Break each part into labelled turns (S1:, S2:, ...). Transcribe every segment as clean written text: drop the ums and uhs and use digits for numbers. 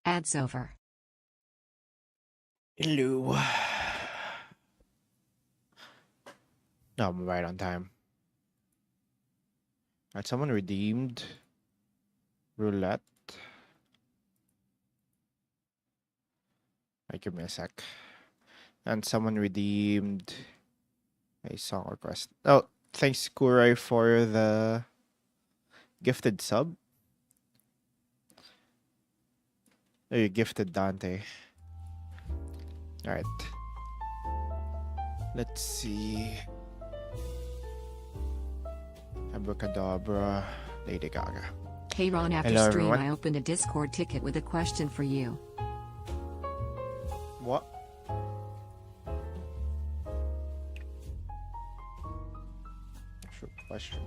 S1: Ads over.
S2: Hello. No, I'm right on time. Alright, someone redeemed roulette. Give me a sec. And someone redeemed a song request. Oh, thanks Kurai for the gifted sub. Oh, you gifted Dante. Alright. Let's see. Abracadabra. Lady Gaga.
S1: Hey Ron, after
S2: Hello,
S1: stream
S2: everyone.
S1: I opened a Discord ticket with a question for you.
S2: What? Sure, question.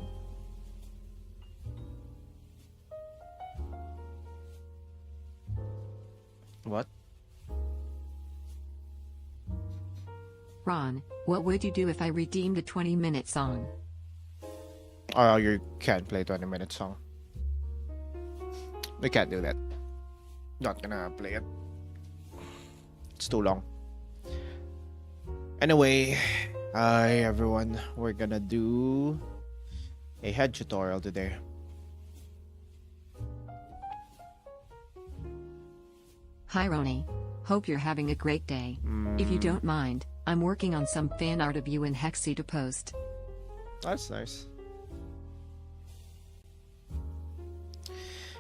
S2: What?
S1: Ron, what would you do if I redeemed a 20-minute song?
S2: Oh, you can't play 20-minute song. We can't do that. Not gonna play it. It's too long. Anyway, hi everyone. We're gonna do a head tutorial today.
S1: Hi Ronnie. Hope you're having a great day. If you don't mind, I'm working on some fan art of you in Hexy to post.
S2: That's nice.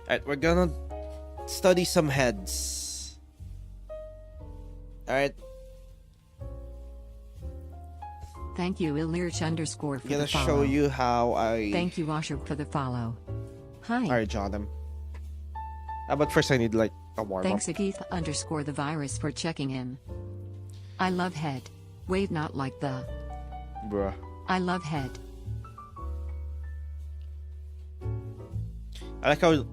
S2: Alright, we're gonna study some heads. Alright,
S1: Thank you Ilirch _ for
S2: gonna
S1: the follow.
S2: show you how I...
S1: Thank you Washer for the follow. Hi.
S2: Alright, Jonathan. But first I need like a warm-up.
S1: Thanks Agith _ the virus for checking in. I love head. Wait, not like the.
S2: Bruh.
S1: I love head.
S2: I like how...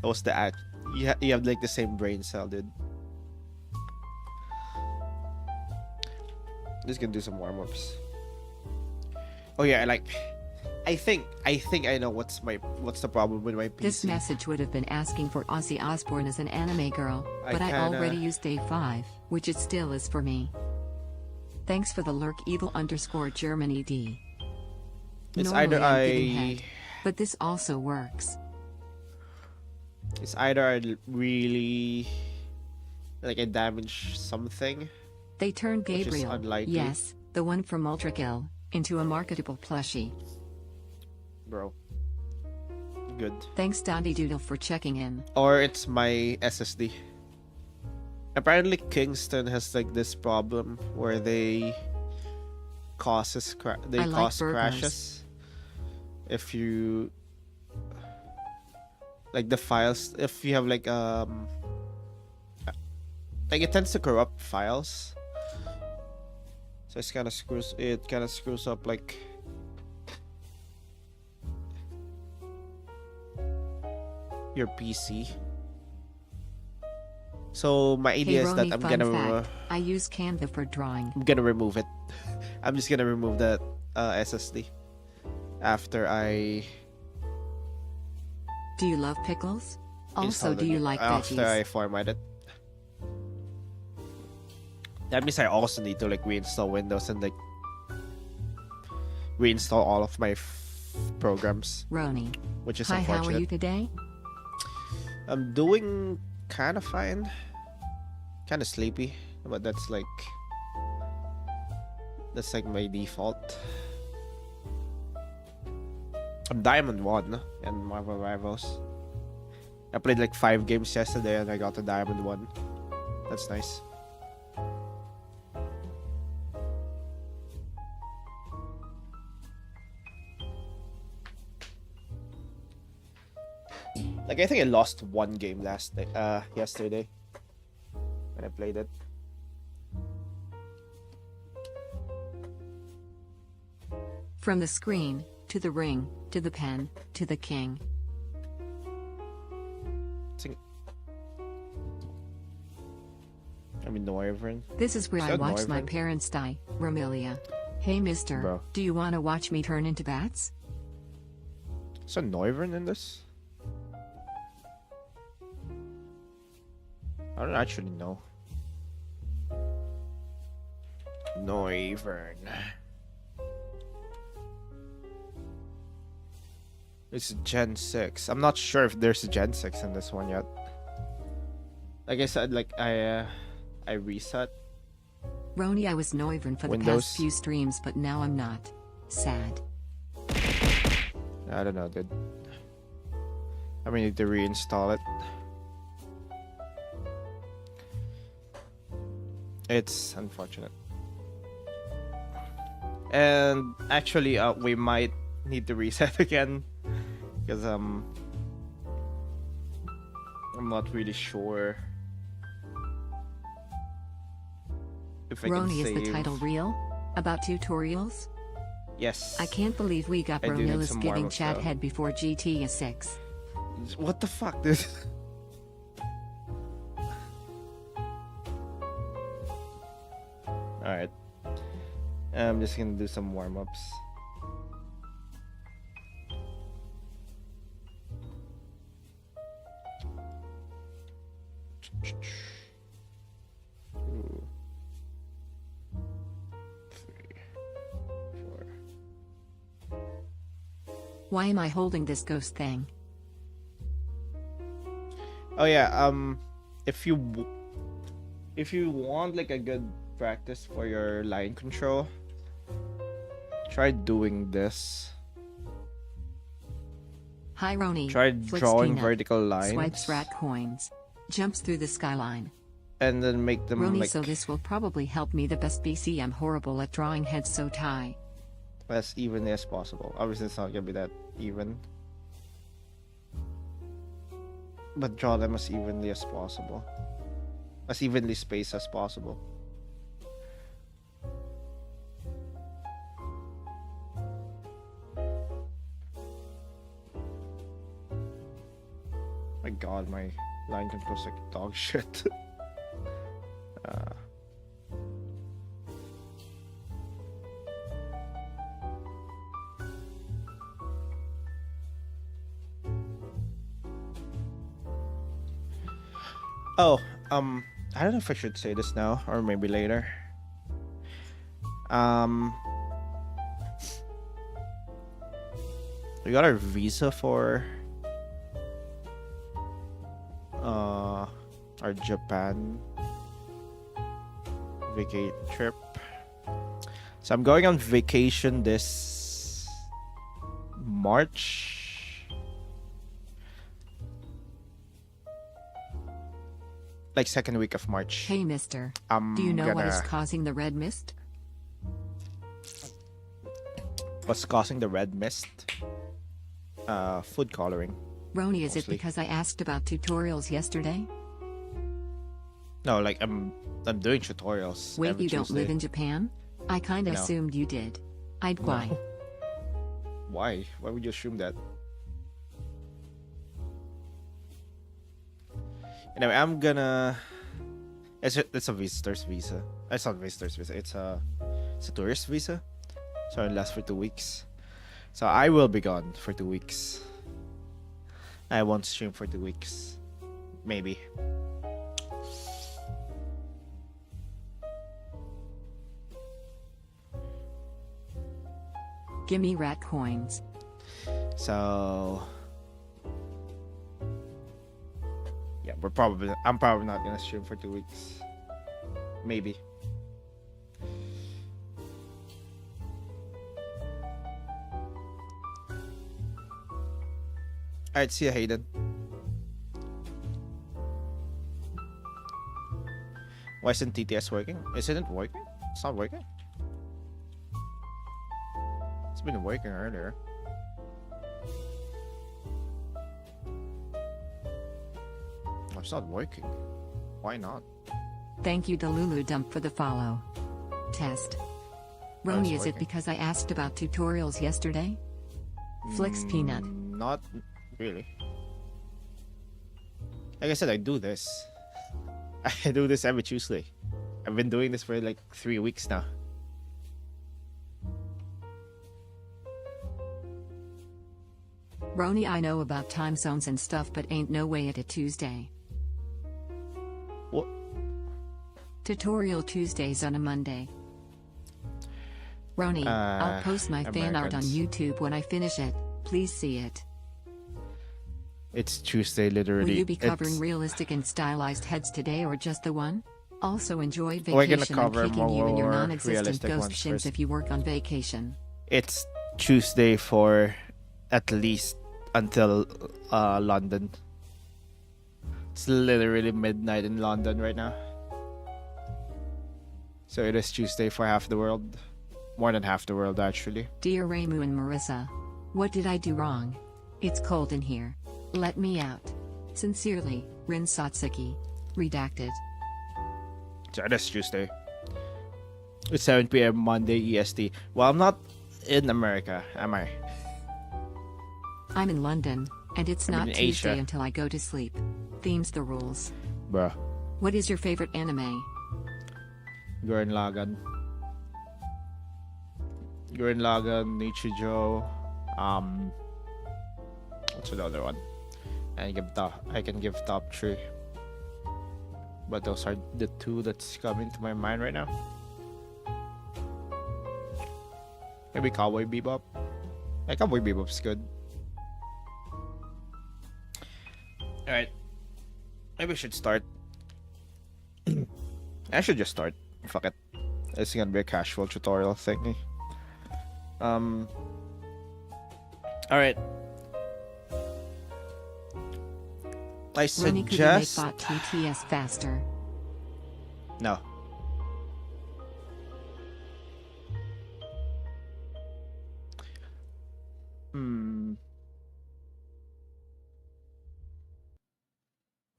S2: That was the act. You have like the same brain cell, dude. Just gonna do some warm-ups. Oh yeah, I think I know what's the problem with my PC.
S1: This message would have been asking for Ozzy Osbourne as an anime girl,
S2: I
S1: but I
S2: kinda-
S1: already used day 5, which it still is for me. Thanks for the lurk evil _ Germany D.
S2: It's
S1: Normally
S2: either
S1: I'm giving
S2: I...
S1: head, but this also works.
S2: It's either I really... Like I damage something.
S1: They turned
S2: Which is
S1: Gabriel,
S2: unlikely.
S1: yes, the one from Ultrakill, into a marketable plushie.
S2: Bro. Good.
S1: Thanks Dottie Doodle for checking in.
S2: Or it's my SSD. Apparently Kingston has like this problem where they cause
S1: I like burgers.
S2: crashes if you like the files, if you have like it tends to corrupt files, so it kind of screws up like your PC. So my idea
S1: Hey
S2: is that
S1: Roni,
S2: I'm
S1: fun
S2: gonna
S1: fact, I use Canva for drawing.
S2: remove it. I'm just gonna remove that SSD after I
S1: Do you love pickles? Also,
S2: install
S1: do you like
S2: after
S1: veggies?
S2: I format it. That means I also need to like reinstall Windows and like reinstall all of my programs,
S1: Roni.
S2: which is
S1: Hi,
S2: unfortunate.
S1: how are you today?
S2: I'm doing kind of fine, kind of sleepy, but that's like my default. I'm Diamond 1 in Marvel Rivals. I played like 5 games yesterday and I got to Diamond 1. That's nice. Like I think I lost 1 game yesterday when I played it.
S1: From the screen, to the ring, to the pen, to the king.
S2: I mean, Noivern.
S1: This is where
S2: Is
S1: I
S2: that
S1: watched my
S2: Noivern?
S1: parents die, Romelia. Hey mister,
S2: Bro.
S1: do you want to watch me turn into bats?
S2: Is there Noivern in this? I don't actually know. Noivern. It's Gen 6. I'm not sure if there's a Gen 6 in this one yet. Like I said, like I reset.
S1: Roni, I was Noivern for the
S2: Windows.
S1: past few streams, but now I'm not. Sad.
S2: I don't know, dude. I may need to reinstall it. It's unfortunate. And actually, we might need to reset again because I'm not really sure if I can
S1: Roni, is
S2: save.
S1: the title real? About tutorials?
S2: Yes.
S1: I can't believe we got
S2: I do need
S1: Bronilis
S2: some
S1: giving
S2: warm-ups,
S1: chat
S2: though.
S1: head before GTA 6.
S2: What the fuck, dude? Alright. I'm just gonna do some warm-ups. Two, three, four.
S1: Why am I holding this ghost thing?
S2: Oh yeah, if you want like a good practice for your line control, try doing this.
S1: Hi Roni.
S2: Try
S1: Flicks
S2: drawing
S1: peanut.
S2: vertical lines.
S1: Swipes rat coins. Jumps through the skyline.
S2: And then make them
S1: Roni,
S2: like
S1: so this will probably help me the best BC. I'm horrible at drawing heads so tie.
S2: as evenly as possible. Obviously, it's not gonna be that even, but draw them as evenly as possible, as evenly spaced as possible. My God, my line control's like dog shit. Oh, I don't know if I should say this now or maybe later. We got our visa for our Japan trip. So I'm going on vacation this March. Like second week of March.
S1: Hey mister.
S2: I'm
S1: Do you know what is
S2: gonna-
S1: causing the red mist?
S2: What's causing the red mist? Food coloring.
S1: Roni, is it
S2: Mostly.
S1: because I asked about tutorials yesterday?
S2: No, like I'm doing tutorials.
S1: Wait,
S2: every
S1: you don't live
S2: Tuesday.
S1: in Japan? I kinda
S2: No.
S1: assumed you did. I'd why.
S2: No. Why? Why would you assume that? Anyway, I'm gonna. It's a visitor's visa. It's not visitor's visa. It's a tourist visa. So it lasts for 2 weeks. So I will be gone for 2 weeks. I won't stream for 2 weeks. Maybe.
S1: Gimme rat coins.
S2: So yeah, I'm probably not gonna stream for 2 weeks. Maybe. Alright, see ya, Hayden. Why isn't TTS working? Isn't it working? It's not working. It's been working earlier. Oh, it's not working. Why not?
S1: Thank you Delulu Dump for the follow. Test. Roni, is it
S2: working.
S1: because I asked about tutorials yesterday? Flicks peanut.
S2: Not really. Like I said, I do this. I do this every Tuesday. I've been doing this for like 3 weeks now.
S1: Roni, I know about time zones and stuff, but ain't no way at a Tuesday. Tutorial Tuesdays on a Monday. Roni, I'll post my fan art on
S2: Americans.
S1: YouTube when I finish it. Please see it.
S2: It's Tuesday, literally.
S1: Will you be covering
S2: It's-
S1: realistic and stylized heads today or just the one? Also enjoy
S2: We're gonna
S1: vacation. I'm
S2: cover
S1: kicking you in your
S2: more
S1: non-existent
S2: realistic
S1: ghost
S2: ones
S1: shins
S2: first.
S1: if you work on vacation.
S2: It's Tuesday for at least until London. It's literally midnight in London right now. So it is Tuesday for half the world. More than half the world, actually.
S1: Dear Raymu and Marissa, what did I do wrong? It's cold in here. Let me out. Sincerely, Rin Satsuki. Redacted.
S2: So it is Tuesday. It's 7 p.m. Monday EST. Well, I'm not in America, am I?
S1: I'm in London, and it's
S2: I'm
S1: not
S2: in
S1: Tuesday
S2: Asia.
S1: until I go to sleep. Theme's the rules.
S2: Bruh.
S1: What is your favorite anime?
S2: Gurren Lagann. Gurren Lagann, Nichijou. What's another one? I can give top 3. But those are the 2 that's coming to my mind right now. Maybe Cowboy Bebop. Like Cowboy Bebop's good. Alright. Maybe we should start. I should just start. Fuck it. It's gonna be a casual tutorial thingy. Alright. I
S1: Roni, could you make
S2: suggest...
S1: bot TTS faster?
S2: No.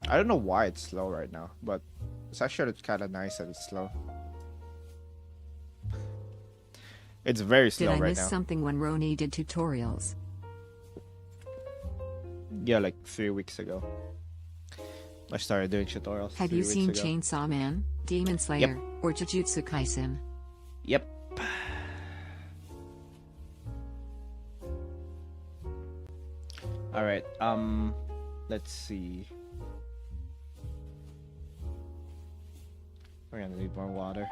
S2: I don't know why it's slow right now, but it's actually kind of nice that it's slow. It's very
S1: Did
S2: slow
S1: I
S2: right
S1: miss
S2: now.
S1: something when Roni did tutorials?
S2: Yeah, like 3 weeks ago. I started doing tutorials.
S1: Have
S2: 3
S1: you
S2: weeks
S1: seen
S2: ago.
S1: Chainsaw Man, Demon Slayer, or Jujutsu Kaisen?
S2: Yep. All right. Let's see. We're gonna need more water.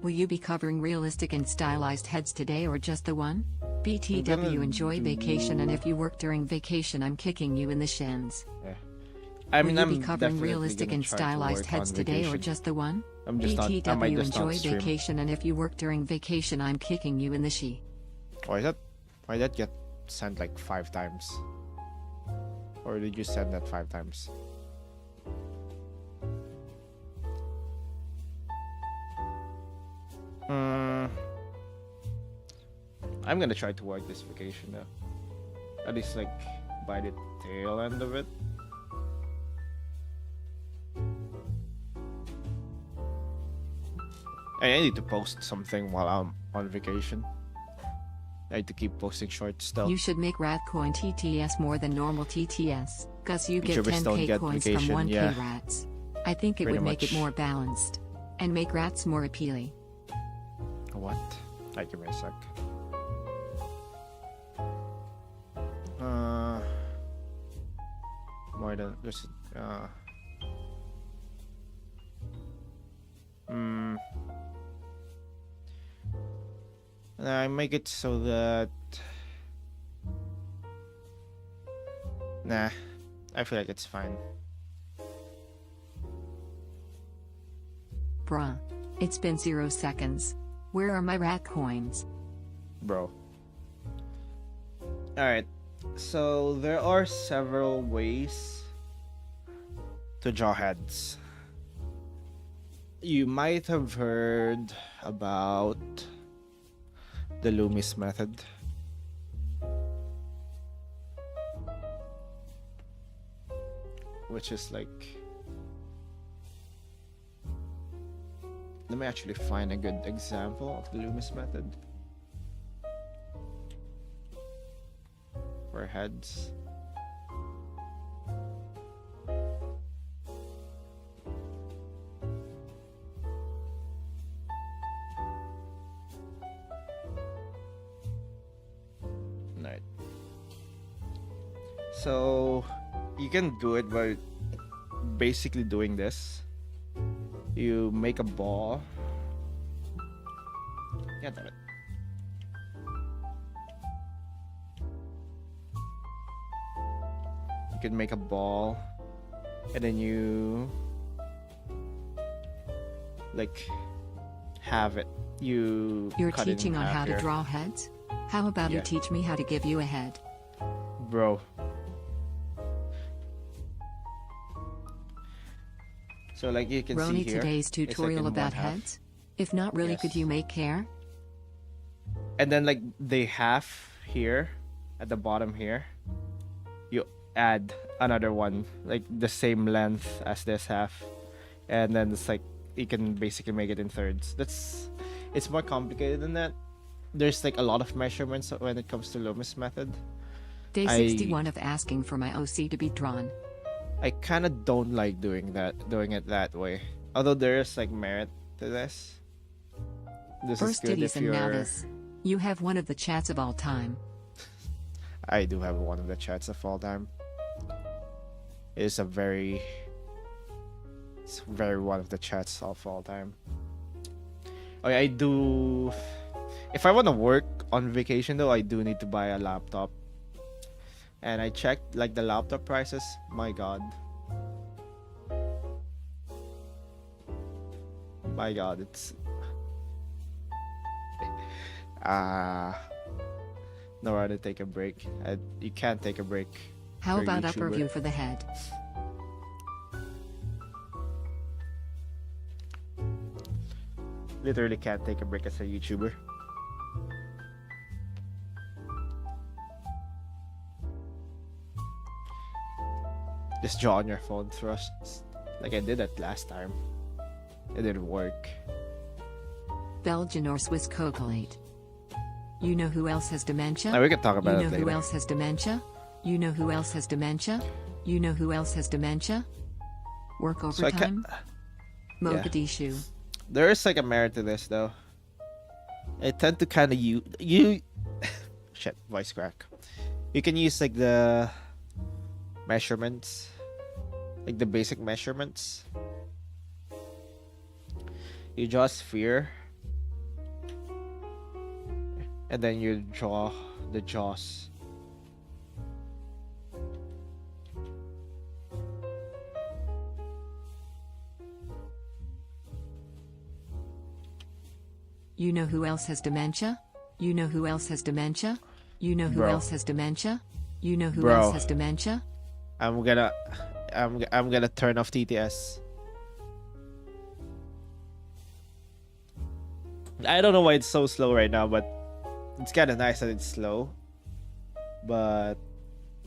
S1: Will you be covering realistic and stylized heads today or just the one? BTW, enjoy vacation, and if you work during vacation, I'm kicking you in the shins.
S2: Yeah. I mean,
S1: Will
S2: I'm
S1: you be covering
S2: definitely
S1: realistic
S2: gonna
S1: and
S2: try to
S1: stylized
S2: work
S1: heads
S2: on
S1: today or
S2: vacation.
S1: just the one?
S2: I'm just not. I might
S1: BTW,
S2: just not
S1: enjoy
S2: stream.
S1: vacation, and if you work during vacation, I'm kicking you in the she.
S2: Why that? Why that get sent like 5 times? Or did you send that 5 times? I'm gonna try to work this vacation though. At least like by the tail end of it. I need to post something while I'm on vacation. I need to keep posting shorts still.
S1: You should make Ratcoin TTS more than normal TTS, cause you get
S2: YouTubers don't
S1: 10k
S2: get
S1: coins
S2: vacation,
S1: from 1k
S2: yeah.
S1: rats. I think it
S2: Pretty
S1: would make it
S2: much.
S1: more balanced. And make rats more appealing.
S2: What? Alright, give me a sec. More than just I make it so that nah, I feel like it's fine.
S1: Bruh. It's been 0 seconds. Where are my rat coins?
S2: Bro. Alright, so there are several ways to draw heads. You might have heard about the Lumis method. Which is like... Let me actually find a good example of the Lumis method. For heads. Right. So you can do it by basically doing this. You make a ball. Yeah, damn it. You can make a ball, and then you like have it.
S1: You're
S2: cut it in
S1: teaching on
S2: half
S1: how to
S2: here.
S1: draw heads? How about you
S2: Yeah.
S1: teach me how to give you a head?
S2: Bro. So like you can see
S1: Roni,
S2: here.
S1: today's
S2: it's like
S1: tutorial
S2: in
S1: about
S2: one half.
S1: heads? If not really, could
S2: Yes.
S1: you make hair?
S2: And then like the half here at the bottom here, you add another one like the same length as this half, and then it's like you can basically make it in thirds. It's more complicated than that. There's like a lot of measurements when it comes to Lumis method.
S1: Day
S2: I-
S1: 61 of asking for my OC to be drawn.
S2: I kind of don't like doing it that way. Although there is like merit to this. This is
S1: First
S2: good
S1: titties
S2: if
S1: and
S2: you're.
S1: nadas. You have one of the chats of all time.
S2: I do have one of the chats of all time. It's very one of the chats of all time. Okay, I do. If I want to work on vacation though, I do need to buy a laptop. And I checked like the laptop prices. My God. My God, it's nowhere to take a break. You can't take a break.
S1: How
S2: For
S1: about upper
S2: YouTuber.
S1: view for the head?
S2: Literally can't take a break as a YouTuber. Just draw on your phone thrusts. Like I did that last time. It didn't work.
S1: Belgian or Swiss cocolate. You know who else has dementia?
S2: Now we can talk
S1: You
S2: about
S1: know
S2: it
S1: who
S2: later.
S1: else has dementia? You know who else has dementia? You know who else has dementia? Work
S2: So I
S1: overtime?
S2: Yeah.
S1: Mogadishu.
S2: There is like a merit to this though. I tend to kind of you shit, voice crack. You can use like the measurements, like the basic measurements. You draw a sphere, and then you draw the jaws.
S1: You know who else has dementia? You know who else has dementia? You know who
S2: Bro.
S1: else has dementia? You know who
S2: Bro.
S1: else has dementia?
S2: I'm gonna turn off TTS. I don't know why it's so slow right now, but it's kind of nice that it's slow. But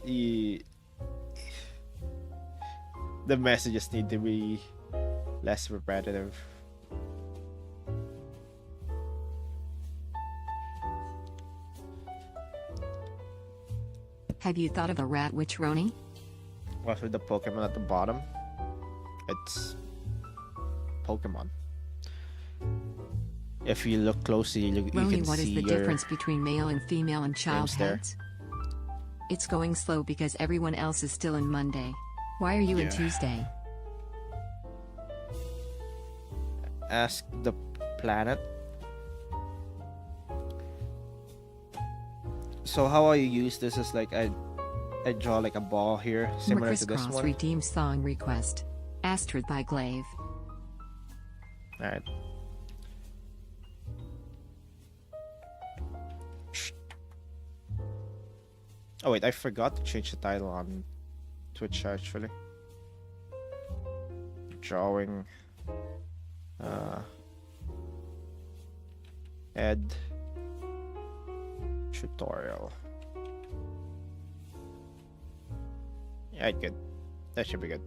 S2: the messages need to be less repetitive.
S1: Have you thought of a rat witch, Roni?
S2: What's with the Pokemon at the bottom? It's Pokemon. If you look closely, you can
S1: Roni, what is
S2: see
S1: the
S2: your
S1: difference between male and female and child
S2: names there.
S1: heads? It's going slow because everyone else is still in Monday. Why are you in
S2: Yeah.
S1: Tuesday?
S2: Ask the planet. So how I use this is like I draw like a ball here, similar to this
S1: Crisscross
S2: one.
S1: redeems song request. Astrid by Glaive.
S2: Alright. Oh wait, I forgot to change the title on Twitch actually. Drawing Ed tutorial. Yeah, good. That should be good.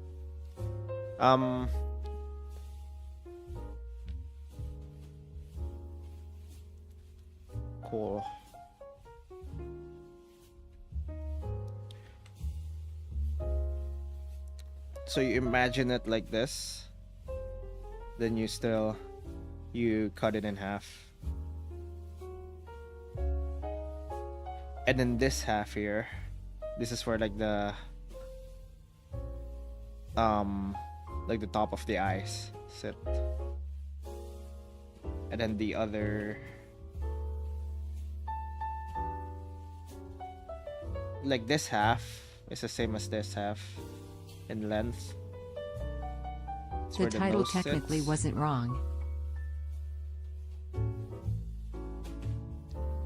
S2: Cool. So you imagine it like this, then you cut it in half, and then this half here, this is where like the top of the eyes. sit. And then the other, like this half is the same as this half in length. It's
S1: The
S2: where
S1: title
S2: nose
S1: technically
S2: sits.
S1: wasn't wrong.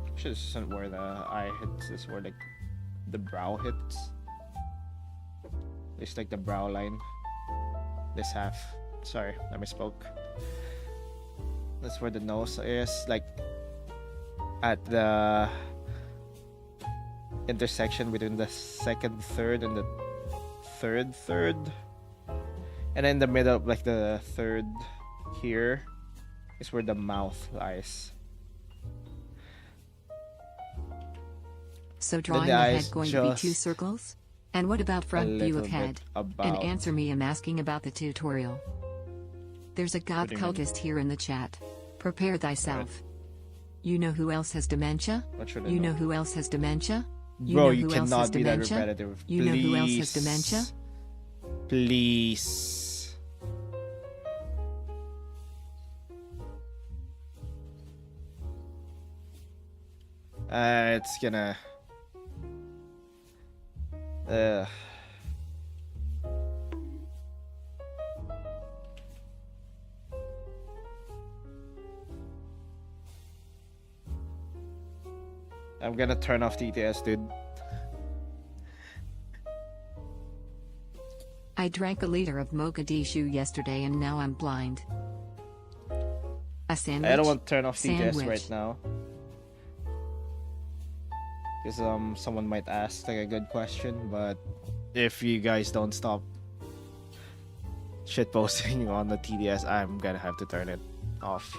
S2: Actually, this isn't where the eye hits. This is where like the brow hits. It's like the brow line. This half. Sorry, I misspoke. That's where the nose is, like at the intersection between the second third and the third third. And in the middle, like the third here, is where the mouth lies.
S1: So drawing
S2: the
S1: the head
S2: eyes
S1: going to be 2
S2: just
S1: circles? And what about
S2: A
S1: front view
S2: little
S1: of
S2: bit
S1: head? And
S2: about.
S1: answer me, I'm asking about the tutorial. There's a goth
S2: do you mean?
S1: cultist here in the chat. Prepare thyself. You know who else has dementia?
S2: What should I
S1: You know who else has dementia? You
S2: Bro,
S1: know
S2: you
S1: who else has
S2: cannot be that
S1: dementia?
S2: repetitive.
S1: You know who else has dementia?
S2: Please. It's gonna. I'm gonna turn off TTS, dude.
S1: I drank a liter of Mogadishu yesterday and now I'm blind. A sandwich?
S2: I don't want to turn off TTS
S1: Sandwich.
S2: right now. Because someone might ask like a good question, but if you guys don't stop shit posting on the TDS, I'm gonna have to turn it off.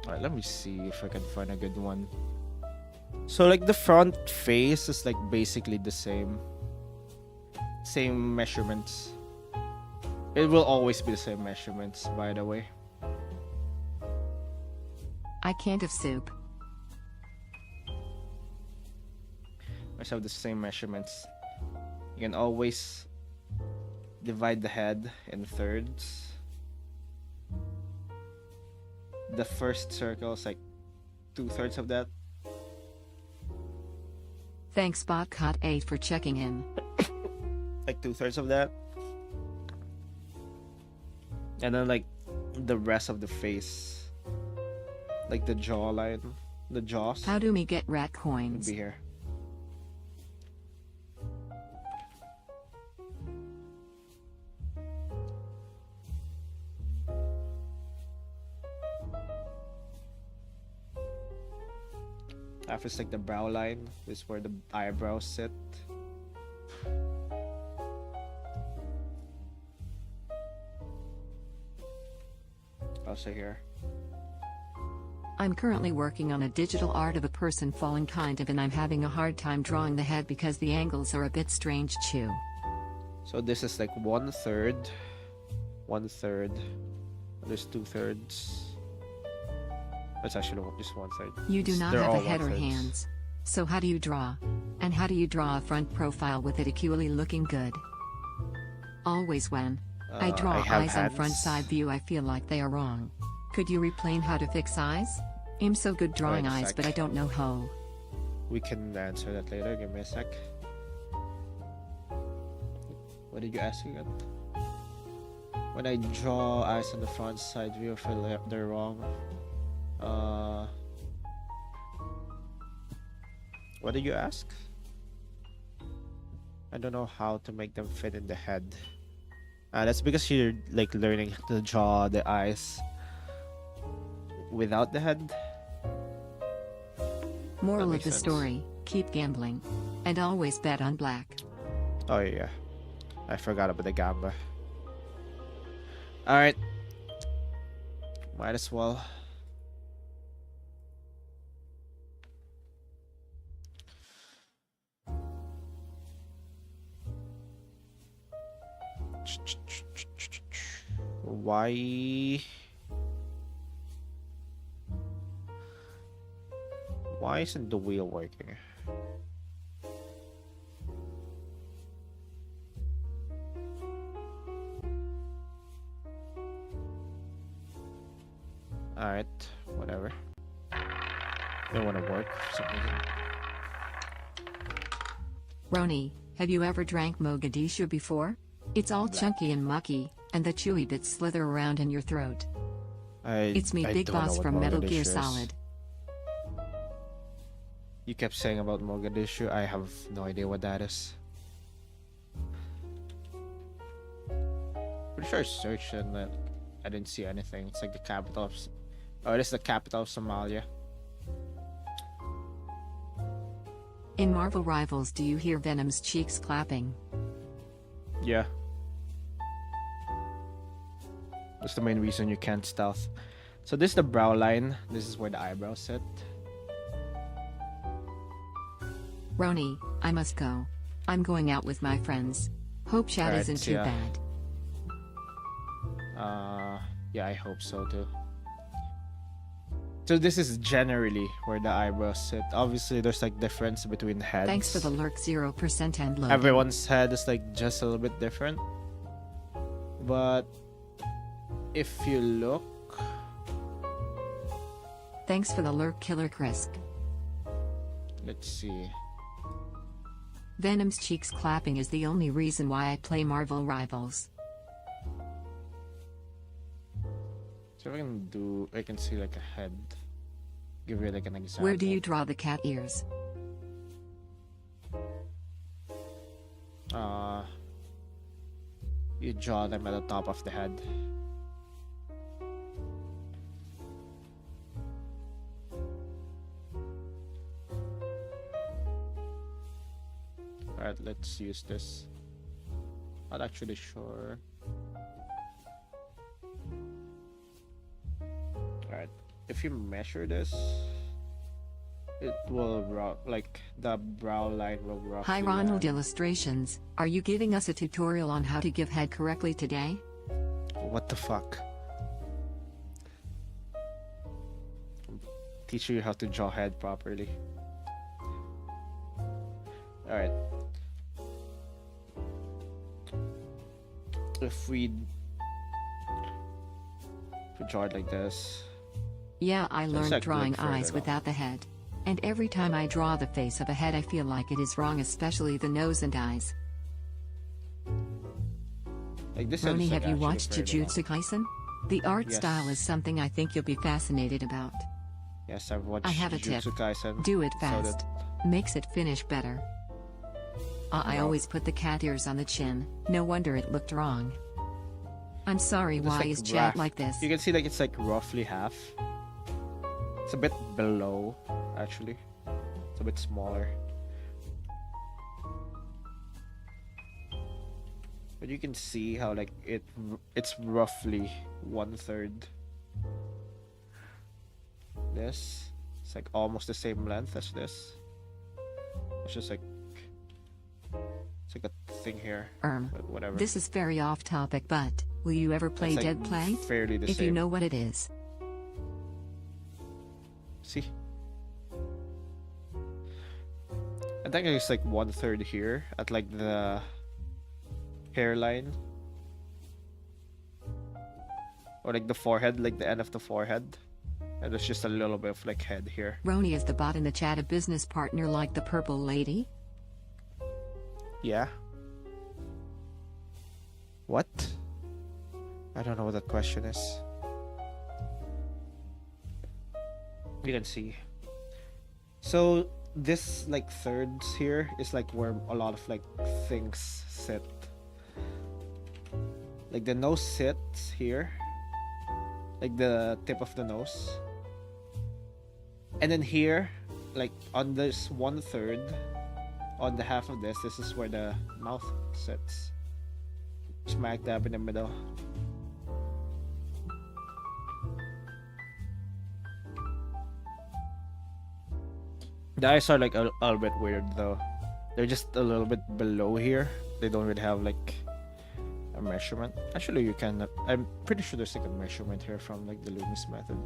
S2: Alright, let me see if I can find a good one. So like the front face is like basically the same measurements. It will always be the same measurements, by the way.
S1: I can't have soup.
S2: I have the same measurements. You can always divide the head in thirds. The first circle is like 2/3 of that.
S1: Thanks Botcot8 for checking in.
S2: Like 2/3 of that. And then like the rest of the face. Like the jawline. The jaws
S1: How do we get rat
S2: would
S1: coins?
S2: be here. After it's like the brow line, this is where the eyebrows sit. Also here.
S1: I'm currently working on a digital art of a person falling kind of and I'm having a hard time drawing the head because the angles are a bit strange too.
S2: So this is like 1/3. 1/3. There's 2/3. It's actually just 1/3.
S1: You do not
S2: They're
S1: have a
S2: all
S1: head or
S2: 1/3.
S1: hands. So how do you draw? And how do you draw a front profile with it equally looking good? Always when I draw
S2: have
S1: eyes on front
S2: hands.
S1: side view I feel like they are wrong. Could you explain how to fix eyes? I'm so good drawing
S2: Wait a
S1: eyes
S2: sec.
S1: but I don't know how.
S2: We can answer that later. Give me a sec. What did you ask again? When I draw eyes on the front side view, I feel like they're wrong. What did you ask? I don't know how to make them fit in the head. That's because you're like learning to draw the eyes without the head.
S1: Moral of
S2: makes
S1: the
S2: sense.
S1: story, keep gambling. And always bet on black.
S2: Oh yeah, I forgot about the gamba. All right, might as well. Why? Why isn't the wheel working? Alright, whatever. Don't want to work for some reason.
S1: Roni, have you ever drank Mogadishu before? It's all chunky and mucky, and the chewy bits slither around in your throat. It's me, Big
S2: don't know
S1: Boss
S2: what
S1: from Metal
S2: Mogadishu
S1: Gear
S2: is.
S1: Solid.
S2: You kept saying about Mogadishu. I have no idea what that is. Pretty sure I searched and I didn't see anything. It's like the capital of... Oh, it is the capital of Somalia.
S1: In Marvel Rivals, do you hear Venom's cheeks clapping?
S2: Yeah. That's the main reason you can't stealth. So this is the brow line. This is where the eyebrows sit.
S1: Roni, I must go. I'm going out with my friends. Hope chat
S2: Alright,
S1: isn't
S2: see
S1: too
S2: ya.
S1: bad.
S2: Yeah, I hope so too. So this is generally where the eyebrows sit. Obviously, there's like difference between heads.
S1: Thanks for the lurk 0% and load.
S2: Everyone's head is like just a little bit different. But if you look,
S1: Thanks for the lurk, Killer Crisp.
S2: let's see.
S1: Venom's cheeks clapping is the only reason why I play Marvel Rivals.
S2: So I can see like a head. Give you like an example.
S1: Where do you draw the cat ears?
S2: You draw them at the top of the head. Alright, let's use this. Not actually sure. Alright, if you measure this, it will like the brow line will roughly.
S1: Hi Ronald Illustrations, are you giving us a tutorial on how to give head correctly today?
S2: What the fuck? Teach you how to draw head properly. Alright. If we draw it like this.
S1: Yeah, I learned
S2: like
S1: drawing
S2: further
S1: eyes
S2: down.
S1: without the head. And every time I draw the face of a head I feel like it is wrong, especially the nose and eyes.
S2: Like this head
S1: Roni,
S2: is, like,
S1: have you
S2: actually
S1: watched
S2: further down.
S1: Jujutsu Kaisen? The art
S2: Yes.
S1: style is something I think you'll be fascinated about.
S2: Yes, I've watched
S1: I have a tip.
S2: Jujutsu Kaisen.
S1: Do it
S2: So
S1: fast. Makes it finish better. I
S2: Wow.
S1: always put the cat ears on the chin, no wonder it looked wrong. I'm sorry,
S2: It's
S1: why
S2: like
S1: is chat
S2: rough.
S1: like this?
S2: You can see like it's like roughly half. It's a bit below, actually. It's a bit smaller. But you can see how like it's roughly 1/3. This it's like almost the same length as this. It's just like it's like a thing here, but whatever.
S1: This is very off topic, but will you ever play
S2: It's, like,
S1: Dead Play?
S2: fairly the
S1: If
S2: same.
S1: you know what it is.
S2: See? I think it's like 1/3 here at like the hairline. Or like the forehead, like the end of the forehead. And there's just a little bit of like head here.
S1: Roni, is the bot in the chat a business partner like the purple lady?
S2: Yeah. What? I don't know what that question is. You can see. So this like thirds here is like where a lot of like things sit. Like the nose sits here. Like the tip of the nose. And then here, like on this 1/3, on the half of this is where the mouth sits. Smack dab in the middle. The eyes are like a little bit weird though. They're just a little bit below here. They don't really have like a measurement. Actually, you can. I'm pretty sure there's like a measurement here from like the Lumis method.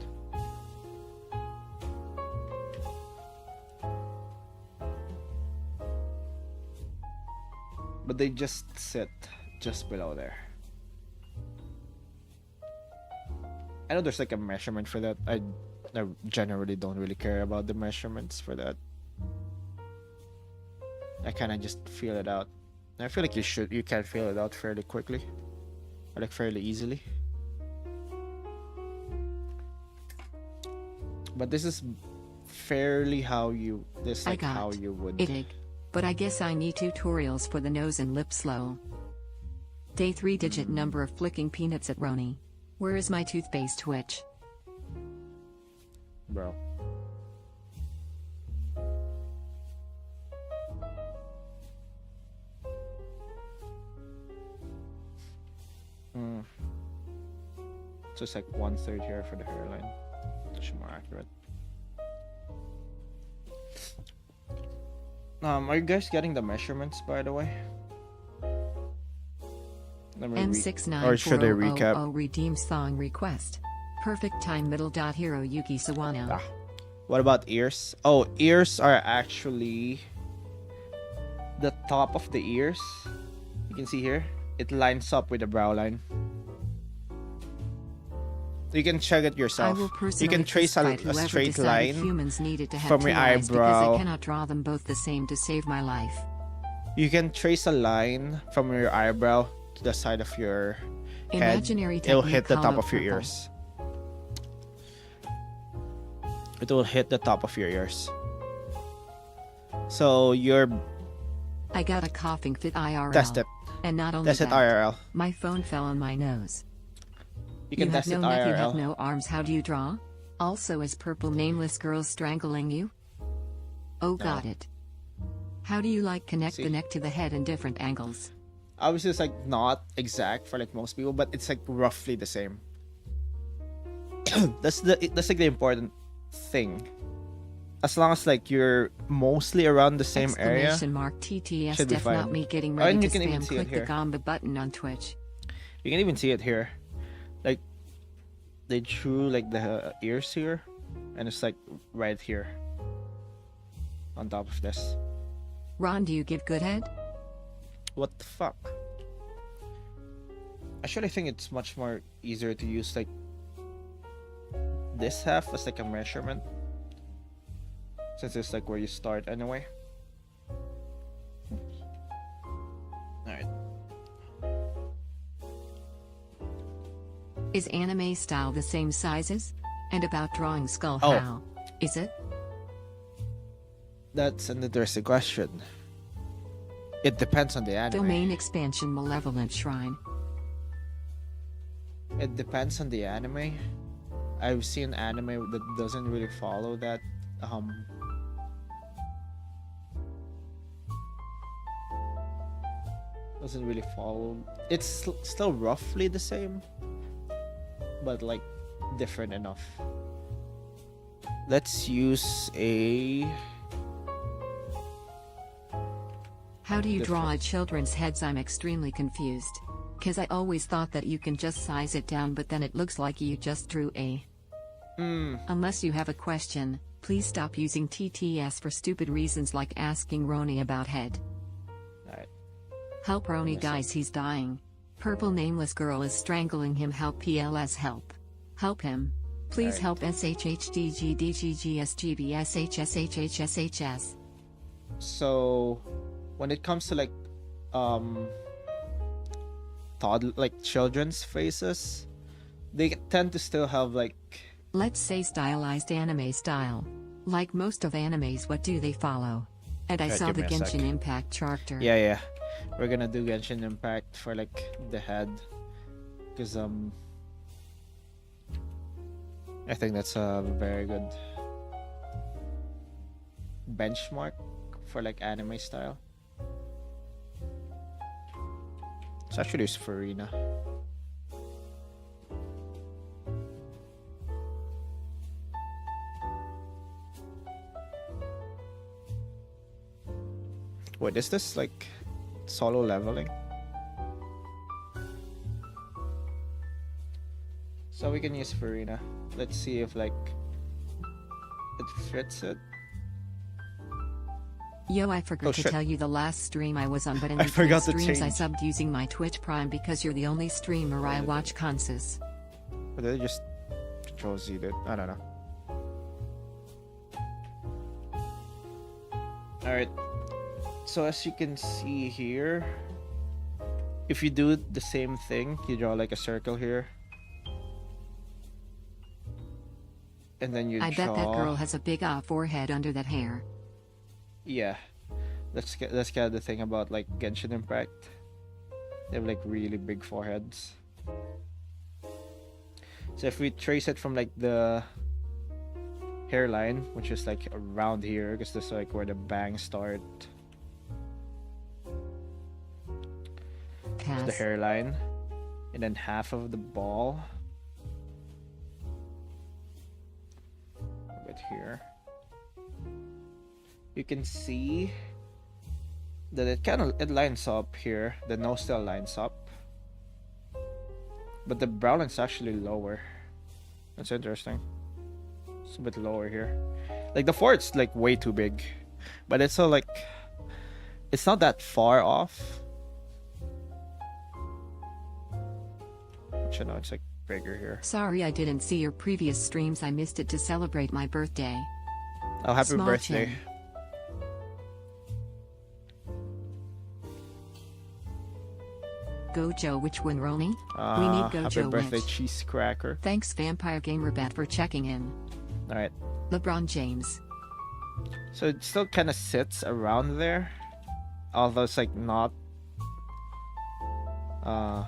S2: but they just sit just below there. I know there's like a measurement for that. I generally don't really care about the measurements for that. I kind of just feel it out. I feel like you can feel it out fairly quickly, or like fairly easily. But this is fairly how you how you would.
S1: But I guess I need tutorials for the nose and lip slow. Day 3-digit number of flicking peanuts at Roni. Where is my toothpaste Twitch?
S2: Bro. So it's like 1/3 here for the hairline. That's more accurate. Are you guys getting the measurements, by the way? Or should I recap?
S1: Redeem song request. Perfect time middle dot hero Yuki Sawano.
S2: What about ears? Oh, ears are actually the top of the ears. You can see here. It lines up with the brow line. You can check it yourself. You can trace a straight line from your eyebrow.
S1: Because I cannot draw them both the same to save my life.
S2: You can trace a line from your eyebrow to the side of your head. It'll hit the top of your ears. It will hit the top of your ears. So
S1: I got a coughing fit IRL.
S2: Test it.
S1: And not only
S2: test it IRL.
S1: My phone fell on my nose.
S2: You can test it IRL.
S1: You have no arms. How do you draw? Also, is purple nameless girl strangling you? Oh, got it. How do you connect the neck to the head in different angles?
S2: Obviously, it's like not exact for like most people, but it's like roughly the same. that's like the important thing. As long as like you're mostly around the same area.
S1: TTS
S2: should be
S1: def
S2: fine.
S1: Not me getting ready to
S2: you can even
S1: spam.
S2: see
S1: Click
S2: it here.
S1: the Gamba button on Twitch.
S2: You can even see it here. Like they drew like the ears here, and it's like right here on top of this.
S1: Ron, do you give good head?
S2: What the fuck? Actually, I think it's much more easier to use like this half as like a measurement, since it's like where you start anyway. Alright.
S1: Is anime style the same sizes? And about drawing skull,
S2: Oh.
S1: how is it?
S2: That's an interesting question. It depends on the anime.
S1: Domain expansion malevolent shrine.
S2: It depends on the anime. I've seen anime that doesn't really follow that doesn't really follow. It's still roughly the same, but like different enough. Let's use a
S1: How do you draw children's heads? I'm extremely confused. Cause I always thought that you can just size it down, but then it looks like you just drew a. Unless you have a question, please stop using TTS for stupid reasons like asking Roni about head.
S2: Alright.
S1: Help Roni, guys, he's dying. Purple nameless girl is strangling him. Help PLS, help. Help him. Please help SHHDGDGGSGBSHSHHSHS.
S2: So when it comes to like children's faces, they tend to still have like,
S1: let's say, stylized anime style. Like most of animes, what do they follow? And I saw the Genshin Impact character.
S2: Yeah. We're gonna do Genshin Impact for like the head, because I think that's a very good benchmark for like anime style. It's actually Farina. Wait, is this like solo leveling? So we can use Farina. Let's see if like it fits it.
S1: Yo, I forgot
S2: Oh,
S1: to
S2: shit.
S1: tell you the last stream I was on, but in
S2: I
S1: between
S2: forgot to
S1: streams I
S2: change.
S1: subbed using my Twitch Prime because you're the only streamer I watch consist.
S2: But they just Control Z it. I don't know. Alright. So as you can see here, if you do the same thing, you draw like a circle here. And then you
S1: I
S2: draw...
S1: bet that girl has a big forehead under that hair.
S2: Yeah. That's kind of the thing about like Genshin Impact. They have like really big foreheads. So if we trace it from like the hairline, which is like around here, because this is like where the bangs start.
S1: Pass.
S2: The hairline, and then half of the ball. Right here. You can see that it lines up here. The nose still lines up, but the brow line's actually lower. That's interesting. It's a bit lower here. Like the forehead's like way too big, but it's so like it's not that far off. You know, it's like bigger here.
S1: Sorry I didn't see your previous streams. I missed it to celebrate my birthday.
S2: Oh, happy
S1: Small
S2: birthday.
S1: chin. Gojo, which one, Roni? We need
S2: Happy
S1: Gojo
S2: birthday,
S1: which.
S2: cheese cracker.
S1: Thanks Vampire Gamerbat for checking in.
S2: Alright.
S1: LeBron James.
S2: So it still kind of sits around there. Although it's like not... like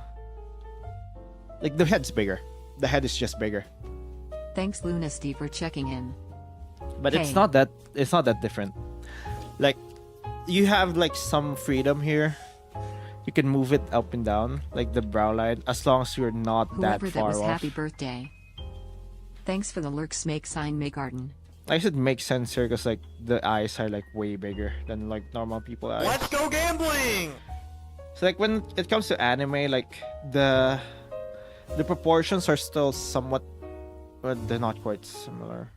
S2: the head's bigger. The head is just bigger.
S1: Thanks Lunasty for checking in.
S2: But
S1: Hey.
S2: it's not that different. Like you have like some freedom here. You can move it up and down, like the brow line, as long as you're not
S1: Whoever
S2: that
S1: that
S2: far
S1: was,
S2: off.
S1: happy birthday. Thanks for the lurks, make sign, make garden.
S2: I guess it makes sense here because like the eyes are like way bigger than like normal people eyes.
S3: Let's go gambling!
S2: So like when it comes to anime, like the proportions are still somewhat, but they're not quite similar.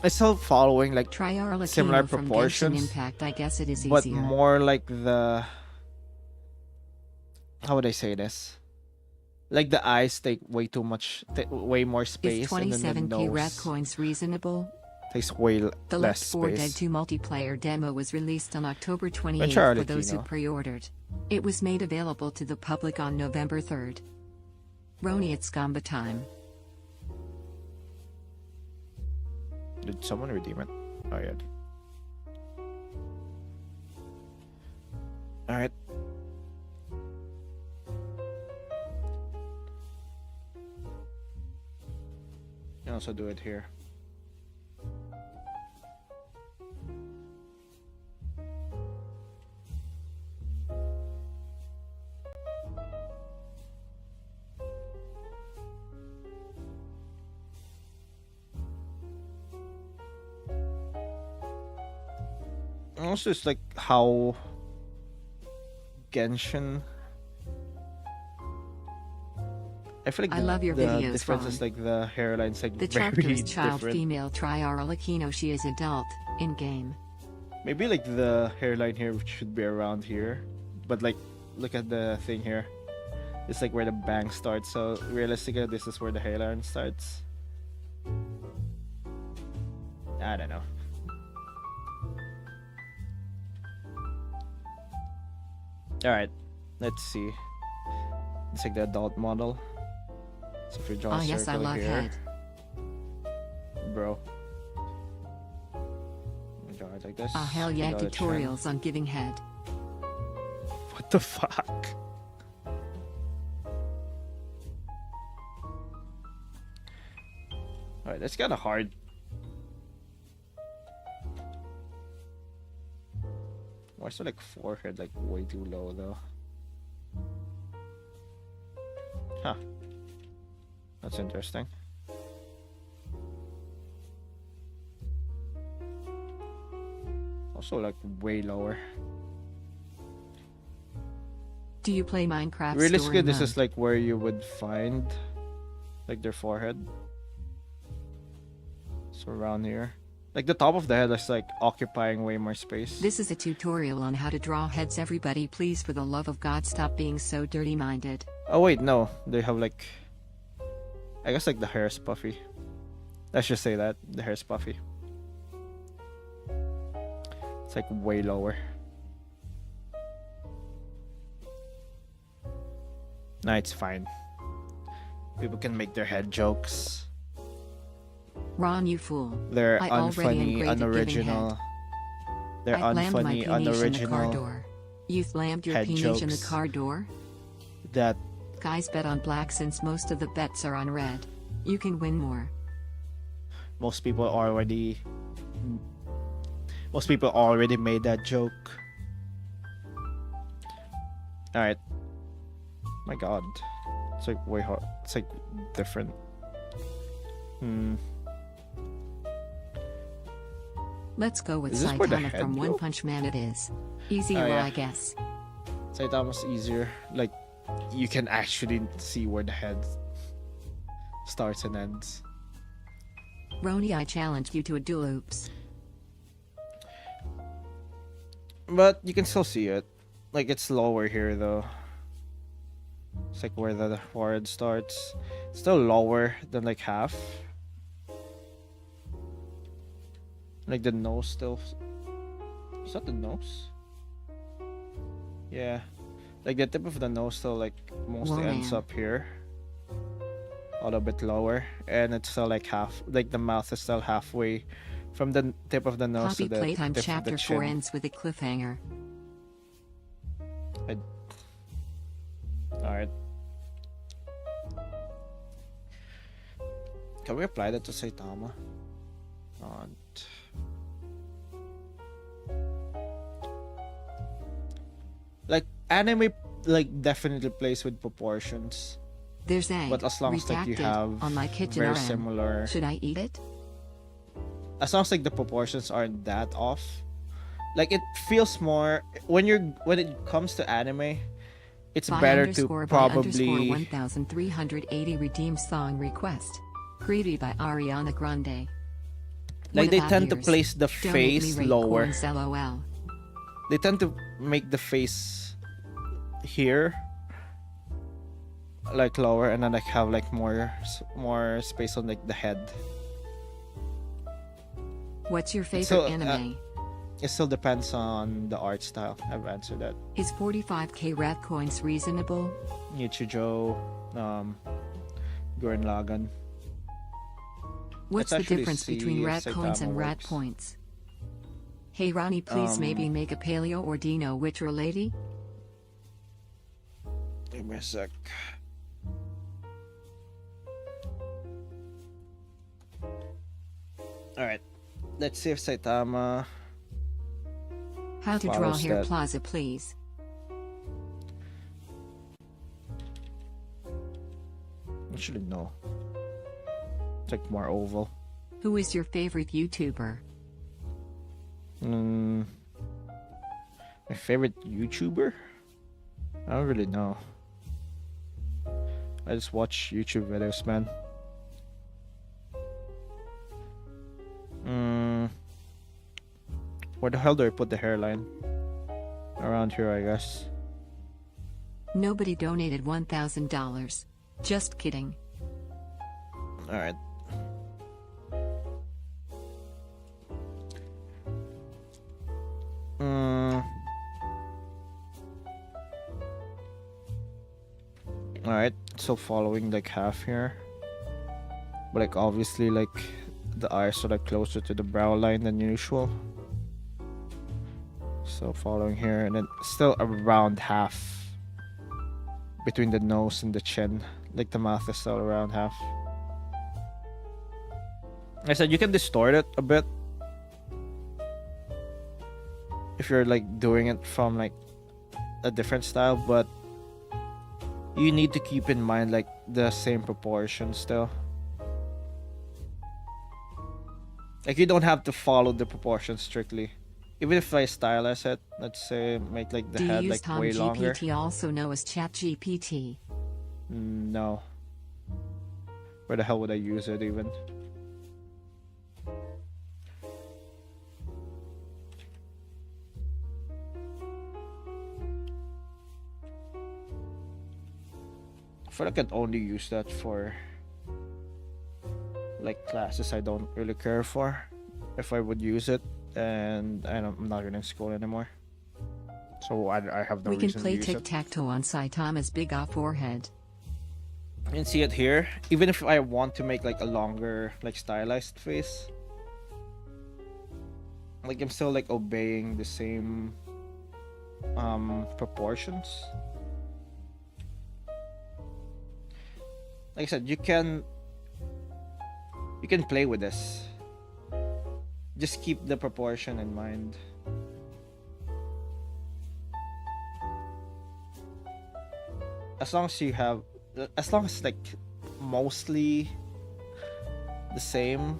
S2: It's still following like
S1: Try Arlecchino
S2: similar
S1: from Genshin
S2: proportions,
S1: Impact. I guess it is
S2: but
S1: easier.
S2: more like the, how would I say this? Like the eyes take way too much, way more
S1: Is
S2: space, and then the
S1: 27p red
S2: nose
S1: coins reasonable?
S2: takes way
S1: The
S2: less
S1: Left 4 Dead
S2: space.
S1: 2 multiplayer demo was released on October 28th
S2: try
S1: for those who
S2: Arlecchino.
S1: pre-ordered. It was made available to the public on November 3rd. Roni, it's Gamba time.
S2: Did someone redeem it? Oh yeah. Alright. You also do it here. And also, it's like how Genshin. I feel like
S1: I love your
S2: the
S1: videos,
S2: difference
S1: Ron.
S2: is like the hairline's like
S1: The
S2: very
S1: chapter is child
S2: different.
S1: female. Try Arlecchino, she is adult, in game.
S2: Maybe like the hairline here should be around here, but like look at the thing here. It's like where the bang starts. So realistically, this is where the hairline starts. I don't know. All right, let's see. It's like the adult model. So if you draw
S1: Ah,
S2: a
S1: yes, I
S2: circle
S1: love
S2: here,
S1: head.
S2: bro. Draw it like this.
S1: Ah, hell yeah,
S2: draw the chin.
S1: tutorials on giving head.
S2: What the fuck? Alright, that's kinda hard. Why is there like forehead like way too low though? Huh. That's interesting. Also like way lower.
S1: Do you play Minecraft
S2: Realistically,
S1: story
S2: this
S1: mode?
S2: is like where you would find like their forehead. So around here. Like the top of the head is like occupying way more space.
S1: This is a tutorial on how to draw heads. Everybody, please, for the love of God, stop being so dirty-minded.
S2: Oh wait, no. They have like, I guess like the hair is puffy. Let's just say that the hair is puffy. It's like way lower. No, it's fine. People can make their head jokes.
S1: Ron, you fool.
S2: They're
S1: I already am
S2: unfunny,
S1: great at giving
S2: unoriginal.
S1: head.
S2: They're
S1: I slammed my
S2: unfunny,
S1: penis in the car
S2: unoriginal.
S1: door. You slammed your
S2: head
S1: penis in the
S2: jokes.
S1: car door?
S2: That
S1: Guys, bet on black since most of the bets are on red. You can win more.
S2: most people already made that joke. Alright. My god. It's like way hard. It's like different.
S1: Let's go with
S2: Is this where the
S1: Saitama
S2: head
S1: from One
S2: go?
S1: Punch Man. It is easier,
S2: Oh, yeah.
S1: I guess.
S2: Saitama's easier. Like, you can actually see where the head starts and ends.
S1: Roni, I challenged you to a duel. Oops.
S2: But you can still see it. Like, it's lower here though. It's like where the forehead starts. It's still lower than like half. Like the nose still. Is that the nose? Yeah. Like the tip of the nose still like mostly
S1: Whoa,
S2: ends
S1: man.
S2: up here. A little bit lower. And it's still like half. Like the mouth is still halfway from the tip of the nose
S1: Copy
S2: to the
S1: Playtime
S2: tip of
S1: Chapter
S2: the
S1: 4
S2: chin.
S1: ends with a cliffhanger.
S2: Alright. Can we apply that to Saitama? Not. Like anime like definitely plays with proportions.
S1: There's a
S2: But as long as like you
S1: redacted
S2: have
S1: on my kitchen
S2: very
S1: RM.
S2: similar,
S1: Should I eat it?
S2: as long as like the proportions aren't that off, like it feels more when it comes to anime, it's
S1: By
S2: better
S1: underscore
S2: to
S1: by underscore
S2: probably
S1: 1380 redeem song request. Creepy by Ariana Grande.
S2: like
S1: What
S2: they
S1: about
S2: tend to
S1: yours?
S2: place the
S1: Don't make me
S2: face
S1: rate
S2: lower.
S1: corns, LOL.
S2: They tend to make the face here like lower and then like have like more space on like the head.
S1: What's your favorite
S2: So,
S1: anime?
S2: It still depends on the art style. I've answered that.
S1: Is 45k rat coins reasonable?
S2: Nichijou, Gurren Lagann.
S1: What's the
S2: Let's actually
S1: difference between
S2: see if
S1: rat coins and
S2: Saitama
S1: rat
S2: works.
S1: points? Hey Ronnie, please maybe make a paleo or Dino Witcher lady?
S2: Give me a sec. Alright. Let's see if Saitama.
S1: How to draw
S2: Follows
S1: hair
S2: that.
S1: plaza, please.
S2: Actually, no. It's like more oval.
S1: Who is your favorite YouTuber?
S2: My favorite YouTuber? I don't really know. I just watch YouTube videos, man. Where the hell do I put the hairline? Around here, I guess.
S1: Nobody donated $1,000. Just kidding.
S2: Alright. Alright, so following like half here. But like obviously like the eyes are like closer to the brow line than usual. So following here and then still around half between the nose and the chin. Like the mouth is still around half. I said you can distort it a bit if you're like doing it from like a different style, but you need to keep in mind like the same proportion still. Like you don't have to follow the proportions strictly. Even if I stylize it, let's say make like the
S1: Do you
S2: head
S1: use
S2: like
S1: Tom
S2: way longer.
S1: GPT, also known as ChatGPT?
S2: No. Where the hell would I use it even? feel like I'd only use that for like classes I don't really care for. If I would use it, and I'm not gonna school anymore, so I have no
S1: We can
S2: reason to
S1: play
S2: use it.
S1: tic-tac-toe on Saitama's big off forehead.
S2: You can see it here. Even if I want to make like a longer, like stylized face, like I'm still like obeying the same proportions. Like I said, you can play with this. Just keep the proportion in mind. As long as like mostly the same,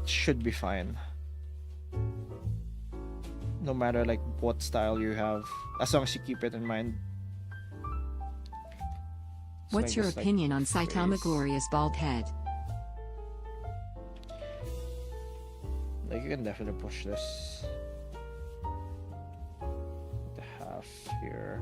S2: should be fine. No matter like what style you have, as long as you keep it in mind.
S1: What's your opinion on Saitama
S2: face.
S1: Gloria's bald head?
S2: Like you can definitely push this. The half here.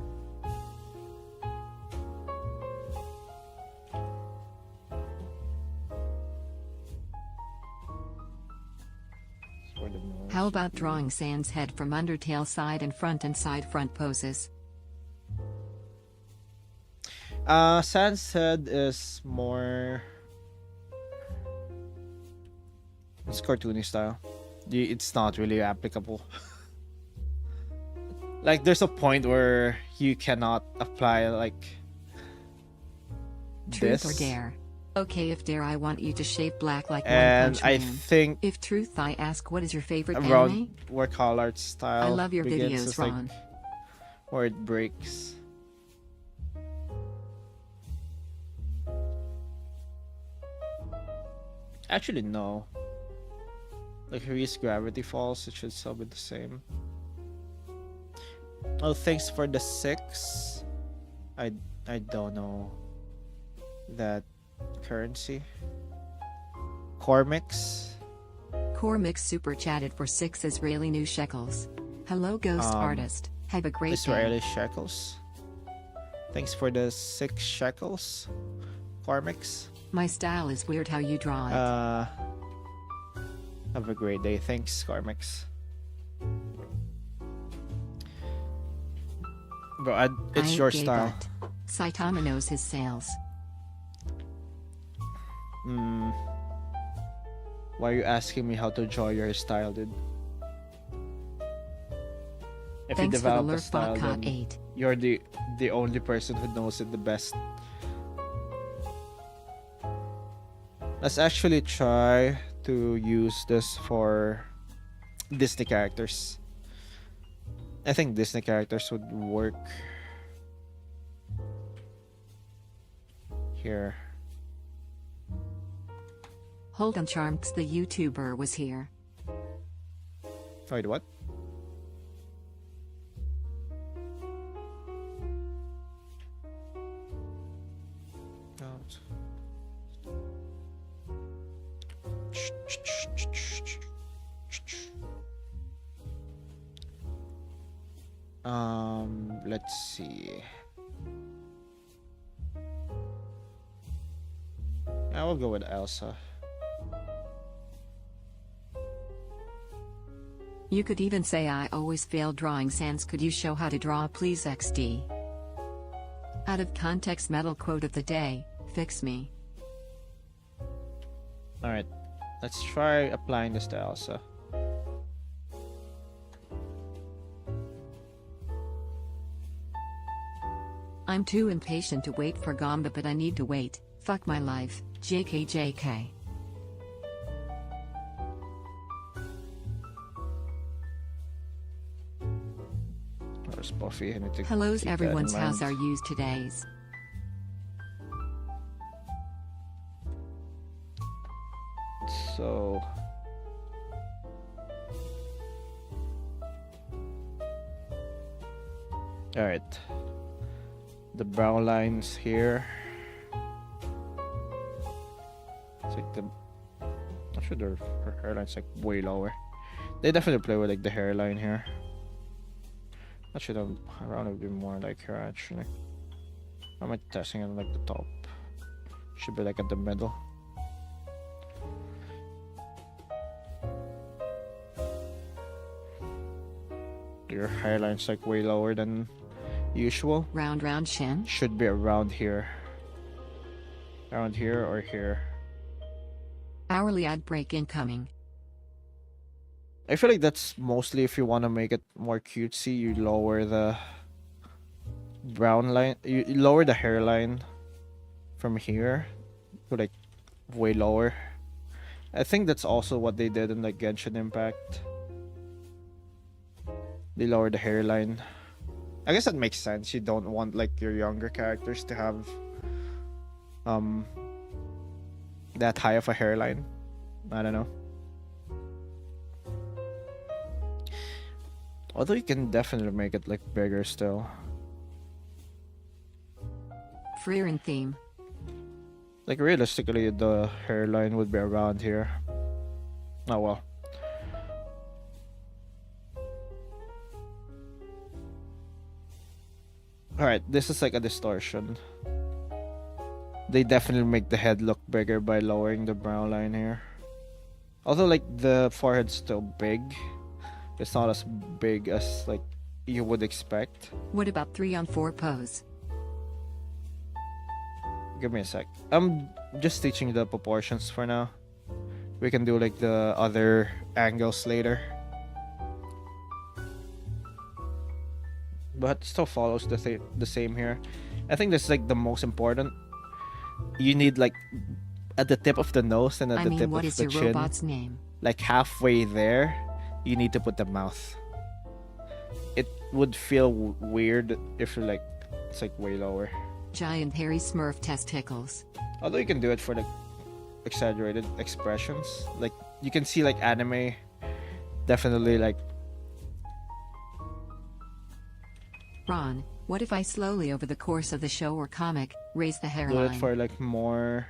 S2: For the nose.
S1: How about drawing Sans head from Undertale side and side front poses?
S2: Sans head is more. It's cartoony style. It's not really applicable. Like there's a point where you cannot apply like
S1: Truth
S2: this.
S1: or dare? Okay, if dare, I want you to shave black like One
S2: And
S1: Punch
S2: I
S1: Man.
S2: think
S1: If truth, I ask, what is your favorite
S2: around
S1: anime?
S2: where color art style
S1: I love your
S2: begins
S1: videos,
S2: is, like,
S1: Ron.
S2: where it breaks. Actually, no. Like if we use Gravity Falls, it should still be the same. Oh, thanks for the 6. I don't know that currency. Cormix.
S1: Cormix super chatted for 6 Israeli new shekels. Hello, ghost artist. Have a great
S2: Israeli
S1: day.
S2: shekels. Thanks for the 6 shekels. Cormix.
S1: My style is weird how you draw it.
S2: Have a great day. Thanks, Cormix. Bro, it's
S1: I
S2: your
S1: gave
S2: style.
S1: up. Saitama knows his sales.
S2: Why are you asking me how to draw your style, dude? If you
S1: Thanks for the
S2: develop a style,
S1: Lurfbot
S2: then
S1: 8.
S2: you're the only person who knows it the best. Let's actually try to use this for Disney characters. I think Disney characters would work here.
S1: Hold on, Charms, the YouTuber was here.
S2: Wait, what? Let's see. I will go with Elsa.
S1: You could even say I always fail drawing Sans. Could you show how to draw, please, XD? Out of context metal quote of the day, fix me.
S2: Alright, let's try applying this to Elsa.
S1: I'm too impatient to wait for Gamba, but I need to wait. Fuck my life, JKJK.
S2: Where's Buffy? I need to
S1: Hello's
S2: keep that
S1: everyone's
S2: in
S1: house
S2: mind.
S1: are used today's.
S2: So alright. The brown lines here. It's like I'm sure her hairline's like way lower. They definitely play with like the hairline here. That should have around a bit more like her actually. I'm like testing it like the top. Should be like at the middle. Your hairline's like way lower than usual.
S1: Round chin.
S2: Should be around here. Around here or here.
S1: Hourly ad break incoming.
S2: I feel like that's mostly if you want to make it more cutesy, you lower the brown line. You lower the hairline from here to like way lower. I think that's also what they did in like Genshin Impact. They lowered the hairline. I guess that makes sense. You don't want like your younger characters to have that high of a hairline. I don't know. Although you can definitely make it like bigger still.
S1: Freer in theme.
S2: Like realistically, the hairline would be around here. Oh well. Alright, this is like a distortion. They definitely make the head look bigger by lowering the brow line here. Although like the forehead's still big. It's not as big as like you would expect.
S1: What about 3-on-4 pose?
S2: Give me a sec. I'm just teaching the proportions for now. We can do like the other angles later. But it still follows the same here. I think this is like the most important. You need like at the tip of the nose and at the tip
S1: what
S2: of
S1: is
S2: the
S1: your
S2: chin.
S1: robot's name?
S2: Like halfway there, you need to put the mouth. It would feel weird if you're like it's like way lower.
S1: Giant hairy smurf testicles.
S2: Although you can do it for like exaggerated expressions. Like you can see like anime definitely like
S1: Ron, what if I slowly over the course of the show or comic, raise the
S2: do
S1: hairline?
S2: it for like more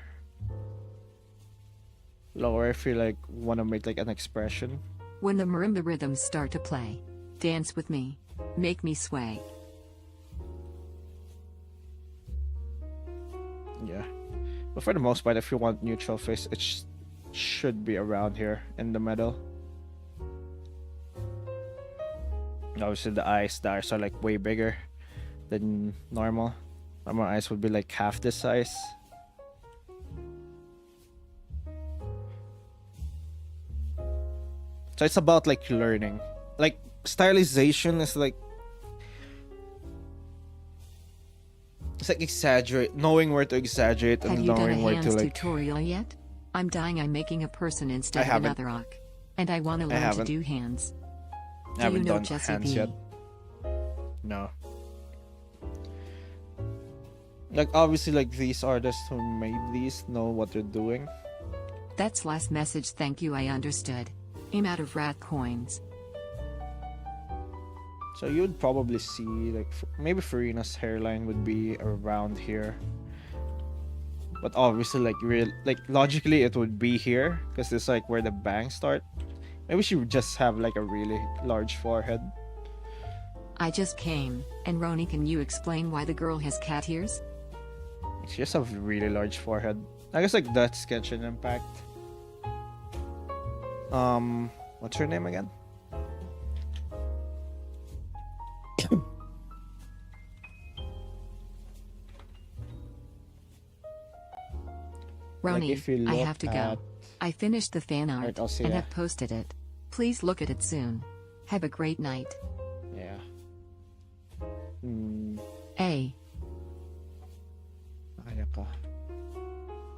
S2: lower if you like want to make like an expression.
S1: When the marimba rhythms start to play, dance with me. Make me sway.
S2: Yeah. But for the most part, if you want neutral face, it should be around here in the middle. Obviously the eyes are like way bigger than normal. Normal eyes would be like half this size. So it's about like learning. Like stylization is like it's like knowing where to exaggerate
S1: Have
S2: and
S1: you done a
S2: knowing where to
S1: hands
S2: like
S1: tutorial yet? I'm dying. I'm making a person instead of
S2: haven't.
S1: another rock. And I want to learn to
S2: haven't.
S1: do hands.
S2: I haven't
S1: Do you know
S2: done
S1: Jesse
S2: hands
S1: B?
S2: yet. No. Like obviously like these artists who made these know what they're doing.
S1: That's last message. Thank you. I understood. I'm out of rat coins.
S2: So you would probably see like maybe Farina's hairline would be around here. But obviously like logically it would be here because it's like where the bangs start. Maybe she would just have like a really large forehead.
S1: I just came. And Roni, can you explain why the girl has cat ears?
S2: She just have a really large forehead. I guess like that's Genshin Impact. What's her name again?
S1: Roni,
S2: if you
S1: I
S2: look
S1: have to go.
S2: at-
S1: I finished the fan art
S2: Alright, I'll see
S1: and
S2: ya.
S1: have posted it. Please look at it soon. Have a great night.
S2: Yeah.
S1: A.
S2: Kaya ka.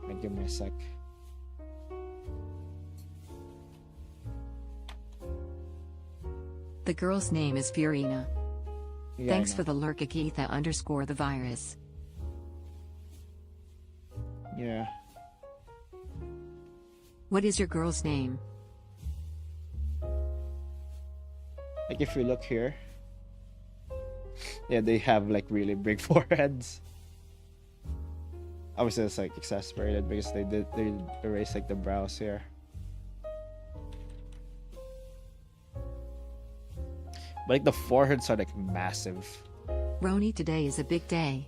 S2: Wait, give me a sec.
S1: The girl's name is Fiorina.
S2: Yeah,
S1: Thanks for the lurk, Akitha_the virus.
S2: Yeah.
S1: What is your girl's name?
S2: Like if you look here. Yeah, they have like really big foreheads. Obviously it's like exasperated because they erase like the brows here. But like the foreheads are like massive.
S1: Roni, today is a big day.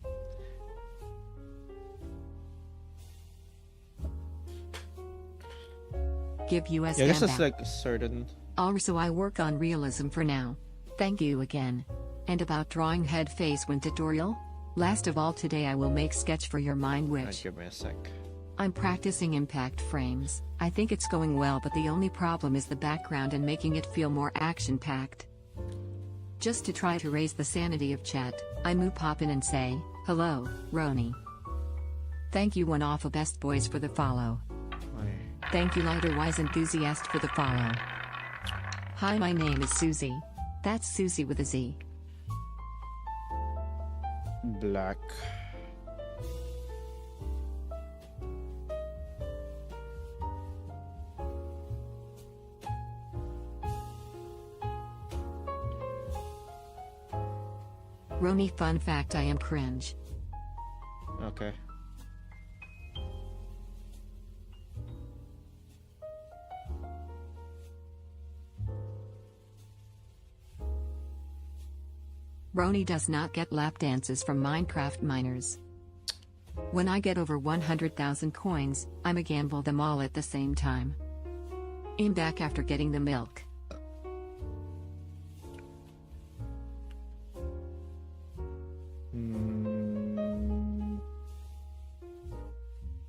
S1: give you a
S2: Yeah, I guess
S1: scan
S2: it's
S1: back.
S2: like a certain.
S1: Also, I work on realism for now. Thank you again. And about drawing head face when tutorial? Last of all, today I will make sketch for your mind which
S2: Give me a sec.
S1: I'm practicing impact frames. I think it's going well, but the only problem is the background and making it feel more action-packed. Just to try to raise the sanity of chat, I pop in and say, hello, Roni. Thank you one off of Best Boys for the follow. Thank you Lighter Wise Enthusiast for the follow. Hi, my name is Susie. That's Susie with a Z.
S2: Black.
S1: Roni, fun fact, I am cringe.
S2: Okay.
S1: Roni does not get lap dances from Minecraft miners. When I get over 100,000 coins, I'ma gamble them all at the same time. I'm back after getting the milk.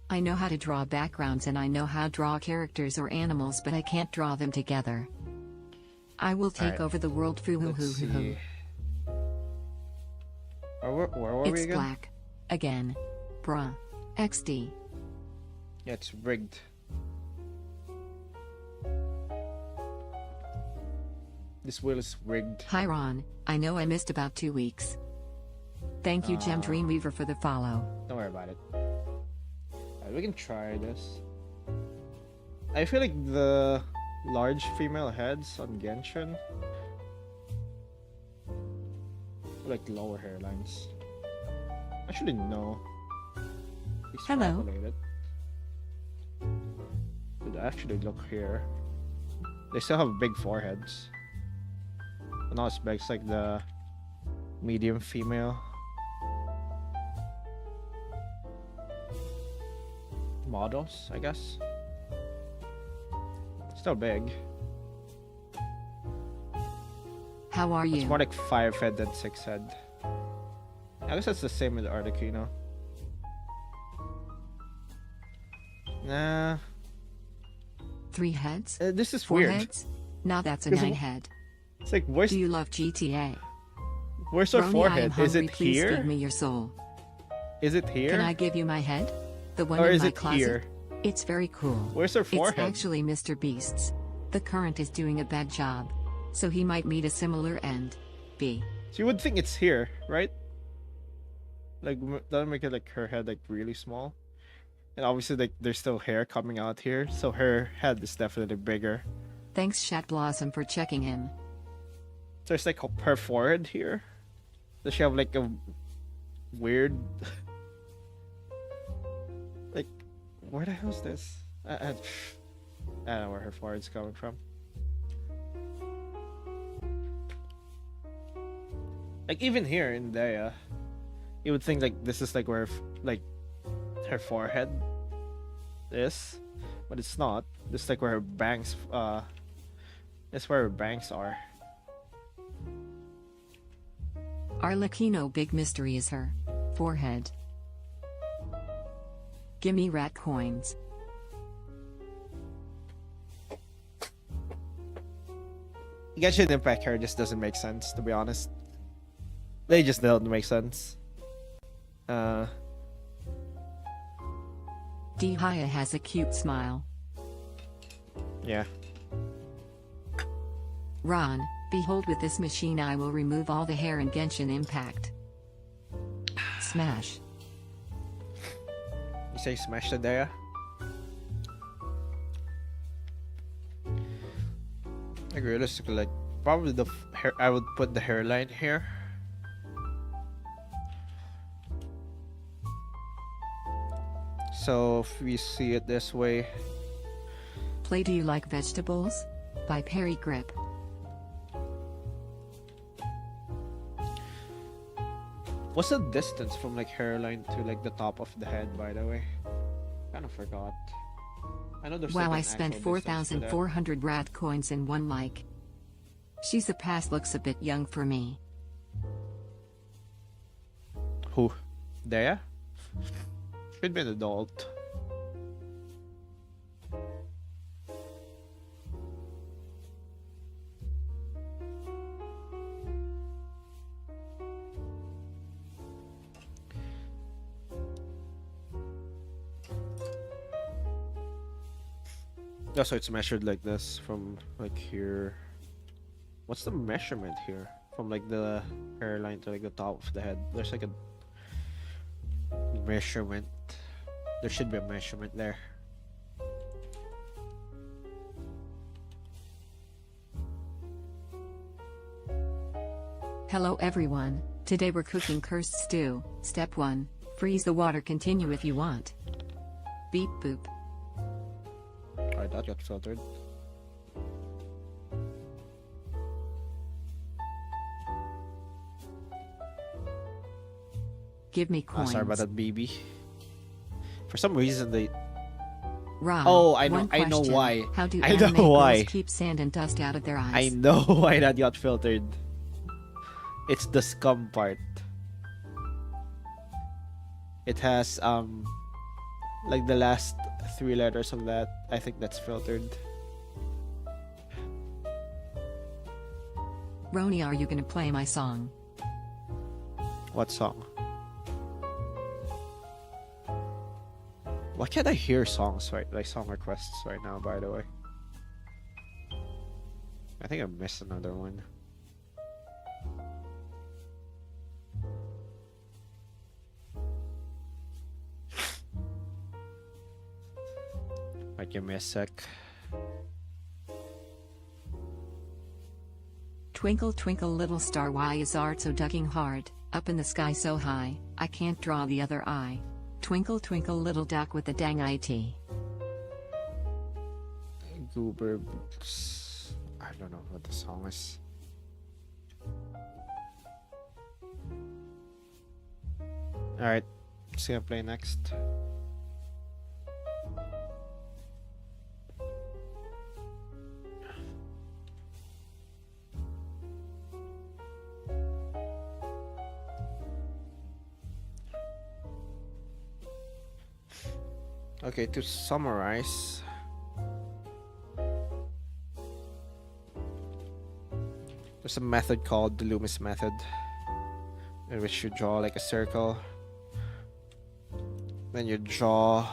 S1: I know how to draw backgrounds and I know how to draw characters or animals, but I can't draw them together. I will take over the world.
S2: Let's see. Where were we
S1: It's
S2: again?
S1: black. Again. Bruh. XD.
S2: Yeah, it's rigged. This wheel is rigged.
S1: Hi Ron, I know I missed about 2 weeks. Thank you Gem Dreamweaver for the follow.
S2: Don't worry about it. We can try this. I feel like the large female heads on Genshin like lower hairlines. Actually, no.
S1: Hello.
S2: Extrapolate it. But actually, look here. They still have big foreheads. But not as big as like the medium female. Models, I guess. Still big.
S1: How are
S2: It's
S1: you?
S2: more like 5 head than 6 head. I guess that's the same with Articuno. Nah.
S1: 3 heads?
S2: This is
S1: 4
S2: weird.
S1: heads? Now that's a
S2: Because
S1: 9 head.
S2: It's like, where's
S1: Do you love GTA?
S2: our
S1: Roni, I am
S2: forehead? Is
S1: hungry.
S2: it
S1: Please
S2: here?
S1: feed me your soul.
S2: Is it here?
S1: Can I give you my head? The one
S2: Or
S1: in
S2: is
S1: my
S2: it
S1: closet?
S2: here?
S1: It's very cool.
S2: Where's her
S1: It's
S2: forehead?
S1: actually Mr. Beast's. The current is doing a bad job. So he might meet a similar end. B.
S2: So you would think it's here, right? Like, doesn't make it like her head like really small. And obviously, like, there's still hair coming out here, so her head is definitely bigger.
S1: Thanks Chat Blossom for checking in.
S2: So it's like her forehead here. Does she have like a weird, like, where the hell is this? I don't know where her forehead's coming from. Like even here in Daya, you would think like this is like where like her forehead is, but it's not. This is like where her bangs. That's where her bangs are.
S1: Arlecchino big mystery is her forehead. Gimme rat coins.
S2: Genshin Impact hair just doesn't make sense, to be honest. They just don't make sense.
S1: Dehaya has a cute smile.
S2: Yeah.
S1: Ron, behold, with this machine I will remove all the hair in Genshin Impact. Smash.
S2: You say smash the Daya? Like realistically, like probably the hair. I would put the hairline here. So if we see it this way,
S1: Play Do You Like Vegetables? By Perry Grip.
S2: what's the distance from like hairline to like the top of the head? By the way, kind of forgot. I know there's
S1: Wow,
S2: like
S1: I
S2: an
S1: spent
S2: actual distance for that.
S1: 4,400 rat coins in one like. She's a pass, looks a bit young for me.
S2: Who? Dea? Should be an adult. Yeah, so it's measured like this from like here. What's the measurement here? From like the hairline to like the top of the head. There's like a measurement. There should be a measurement there.
S1: Hello everyone, today we're cooking cursed stew. Step 1, freeze the water, continue if you want. Beep boop.
S2: Alright, that got filtered.
S1: Give me coins.
S2: Sorry about that, baby. For some reason they...
S1: Rob,
S2: Oh, I know-
S1: one
S2: I know
S1: question.
S2: why.
S1: How do
S2: I know
S1: anime girls
S2: why.
S1: keep sand and dust out of their eyes?
S2: I know why that got filtered. It's the scum part. It has like the last 3 letters of that. I think that's filtered.
S1: Roni, are you gonna play my song?
S2: What song? Why can't I hear songs right, like song requests right now, by the way? I think I missed another one. Might give me a sec.
S1: Twinkle twinkle little star, why is art so ducking hard? Up in the sky so high, I can't draw the other eye. Twinkle twinkle little duck with the dang IT.
S2: Goober Boots. I don't know what the song is. Alright, just gonna play next. Okay, to summarize, there's a method called the Lumis method, in which you draw like a circle, then you draw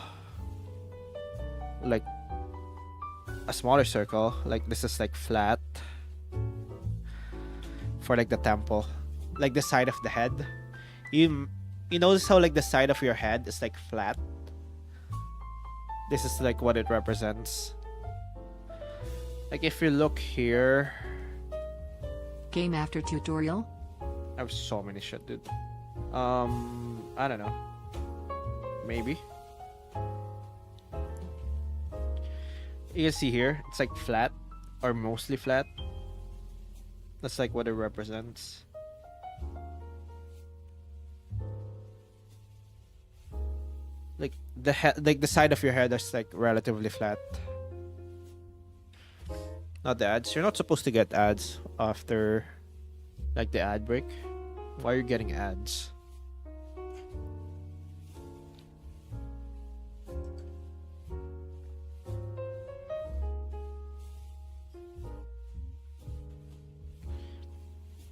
S2: like a smaller circle, like this is like flat, for like the temple, like the side of the head. You notice how like the side of your head is like flat? This is like what it represents. Like if you look here,
S1: Game after tutorial?
S2: I have so many shit, dude. I don't know. Maybe. You can see here, it's like flat, or mostly flat. That's like what it represents. Like the head, like the side of your head is like relatively flat. Not the ads. You're not supposed to get ads after like the ad break. Why are you getting ads?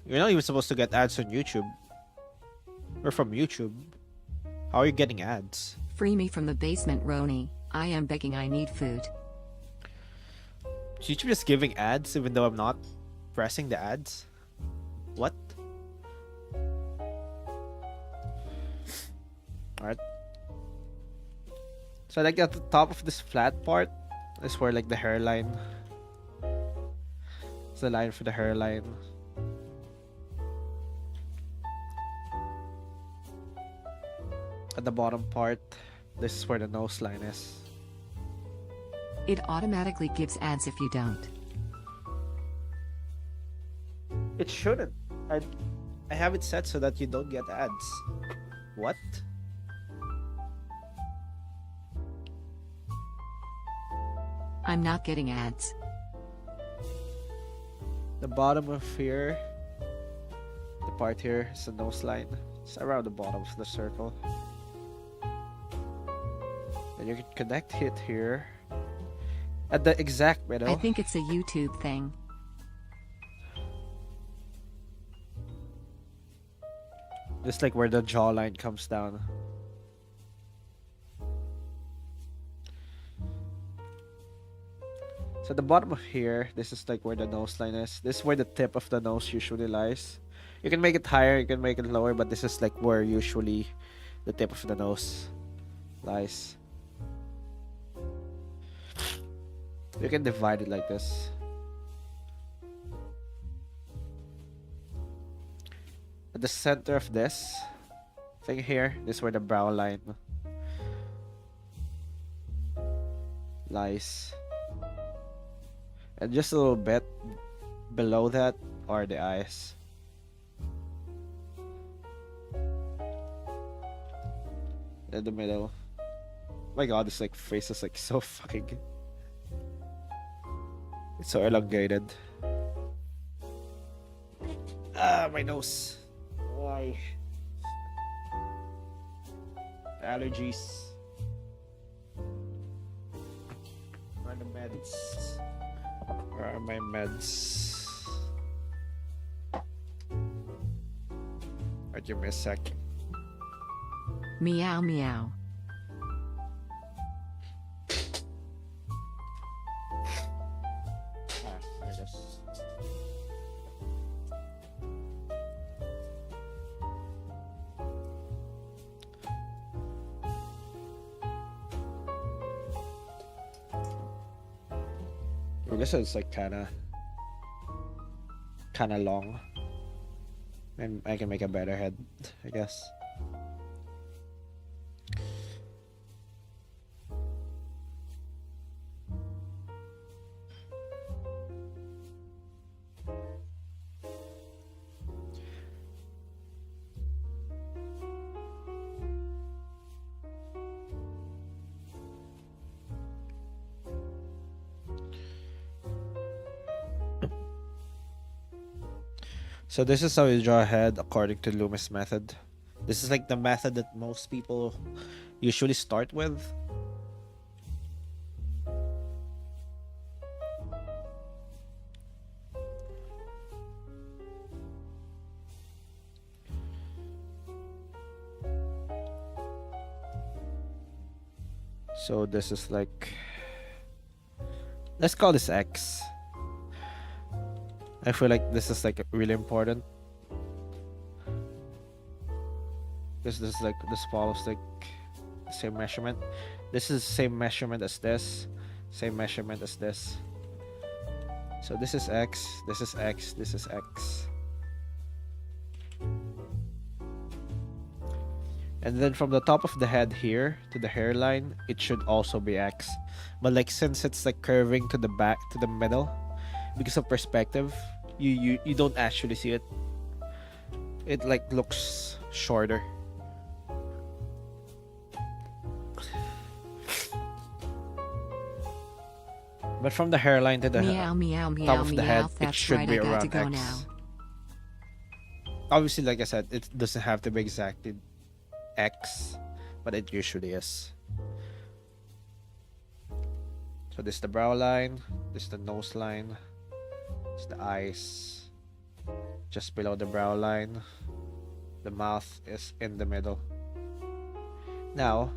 S2: You're not even supposed to get ads on YouTube. Or from YouTube. How are you getting ads?
S1: Free me from the basement, Roni. I am begging, I need food.
S2: Is YouTube just giving ads even though I'm not pressing the ads? What? Alright. So like at the top of this flat part is where like the hairline. It's the line for the hairline. At the bottom part, this is where the nose line is.
S1: It automatically gives ads if you don't.
S2: It shouldn't. I have it set so that you don't get ads. What?
S1: I'm not getting ads.
S2: The bottom of here, the part here is the nose line. It's around the bottom of the circle. And you can connect it here at the exact middle.
S1: I think it's a YouTube thing.
S2: Just like where the jawline comes down. So the bottom of here, this is like where the nose line is. This is where the tip of the nose usually lies. You can make it higher, you can make it lower, but this is like where usually the tip of the nose lies. You can divide it like this. At the center of this thing here, this is where the brow line lies. And just a little bit below that are the eyes. In the middle. My god, this like face is like so fucking... It's so elongated. Ah, my nose. Why? Allergies. Where are the meds? Where are my meds? Alright, give me a sec.
S1: Meow meow.
S2: There it is. I guess it's like kinda long. And I can make a better head, I guess. So this is how you draw a head according to Lumis method. This is like the method that most people usually start with. So this is like, let's call this X. I feel like this is like really important. This is like, this follows like the same measurement. This is the same measurement as this. Same measurement as this. So this is X, this is X, this is X. And then from the top of the head here to the hairline, it should also be X. But like since it's like curving to the back, to the middle, because of perspective, you don't actually see it. It like looks shorter. But from the hairline to the
S1: Meow meow meow
S2: top of the
S1: meow.
S2: head, it
S1: That's
S2: should
S1: right,
S2: be
S1: I got
S2: around
S1: to go
S2: X.
S1: now.
S2: Obviously, like I said, it doesn't have to be exactly X, but it usually is. So this is the brow line, this is the nose line, this is the eyes, just below the brow line. The mouth is in the middle. Now,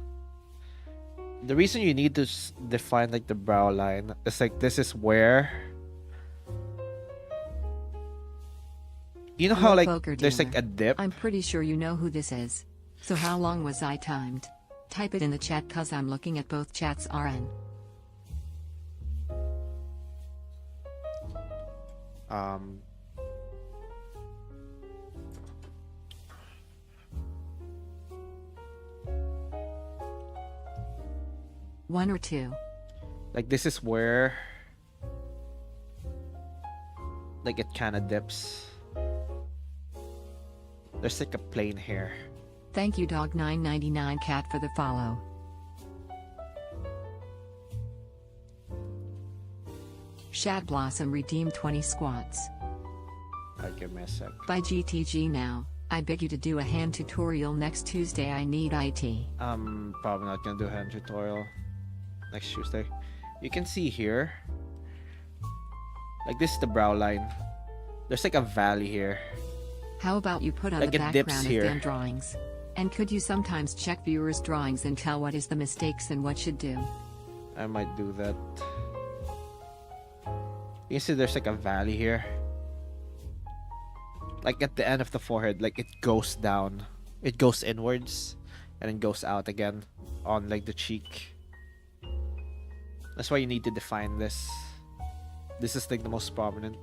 S2: the reason you need to define like the brow line is like this is where, you know how
S1: Hello,
S2: like
S1: poker
S2: there's like
S1: dealer.
S2: a dip.
S1: I'm pretty sure you know who this is. So how long was I timed? Type it in the chat cause I'm looking at both chats RN. One or two.
S2: Like this is where like it kind of dips. There's like a plane here.
S1: Thank you Dog999 Cat for the follow. Shad Blossom redeemed 20 squats.
S2: Alright, give me a sec.
S1: By GTG now. I beg you to do a hand tutorial next Tuesday. I need IT.
S2: Probably not gonna do a hand tutorial next Tuesday. You can see here, like this is the brow line. There's like a valley here.
S1: How about you put on
S2: Like
S1: the
S2: it dips
S1: background of
S2: here.
S1: fan drawings? And could you sometimes check viewers' drawings and tell what is the mistakes and what should do?
S2: I might do that. You can see there's like a valley here. Like at the end of the forehead, like it goes down. It goes inwards and then goes out again on like the cheek. That's why you need to define this. This is like the most prominent.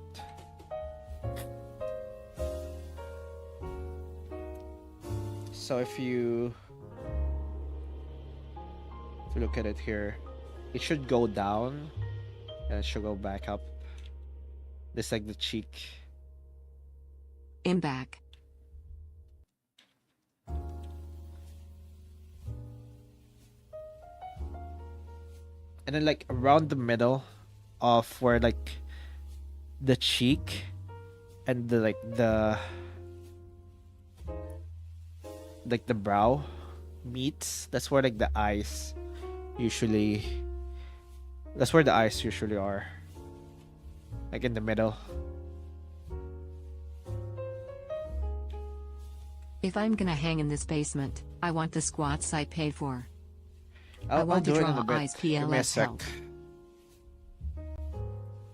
S2: So if you look at it here, it should go down and it should go back up. This like the cheek.
S1: In back.
S2: And then like around the middle of where like the cheek and the brow meets, that's where like the eyes usually, that's where the eyes usually are, like in the middle.
S1: If I'm gonna hang in this basement, I want the squats I paid for. I
S2: I'll
S1: want to
S2: do it in
S1: draw
S2: a bit.
S1: eyes
S2: Give me a
S1: PLS
S2: sec.
S1: help.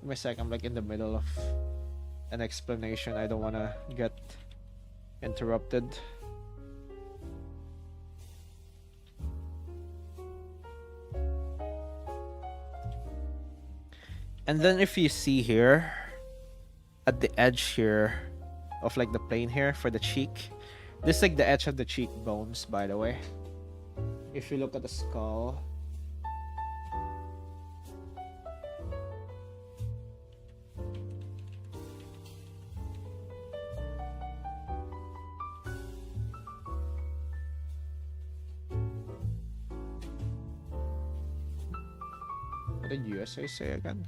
S2: Give me a sec. I'm like in the middle of an explanation. I don't want to get interrupted. And then if you see here at the edge here of like the plane here for the cheek, this is like the edge of the cheekbones, by the way. If you look at the skull, what did USA say again?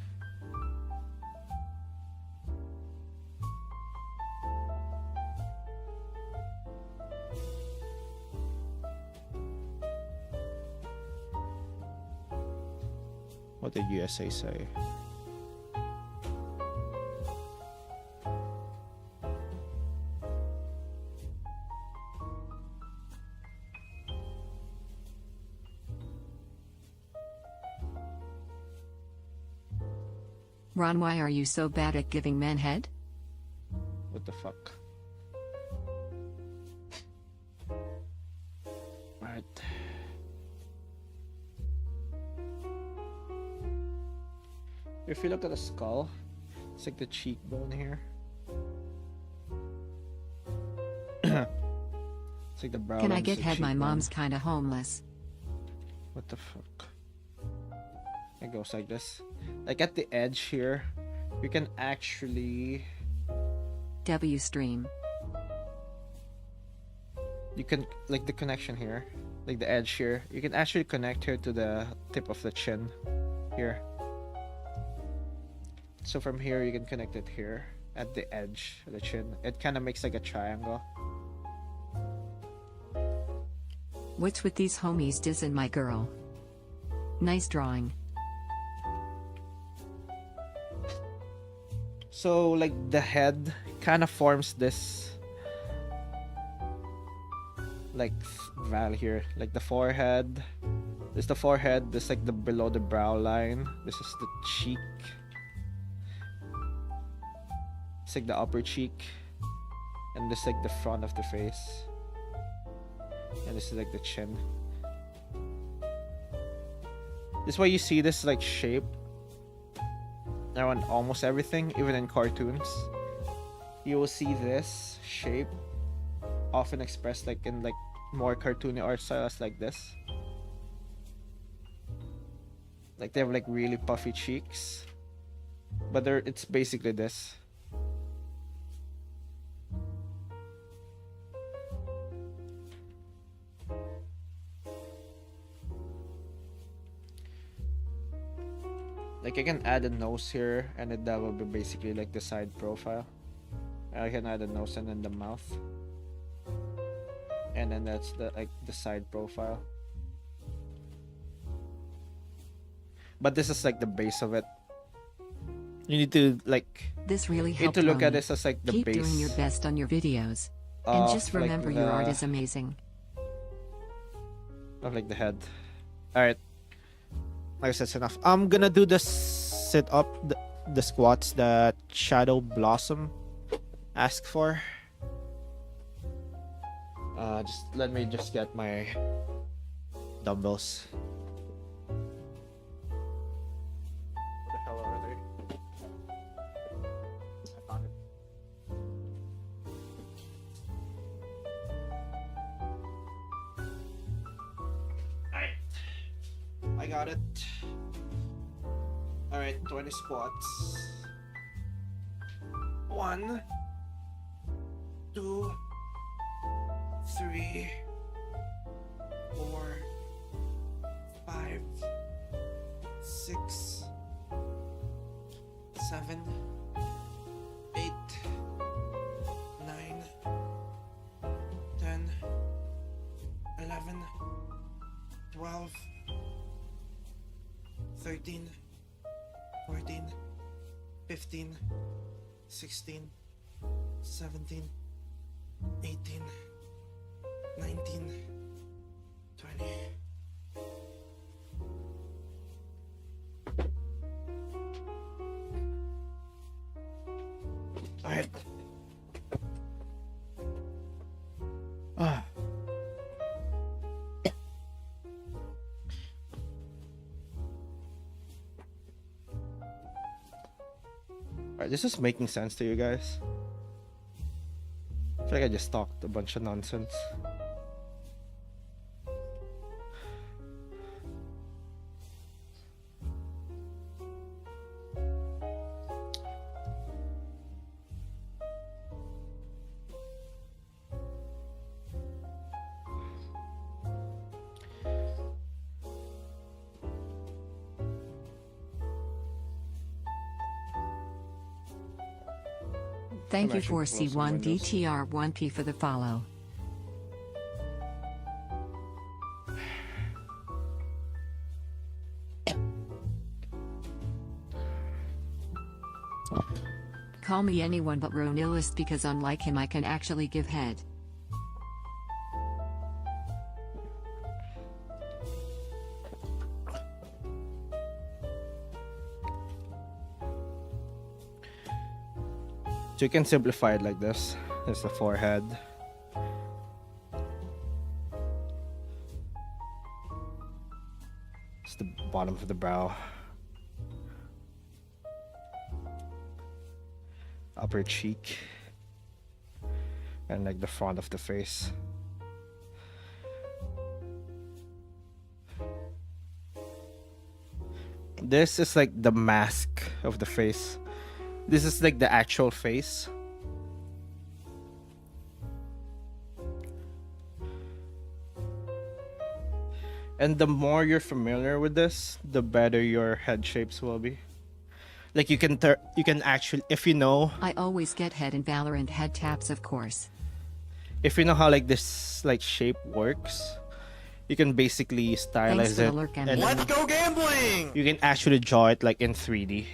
S2: What did USA say?
S1: Ron, why are you so bad at giving men head?
S2: What the fuck? Alright. If you look at the skull, it's like the cheekbone here. It's like the brow.
S1: Can I
S2: line,
S1: get
S2: it's the
S1: head? My
S2: cheekbone.
S1: mom's kinda homeless.
S2: What the fuck? It goes like this. Like at the edge here, you can actually,
S1: W stream.
S2: you can, like the connection here, like the edge here, you can actually connect here to the tip of the chin here. So from here you can connect it here at the edge of the chin. It kind of makes like a triangle.
S1: What's with these homies dissing my girl? Nice drawing.
S2: So like the head kind of forms this like valley here, like the forehead. This is the forehead. This is like the below the brow line. This is the cheek. It's like the upper cheek, and this is like the front of the face, and this is like the chin. This is why you see this like shape around almost everything, even in cartoons. You will see this shape often expressed like in like more cartoony art styles like this. Like they have like really puffy cheeks, but it's basically this. Like I can add a nose here, and then that will be basically like the side profile. I can add a nose and then the mouth, and then that's the the side profile. But this is like the base of it. You need to like.
S1: This really
S2: You need
S1: helped
S2: to look at
S1: Tony.
S2: this as like the
S1: Keep
S2: base.
S1: doing your best on your videos. And just
S2: Like,
S1: remember your art is amazing.
S2: Of like the head. All right. I guess that's enough. I'm gonna do the sit up, the squats that Shadow Blossom asked for. Just let me just get my dumbbells. What the hell are they? I found it. Alright. I got it. Alright, 20 squats. 1, 2, 3, 4, 5, 6, 7, 8, 9, 10, 11, 12, 13, 14, 15, 16, 17, 18, 19, 20. Alright. Alright, this is making sense to you guys. I feel like I just talked a bunch of nonsense.
S1: Thank
S2: I'm
S1: you
S2: actually
S1: for
S2: closing windows.
S1: C1DTR1P for the follow. Call me anyone but Ronilist because unlike him I can actually give head.
S2: So you can simplify it like this. There's the forehead. It's the bottom of the brow. Upper cheek. And like the front of the face. This is like the mask of the face. This is like the actual face. And the more you're familiar with this, the better your head shapes will be. Like you can actually, if you know,
S1: I always get head in Valorant head taps of course.
S2: if you know how like this like shape works, you can basically
S1: Thanks
S2: stylize
S1: for the
S2: it.
S1: lurk,
S2: And
S1: Emily.
S3: Let's go gambling!
S2: you can actually draw it like in 3D.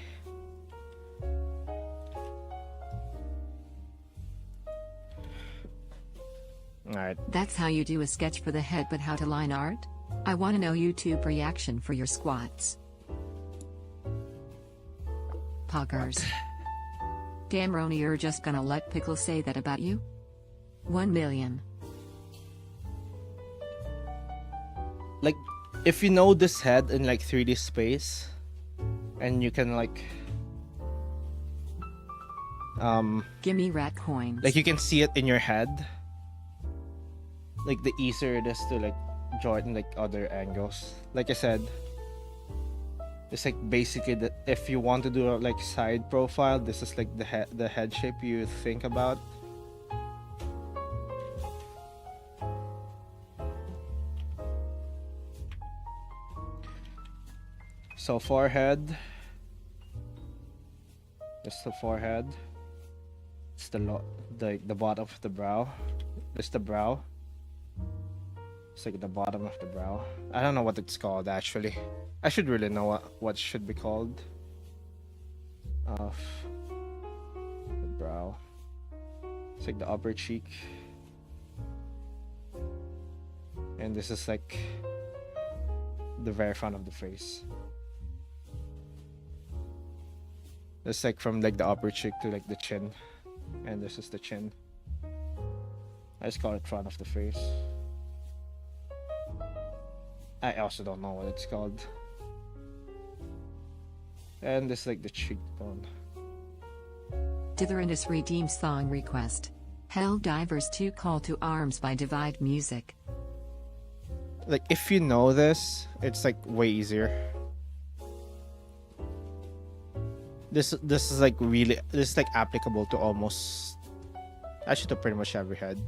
S2: Alright.
S1: That's how you do a sketch for the head, but how to line art? I want to know YouTube reaction for your squats. Poggers. Damn Roni, you're just gonna let Pickle say that about you? 1 million.
S2: Like if you know this head in like 3D space and you can like
S1: Gimme rat coins.
S2: like you can see it in your head, like the easier it is to like draw it in like other angles. Like I said, it's like basically that if you want to do a like side profile, this is like the head shape you think about. So forehead, Just the forehead. It's the bottom of the brow. This the brow. It's like the bottom of the brow. I don't know what it's called actually. I should really know what should be called. Of the brow. It's like the upper cheek. And this is like the very front of the face. It's like from like the upper cheek to like the chin. And this is the chin. I just call it front of the face. I also don't know what it's called. And this is like the cheekbone.
S1: Dither Redeem song request. Hell Divers 2 Call to Arms by Divide Music.
S2: Like if you know this, it's like way easier. This is like really, this is like applicable to almost, actually to pretty much every head.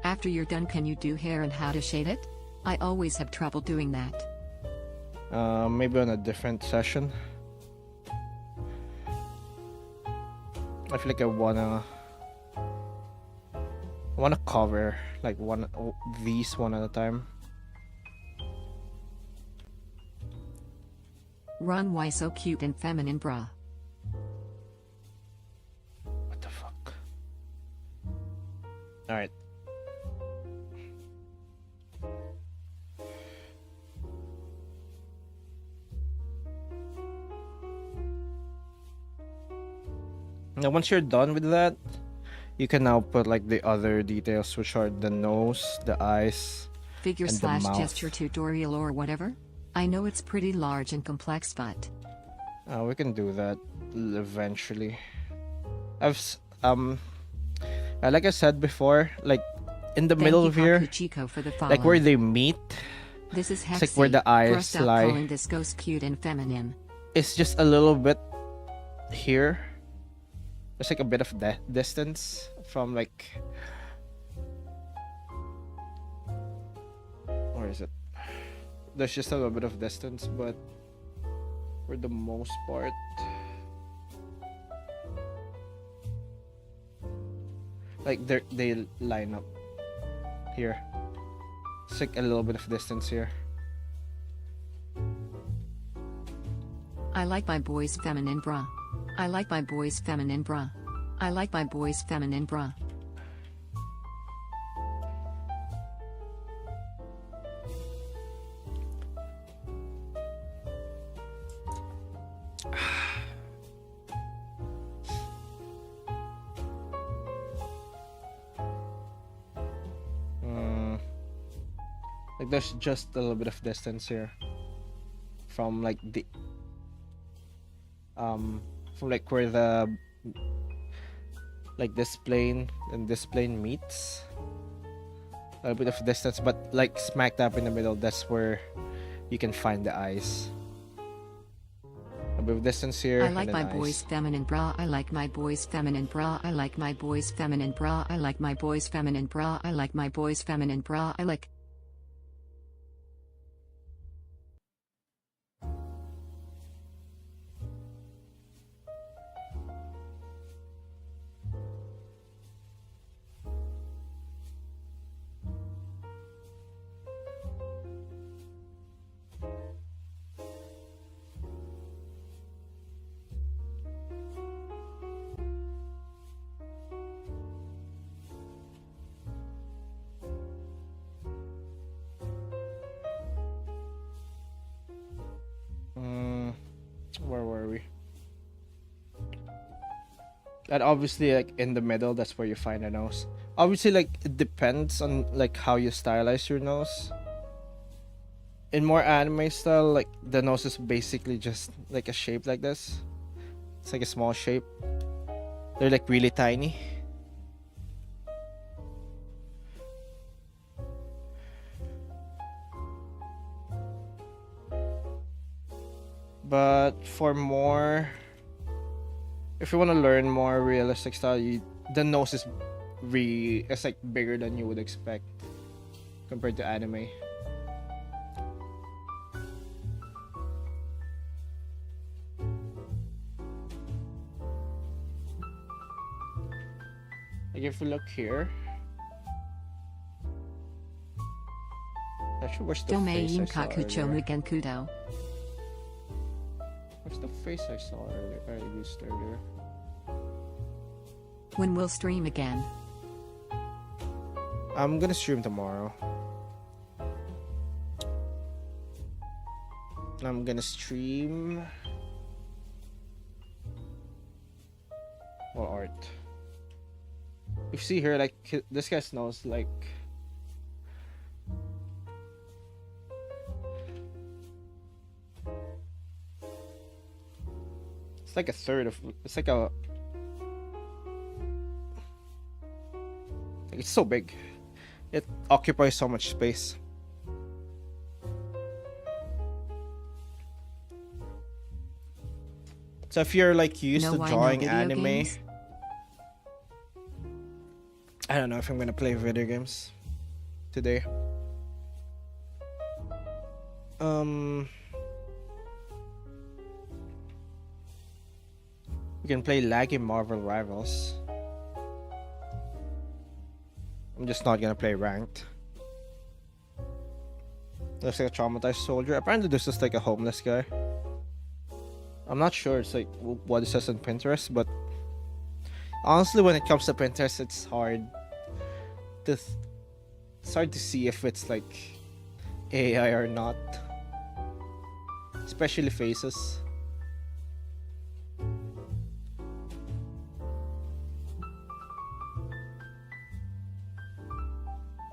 S1: After you're done, can you do hair and how to shade it? I always have trouble doing that.
S2: Maybe on a different session. I feel like I wanna cover like these one at a time.
S1: Run, why so cute and feminine, bruh?
S2: What the fuck? Alright. Now once you're done with that, you can now put like the other details, which are the nose, the eyes,
S1: Figure
S2: and the
S1: slash
S2: mouth.
S1: gesture tutorial or whatever? I know it's pretty large and complex, but
S2: We can do that eventually. Like I said before, like in the
S1: thank
S2: middle
S1: you,
S2: of here,
S1: Haku Chico, for the follow.
S2: like where they meet,
S1: This is Hexy.
S2: it's like where the eyes
S1: Stop
S2: lie.
S1: calling this ghost cute and feminine.
S2: It's just a little bit here. There's like a bit of distance from like, where is it? There's just a little bit of distance, but for the most part, like they line up here. It's like a little bit of distance here.
S1: I like my boys feminine, bruh. I like my boys feminine, bruh. I like my boys feminine, bruh.
S2: Like there's just a little bit of distance here from like the from like where the like this plane and this plane meets. A little bit of distance, but like smack dab in the middle, that's where you can find the eyes. A bit of distance here.
S1: I like
S2: and
S1: my
S2: then
S1: boys
S2: eyes.
S1: feminine, bruh. I like my boys feminine, bruh. I like my boys feminine, bruh. I like my boys feminine, bruh. I like my boys feminine, bruh. I like.
S2: Where were we? And obviously, like in the middle, that's where you find a nose. Obviously, like it depends on like how you stylize your nose. In more anime style, like the nose is basically just like a shape like this. It's like a small shape. They're like really tiny. But for more, if you want to learn more realistic style, the nose is it's like bigger than you would expect compared to anime. Like if you look here, actually, where's the face I saw earlier? Where's the face I saw earlier? I used earlier.
S1: When we'll stream again?
S2: I'm gonna stream tomorrow. I'm gonna stream more art. You see here, like this guy's nose, like it's like a third of. It's like a. Like it's so big. It occupies so much space. So if you're like used to drawing anime, games? I don't know if I'm gonna play video games today. We can play laggy Marvel Rivals. I'm just not gonna play ranked. Looks like a traumatized soldier. Apparently this is like a homeless guy. I'm not sure it's like what it says on Pinterest, but honestly when it comes to Pinterest it's hard to see if it's like AI or not. Especially faces.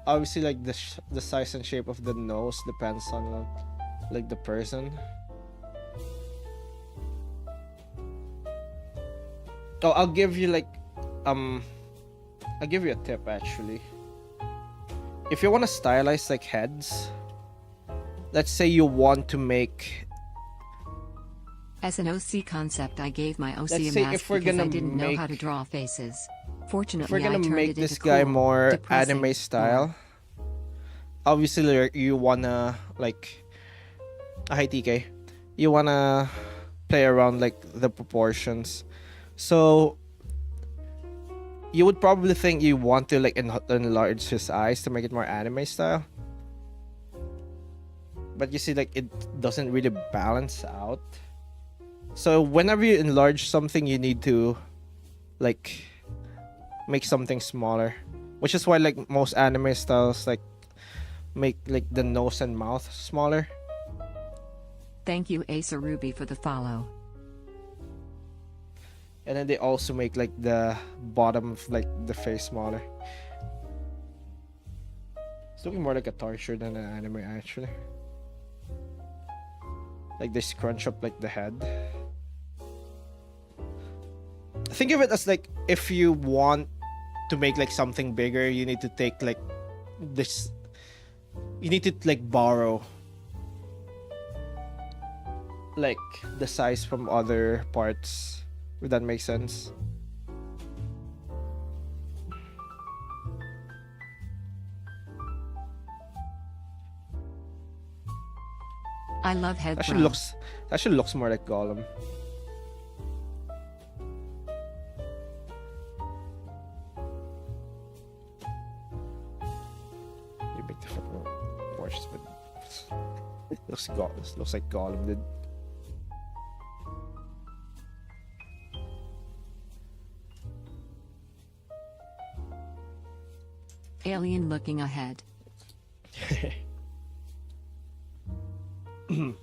S2: Obviously, like the size and shape of the nose depends on like the person. Oh, I'll give you like I'll give you a tip actually. If you want to stylize like heads, let's say you want to make.
S1: As an OC concept, I gave my OC a mask because I didn't know how to draw faces. Fortunately,
S2: if we're gonna make this guy more anime style, obviously you wanna like, hi TK, you wanna play around like the proportions. So you would probably think you want to like enlarge his eyes to make it more anime style, but you see like it doesn't really balance out. So whenever you enlarge something, you need to like make something smaller, which is why like most anime styles like make like the nose and mouth smaller.
S1: Thank you Asa Ruby for the follow.
S2: And then they also make like the bottom of like the face smaller. It's looking more like a torture than an anime actually. Like they scrunch up like the head. Think of it as like if you want to make like something bigger, you need to take like this, you need to like borrow like the size from other parts, if that makes sense.
S1: I love head.
S2: That looks more like Gollum. Looks like Gollum did.
S1: Alien looking ahead.
S2: It's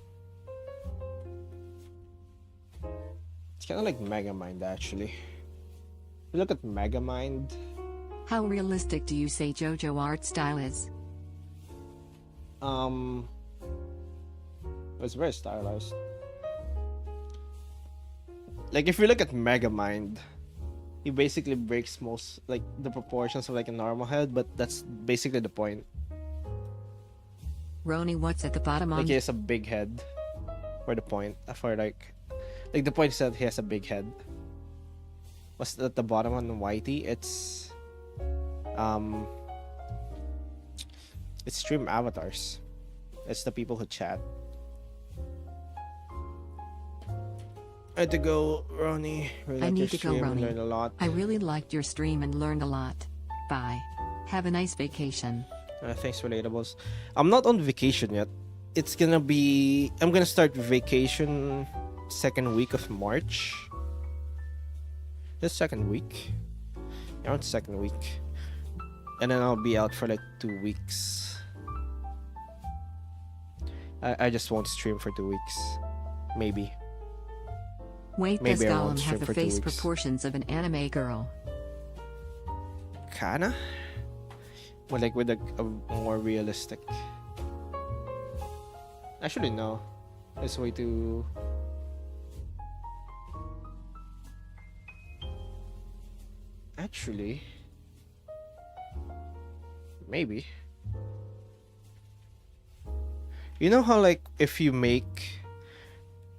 S2: kind of like Megamind actually. If you look at Megamind.
S1: How realistic do you say JoJo art style is?
S2: It's very stylized. Like if you look at Megamind, he basically breaks most like the proportions of like a normal head, but that's basically the point.
S1: Roni, what's at the bottom on?
S2: Like he has a big head. For the point, for like the point is that he has a big head. What's at the bottom on Whitey? Um, it's stream avatars. It's the people who chat. I had to go, Ronnie. Really
S1: I
S2: liked your
S1: need to go,
S2: stream and
S1: Ronnie.
S2: learned a lot.
S1: I really liked your stream and learned a lot. Bye. Have a nice vacation.
S2: Thanks, relatables. I'm not on vacation yet. I'm gonna start vacation second week of March. This second week. Around second week. And then I'll be out for like 2 weeks. I just won't stream for 2 weeks. Maybe.
S1: Wait,
S2: Maybe
S1: does
S2: I won't
S1: Gollum
S2: stream
S1: have
S2: for
S1: the
S2: 2
S1: face
S2: weeks.
S1: proportions of an anime girl?
S2: Kinda? But like with a more realistic. Actually, no. There's way too. Actually. Maybe. You know how, like, if you make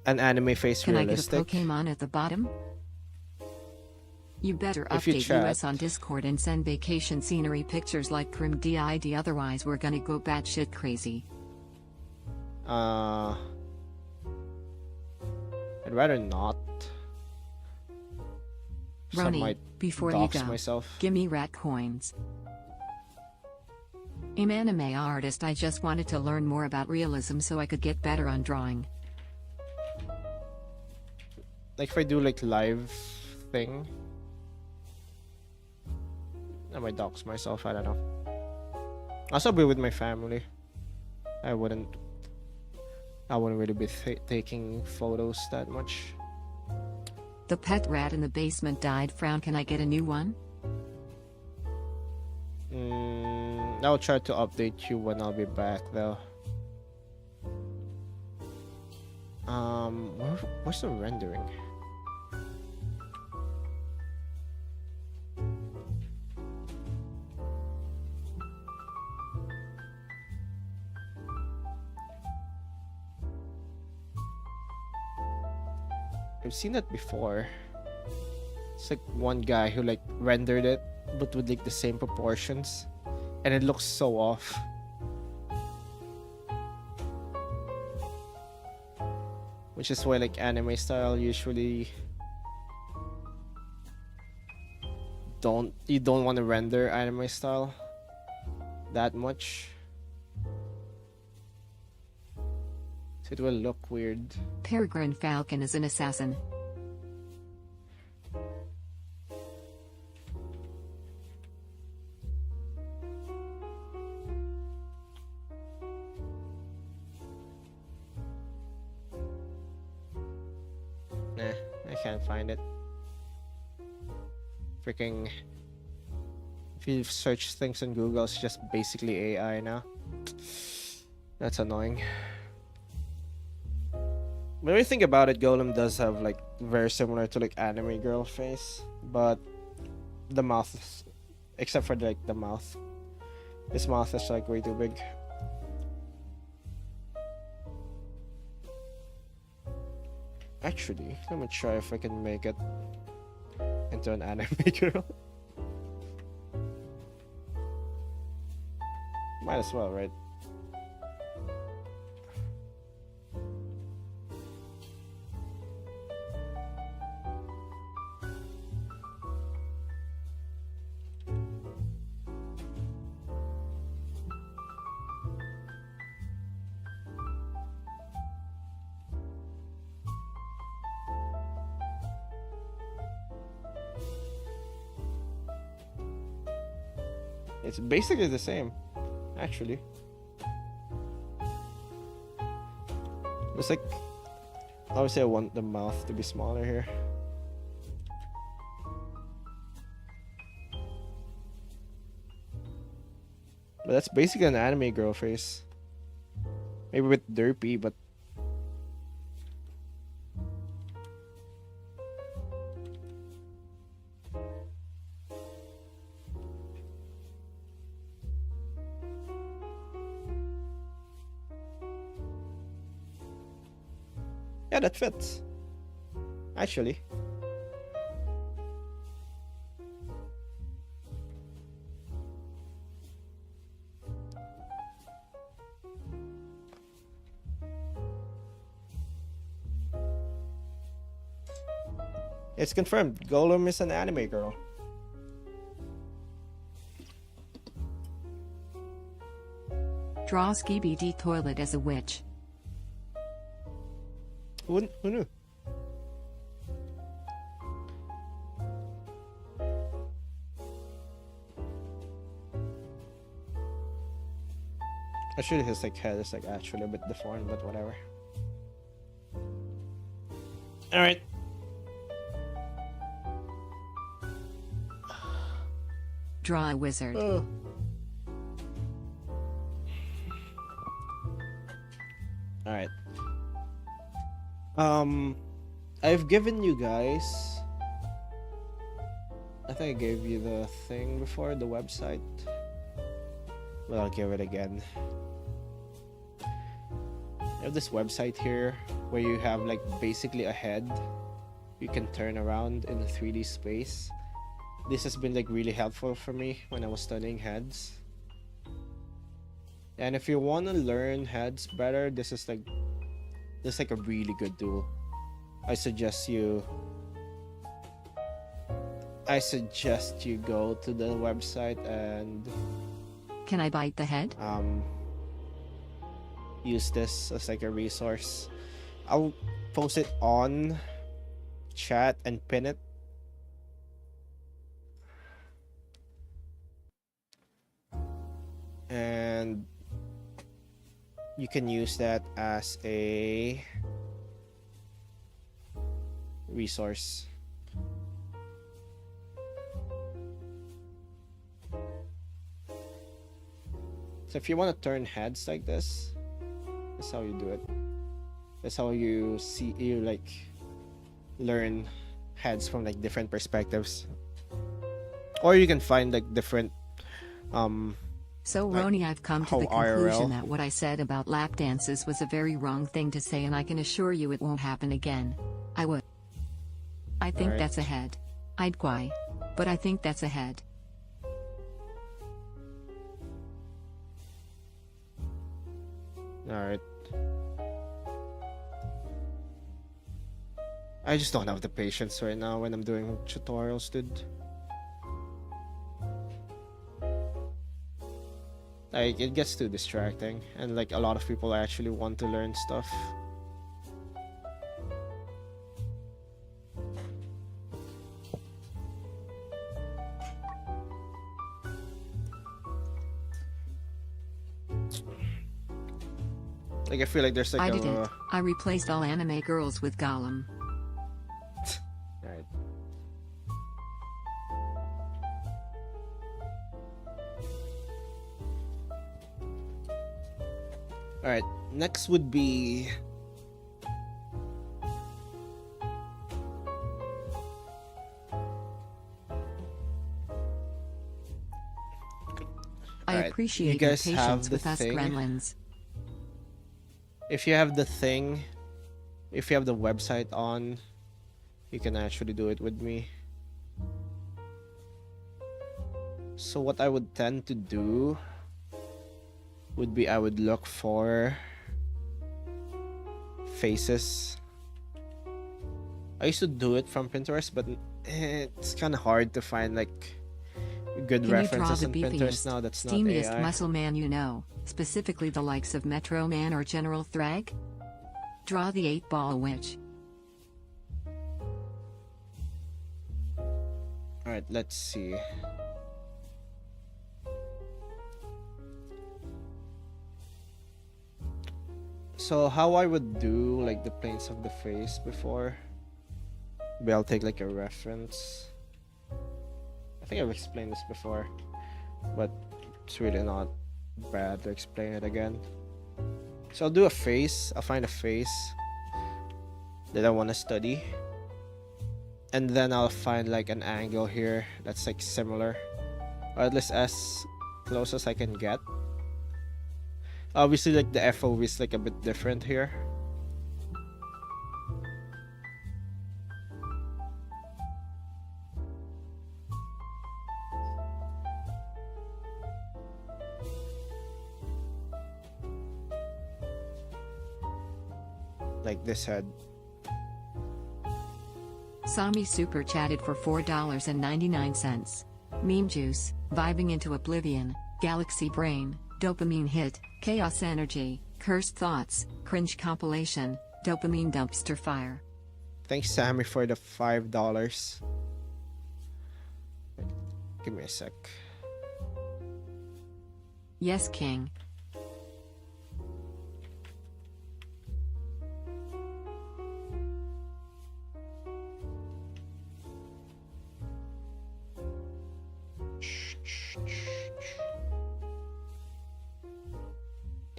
S2: an anime face
S1: Can I get a
S2: realistic?
S1: Pokemon at the bottom? You better
S2: If you
S1: update
S2: chat-
S1: us on Discord and send vacation scenery pictures like Crim DID, otherwise we're gonna go batshit crazy.
S2: I'd rather not. So I
S1: Ronnie,
S2: might
S1: before you
S2: dox
S1: go,
S2: myself.
S1: gimme rat coins. I'm anime artist, I just wanted to learn more about realism so I could get better on drawing.
S2: Like if I do like live thing, I might dox myself. I don't know. Also be with my family. I wouldn't really be taking photos that much.
S1: The pet rat in the basement died. Frown, can I get a new one?
S2: I'll try to update you when I'll be back though. Where's the rendering? I've seen that before. It's like one guy who like rendered it, but with like the same proportions, and it looks so off. Which is why like anime style usually you don't want to render anime style that much. So it will look weird.
S1: Peregrine Falcon is an assassin.
S2: Nah, I can't find it. Freaking. If you search things on Google, it's just basically AI now. That's annoying. When we think about it, Golem does have like very similar to like anime girl face, but the mouth, except for like the mouth, his mouth is like way too big. Actually, let me try if I can make it into an anime girl. Might as well, right? It's basically the same, actually. It's like, obviously I want the mouth to be smaller here. But that's basically an anime girl face. Maybe with derpy, but Yeah, that fits. Actually. It's confirmed. Golem is an anime girl.
S1: Draw Skibidi toilet as a witch.
S2: Who knew? Actually, his like head is like actually a bit deformed, but whatever. All right.
S1: Draw a wizard.
S2: Alright. I've given you guys, I think I gave you the thing before, the website. But I'll give it again. You have this website here where you have like basically a head you can turn around in a 3D space. This has been like really helpful for me when I was studying heads. And if you want to learn heads better, this is like a really good tool. I suggest you go to the website and
S1: Can I bite the head?
S2: use this as like a resource. I'll post it on chat and pin it. And you can use that as a resource. So if you want to turn heads like this, that's how you do it. That's how you learn heads from like different perspectives. Or you can find like different
S1: So
S2: like,
S1: Roni, I've come to
S2: how
S1: the conclusion
S2: IRL.
S1: that what I said about lap dances was a very wrong thing to say, and I can assure you it won't happen again. I think
S2: Alright.
S1: that's a head. I'd cry. But I think that's a head.
S2: Alright. I just don't have the patience right now when I'm doing tutorials, dude. Like, it gets too distracting, and like a lot of people actually want to learn stuff. Like, I feel like there's like
S1: I didn't. I replaced all anime girls with Gollum.
S2: Alright. Alright, next would be
S1: I
S2: Alright,
S1: appreciate
S2: you
S1: your
S2: guys have
S1: patience
S2: the
S1: with us
S2: thing?
S1: gremlins.
S2: if you have the thing, if you have the website on, you can actually do it with me. So what I would tend to do would be I would look for faces. I used to do it from Pinterest, but it's kind of hard to find like good
S1: Can you draw
S2: references
S1: the
S2: on Pinterest
S1: beefiest,
S2: now. That's not
S1: steamiest
S2: AI.
S1: muscle man you know, specifically the likes of Metro Man or General Thrag? Draw the 8-ball witch.
S2: Alright, let's see. So how I would do like the planes of the face before, maybe I'll take like a reference. I think I've explained this before, but it's really not bad to explain it again. So I'll do a face. I'll find a face that I want to study, and then I'll find like an angle here that's like similar, or at least as close as I can get. Obviously, like the FOV is like a bit different here. like this head.
S1: Sami super chatted for $4.99. Meme juice, vibing into oblivion, galaxy brain, dopamine hit, chaos energy, cursed thoughts, cringe compilation, dopamine dumpster fire.
S2: Thanks, Sammy, for the $5. Give me a sec.
S1: Yes, King.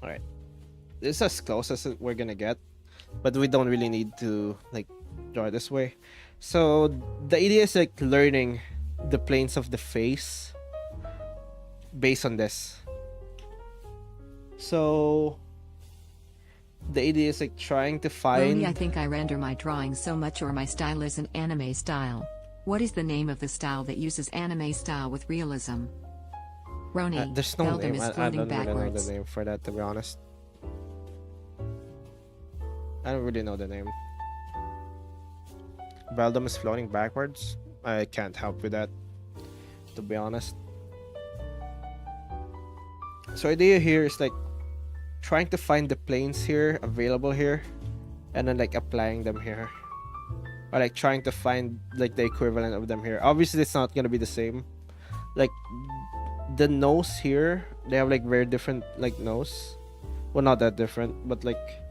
S2: Alright. This is as close as we're gonna get, but we don't really need to like draw this way. So the idea is like learning the planes of the face based on this. So the idea is like trying to find.
S1: Roni, I think I render my drawings so much, or my style is an anime style. What is the name of the style that uses anime style with realism? Roni,
S2: there's no
S1: Beldam
S2: name.
S1: is
S2: I
S1: floating
S2: don't really know
S1: backwards.
S2: the name for that, to be honest. I don't really know the name. Beldam is floating backwards. I can't help with that, to be honest. So idea here is like trying to find the planes here available here, and then like applying them here, or like trying to find like the equivalent of them here. Obviously it's not gonna be the same. Like the nose here, they have like very different like nose. Well, not that different, but like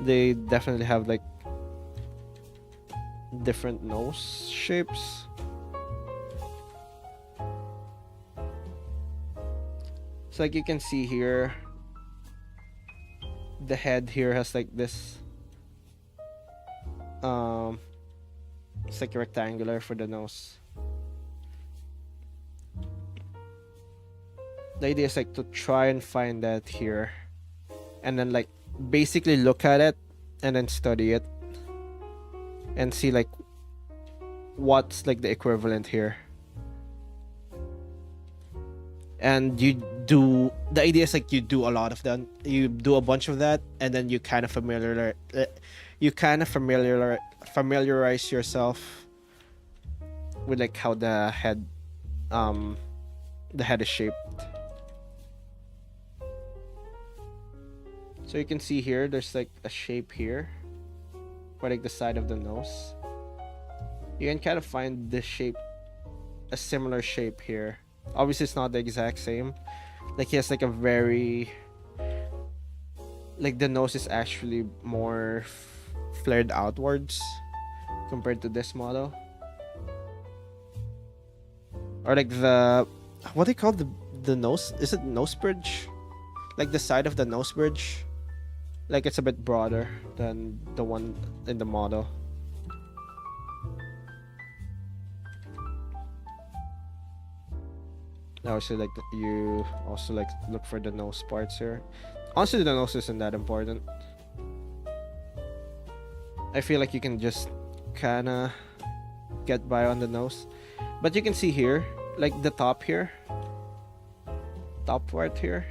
S2: they definitely have like different nose shapes. So like you can see here, the head here has like this it's like rectangular for the nose. The idea is like to try and find that here, and then like basically look at it and then study it and see like what's like the equivalent here. And the idea is like you do a lot of that, you do a bunch of that, and then you kind of familiarize yourself with like how the head is shaped. So you can see here there's like a shape here for like the side of the nose. You can kind of find this shape, a similar shape here. Obviously it's not the exact same. Like he has like a very, like the nose is actually more flared outwards compared to this model. Or like the, what do you call the nose? Is it nose bridge? Like the side of the nose bridge, like it's a bit broader than the one in the model. Obviously, like you also like look for the nose parts here. Honestly, the nose isn't that important. I feel like you can just kinda get by on the nose, but you can see here, like the top here, top part here,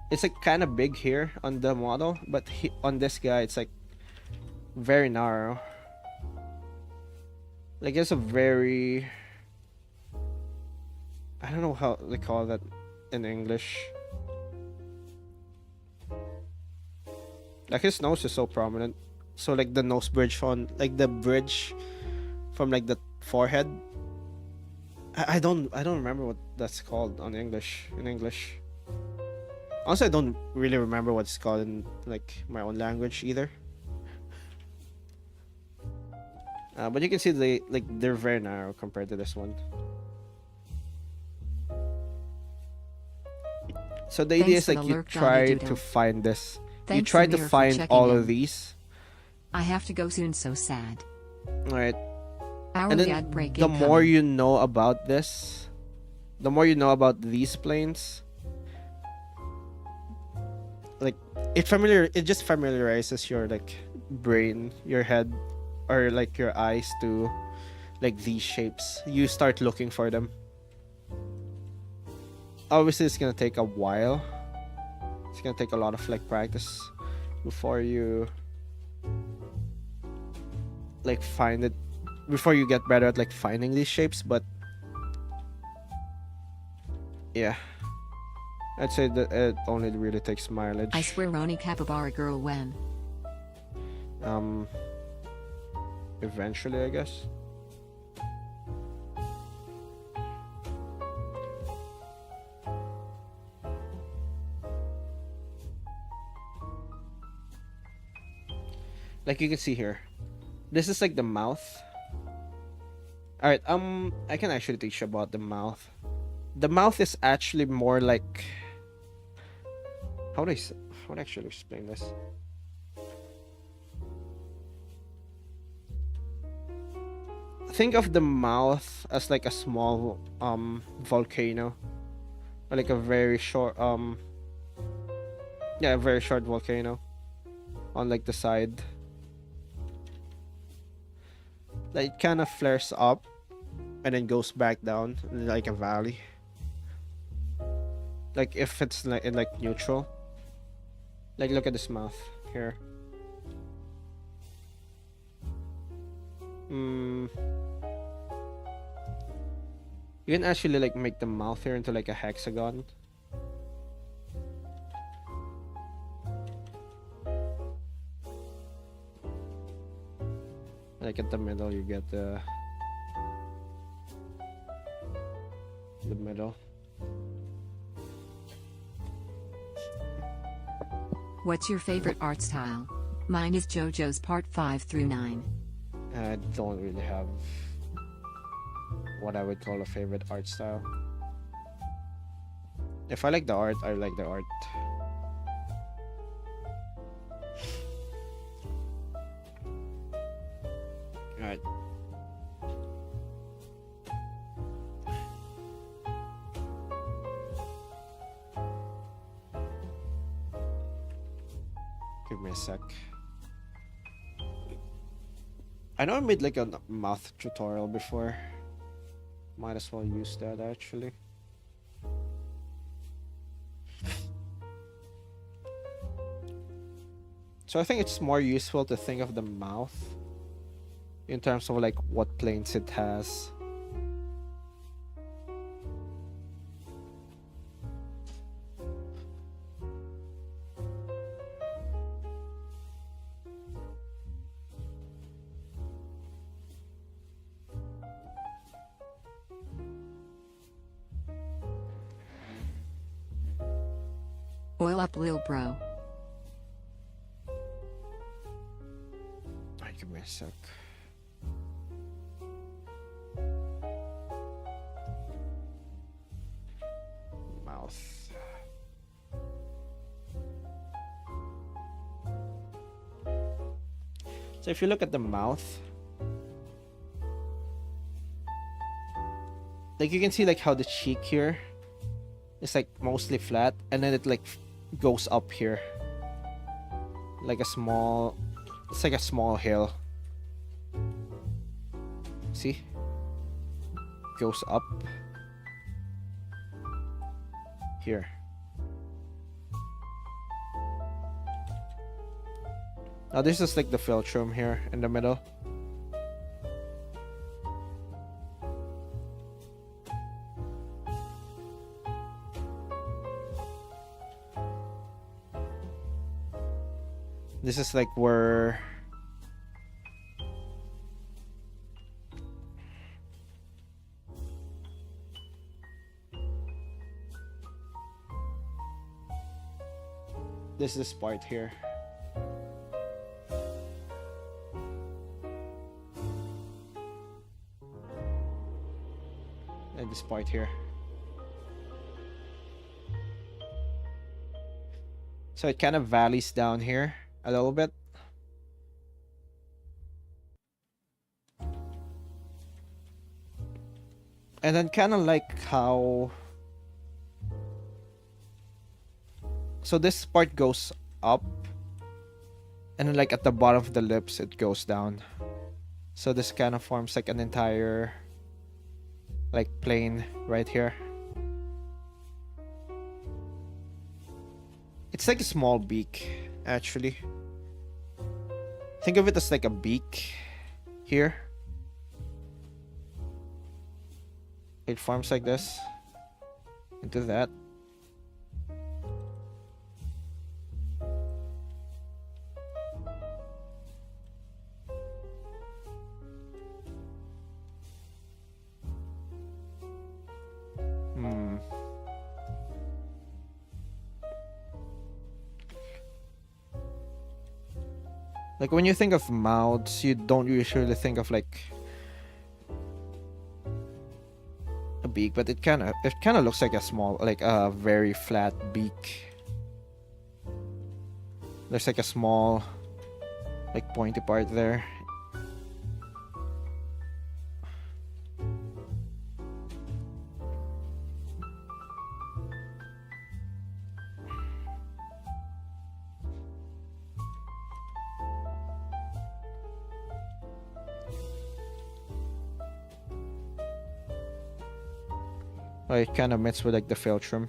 S2: it's like kind of big here on the model, but on this guy it's like very narrow. Like it's a very, I don't know how they call that in English. Like his nose is so prominent. So like the nose bridge on, like the bridge from like the forehead. I don't remember what that's called on English. In English. Also, I don't really remember what it's called in like my own language either. But you can see they're very narrow compared to this one. So the idea is like you try to find this. You try to find all of these.
S1: I have to go soon, so sad.
S2: Alright.
S1: And then
S2: the more you know about this, the more you know about these planes, like it just familiarizes your like brain, your head, or like your eyes to like these shapes. You start looking for them. Obviously it's gonna take a while. It's gonna take a lot of like practice before you like find it before you get better at like finding these shapes, but yeah, I'd say that it only really takes mileage.
S1: I swear Roni Capybara girl when.
S2: Eventually, I guess. Like you can see here, this is like the mouth. All right, I can actually teach you about the mouth. The mouth is actually more like, how do I actually explain this? Think of the mouth as like a small volcano, or like a very short yeah, a very short volcano on like the side. Like it kind of flares up and then goes back down like a valley. Like if it's like in like neutral. Like look at this mouth here. You can actually like make the mouth here into like a hexagon. Like at the middle you get the middle.
S1: What's your favorite art style? Mine is JoJo's part 5 through 9.
S2: I don't really have what I would call a favorite art style. If I like the art, I like the art. Alright. Give me a sec. I know I made like a mouth tutorial before. Might as well use that actually. So I think it's more useful to think of the mouth in terms of like what planes it has.
S1: Oil up lil bro.
S2: Alright, give me a sec. Mouth. So if you look at the mouth, like you can see like how the cheek here is like mostly flat, and then it like goes up here like a small, it's like a small hill. See, goes up here. Now this is like the philtrum here in the middle. This is like where this part here. And this part here. So it kind of valleys down here a little bit. And then kind of like how, so this part goes up, and then like at the bottom of the lips it goes down. So this kind of forms like an entire like plane right here. It's like a small beak actually. Think of it as like a beak, here. It forms like this into that. Like when you think of mouths, you don't usually think of like a beak, but it kind of looks like a small, like a very flat beak. There's like a small, like pointy part there. It kind of mixed with like the philtrum.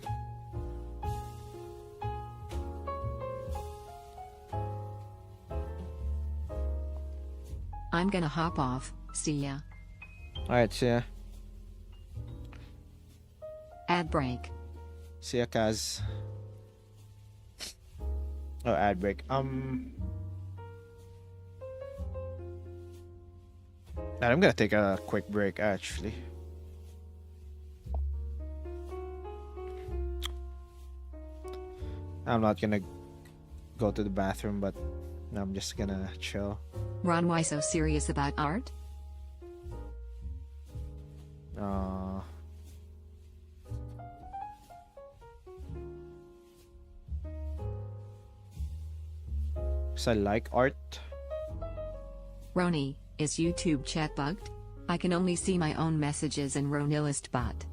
S1: I'm gonna hop off. See ya.
S2: Alright, see ya.
S1: Ad break.
S2: See ya, Kaz. Oh, ad break. I'm gonna take a quick break actually. I'm not gonna go to the bathroom, but I'm just gonna chill.
S1: Ron, why so serious about art?
S2: Because I like art.
S1: Roni, is YouTube chat bugged? I can only see my own messages in Ronilist bot.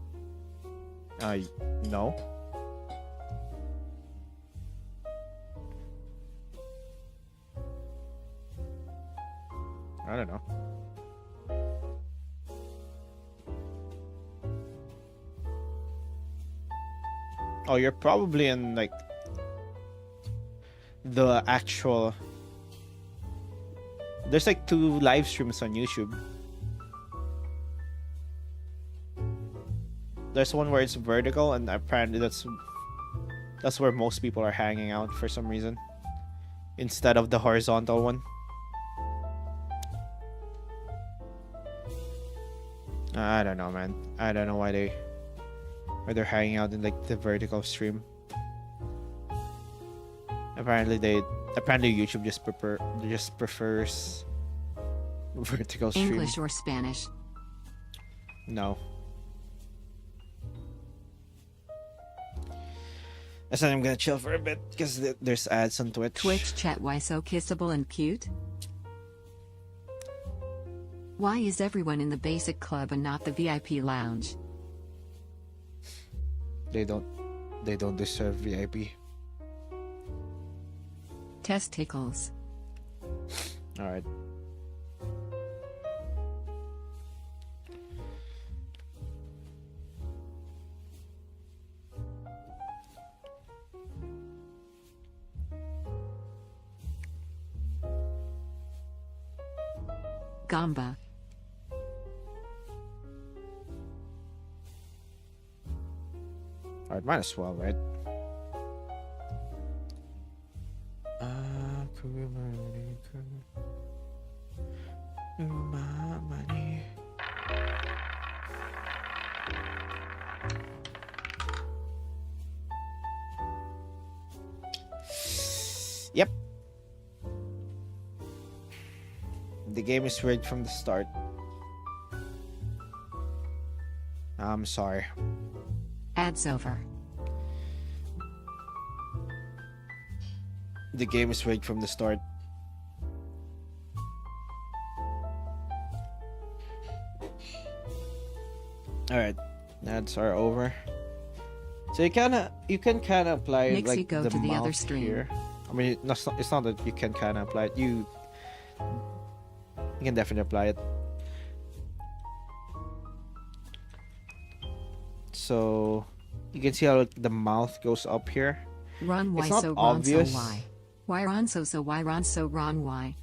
S2: No. I don't know. Oh, you're probably in like the actual. There's like 2 live streams on YouTube. There's one where it's vertical, and apparently that's where most people are hanging out for some reason, instead of the horizontal one. I don't know, man. I don't know why they're hanging out in like the vertical stream. Apparently YouTube just prefers vertical stream.
S1: English or Spanish?
S2: No. I said I'm gonna chill for a bit because there's ads on Twitch.
S1: Twitch chat, why so kissable and cute? Why is everyone in the basic club and not the VIP lounge?
S2: They don't deserve VIP.
S1: Testicles.
S2: Alright.
S1: Gamba.
S2: Alright, might as well, right? Money. Yep. The game is rigged from the start. I'm sorry.
S1: Ads over.
S2: The game is rigged from the start. Alright, ads are over. So you can kind of apply
S1: Makes
S2: like
S1: you go
S2: the
S1: to the other
S2: mouth
S1: stream.
S2: here. I mean, it's not that you can kind of apply it. You can definitely apply it. So you can see how like, the mouth goes up here.
S1: Ron, why
S2: It's not
S1: so
S2: obvious.
S1: Ron so why? Why Ron so why Ron so Ron why?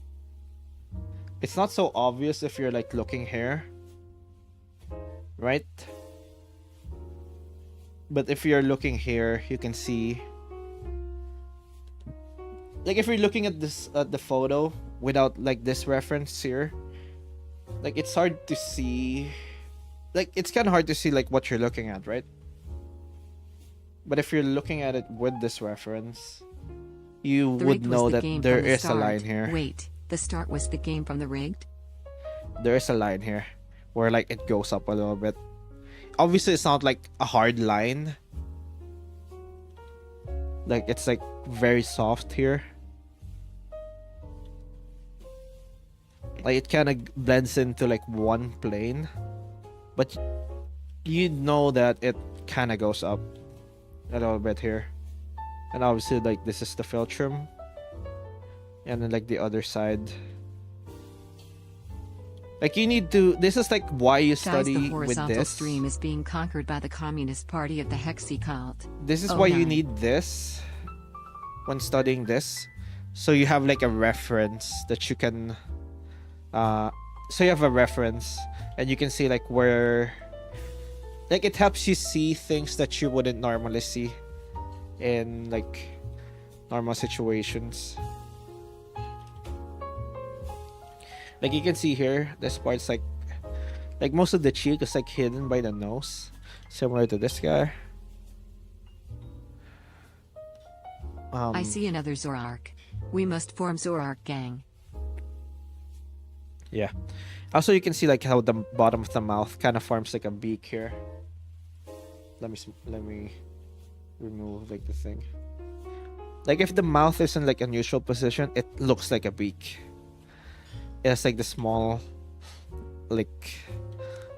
S2: It's not so obvious if you're like looking here, right? But if you're looking here, you can see, like if you're looking at this the photo without like this reference here, like it's hard to see, like it's kind of hard to see like what you're looking at, right? But if you're looking at it with this reference, you
S1: The
S2: would
S1: rigged was
S2: know
S1: the
S2: that
S1: game
S2: there
S1: from the
S2: is a line
S1: start.
S2: here.
S1: Wait, the start was the game from the rigged?
S2: There is a line here where like it goes up a little bit. Obviously it's not like a hard line, like it's like very soft here, like it kind of blends into like one plane, but you know that it kind of goes up a little bit here. And obviously like this is the philtrum, and then like the other side, like you need to, this is like why you
S1: Guys,
S2: study
S1: the
S2: with
S1: horizontal
S2: this.
S1: stream is being conquered by the Communist Party of the Hexi cult.
S2: This is
S1: Oh,
S2: why you
S1: no.
S2: need this when studying this, so you have like a reference that you can so you have a reference and you can see like where, like it helps you see things that you wouldn't normally see in like normal situations. Like you can see here, this part's like most of the cheek is like hidden by the nose, similar to this guy.
S1: I see another Zorark. We must form Zorark gang.
S2: Yeah. Also, you can see like how the bottom of the mouth kind of forms like a beak here. Let me remove like the thing. Like if the mouth is in like a neutral position, it looks like a beak. It has like the small, like,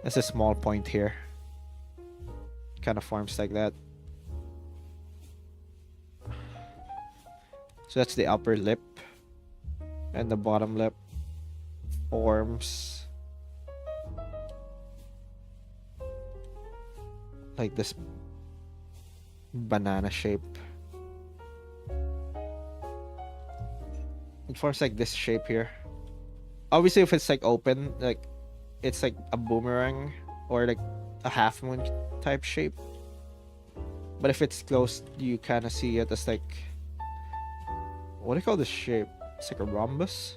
S2: there's a small point here. Kind of forms like that. So that's the upper lip, and the bottom lip forms like this banana shape. It forms like this shape here. Obviously, if it's like open, like it's like a boomerang or like a half moon type shape. But if it's closed, you kind of see it as like, what do you call this shape? It's like a rhombus.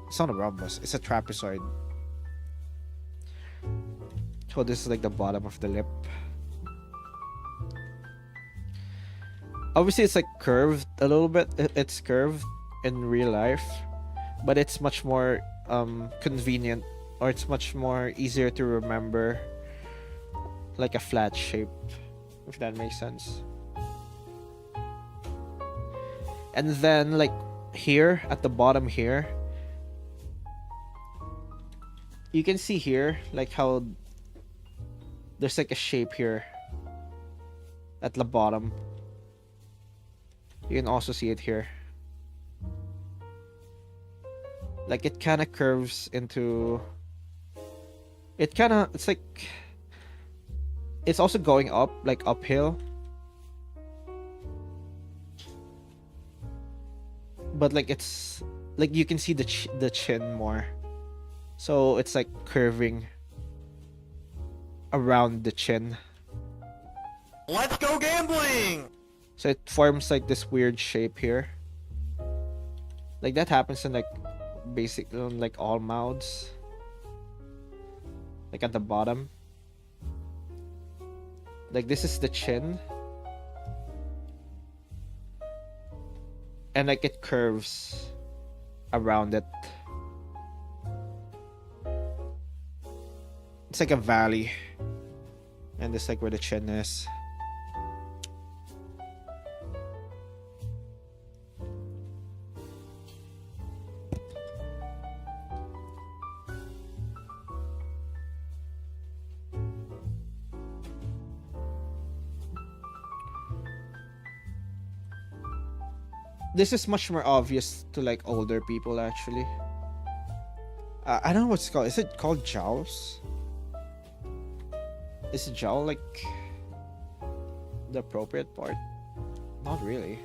S2: It's not a rhombus, it's a trapezoid. So this is like the bottom of the lip. Obviously it's like curved a little bit. It's curved in real life, but it's much more convenient, or it's much more easier to remember like a flat shape, if that makes sense. And then like here at the bottom here, you can see here like how there's like a shape here at the bottom. You can also see it here. Like it kind of curves into, it's like, it's also going up, like uphill. But like it's, like you can see the chin more. So it's like curving around the chin.
S3: Let's go gambling!
S2: So it forms like this weird shape here. Like that happens in like like all mouths. Like at the bottom. Like this is the chin. And like it curves around it. It's like a valley. And this is like where the chin is. This is much more obvious to like older people actually. I don't know what it's called. Is it called jowls? Is a jowl like the appropriate part? Not really.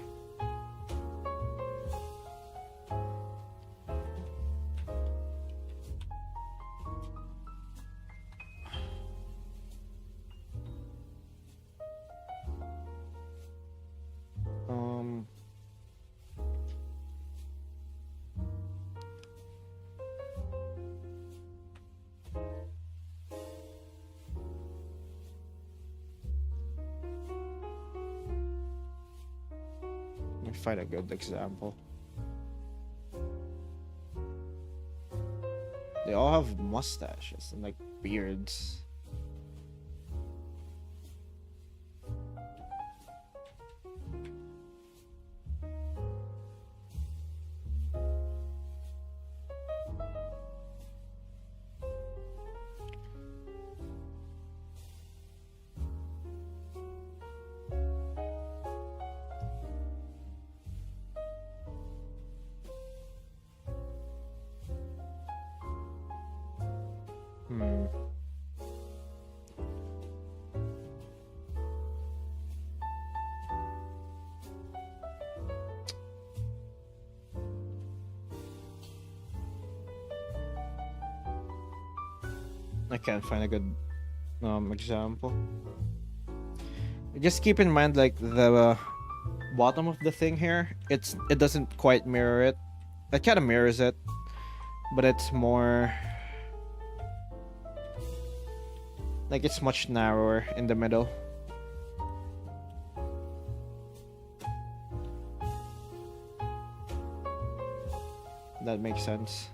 S2: find a good example. They all have mustaches and like beards. Hmm. I can't find a good example. Just keep in mind, like the bottom of the thing here, it doesn't quite mirror it. It kind of mirrors it, but it's more like it's much narrower in the middle. That makes sense.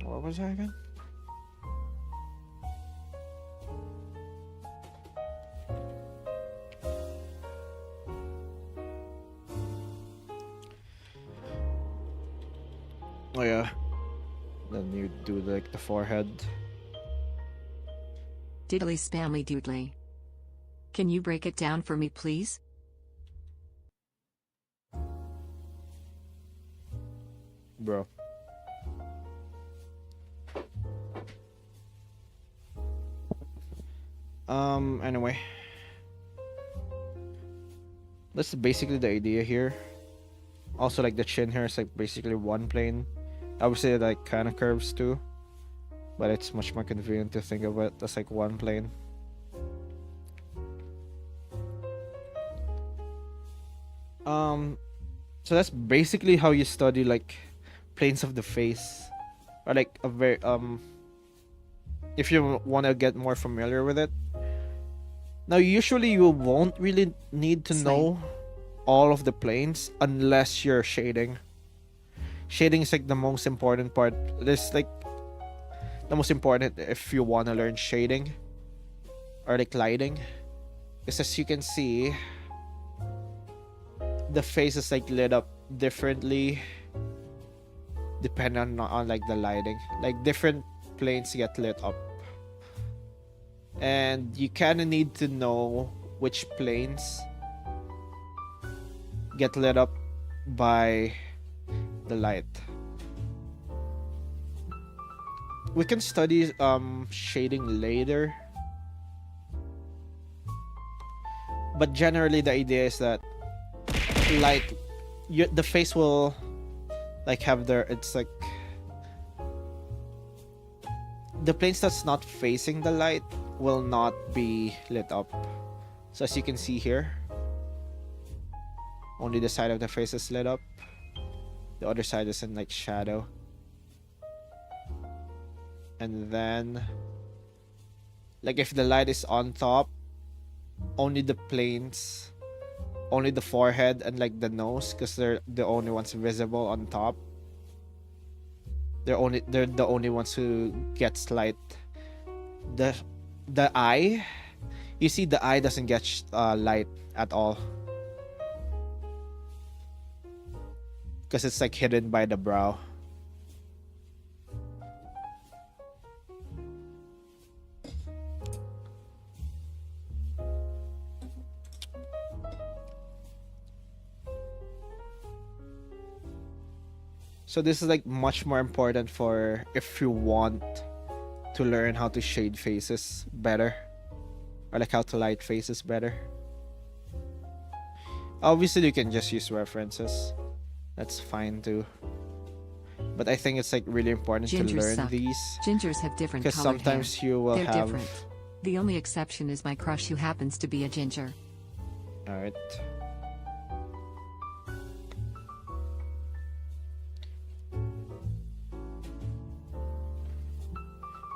S2: What was that again? Oh yeah. Then you do like the forehead.
S1: Diddly spamly doodly. Can you break it down for me, please?
S2: Bro. Anyway. That's basically the idea here. Also, like the chin here is like basically one plane. I would say like kind of curves too, but it's much more convenient to think of it as like one plane. So that's basically how you study like planes of the face, or like a very if you want to get more familiar with it. Now, usually you won't really need to know all of the planes unless you're shading. Shading is like the most important part. It's like the most important if you want to learn shading or like lighting. Because as you can see, the face is like lit up differently depending on like the lighting. Like different planes get lit up. And you kind of need to know which planes get lit up by the light. We can study shading later, but generally the idea is that like the face will like have it's like the planes that's not facing the light will not be lit up. So as you can see here, only the side of the face is lit up. The other side is in like shadow. And then like if the light is on top, only the planes, only the forehead and like the nose, because they're the only ones visible on top. They're the only ones who gets light. The eye, you see the eye doesn't get light at all because it's like hidden by the brow. So this is like much more important for if you want to learn how to shade faces better, or like how to light faces better. Obviously you can just use references, that's fine too, but I think it's like really important to learn
S1: suck.
S2: these
S1: Gingers have different
S2: because
S1: colored
S2: sometimes
S1: hair.
S2: you will
S1: They're
S2: have
S1: different. The only exception is my crush who happens to be a ginger.
S2: all right.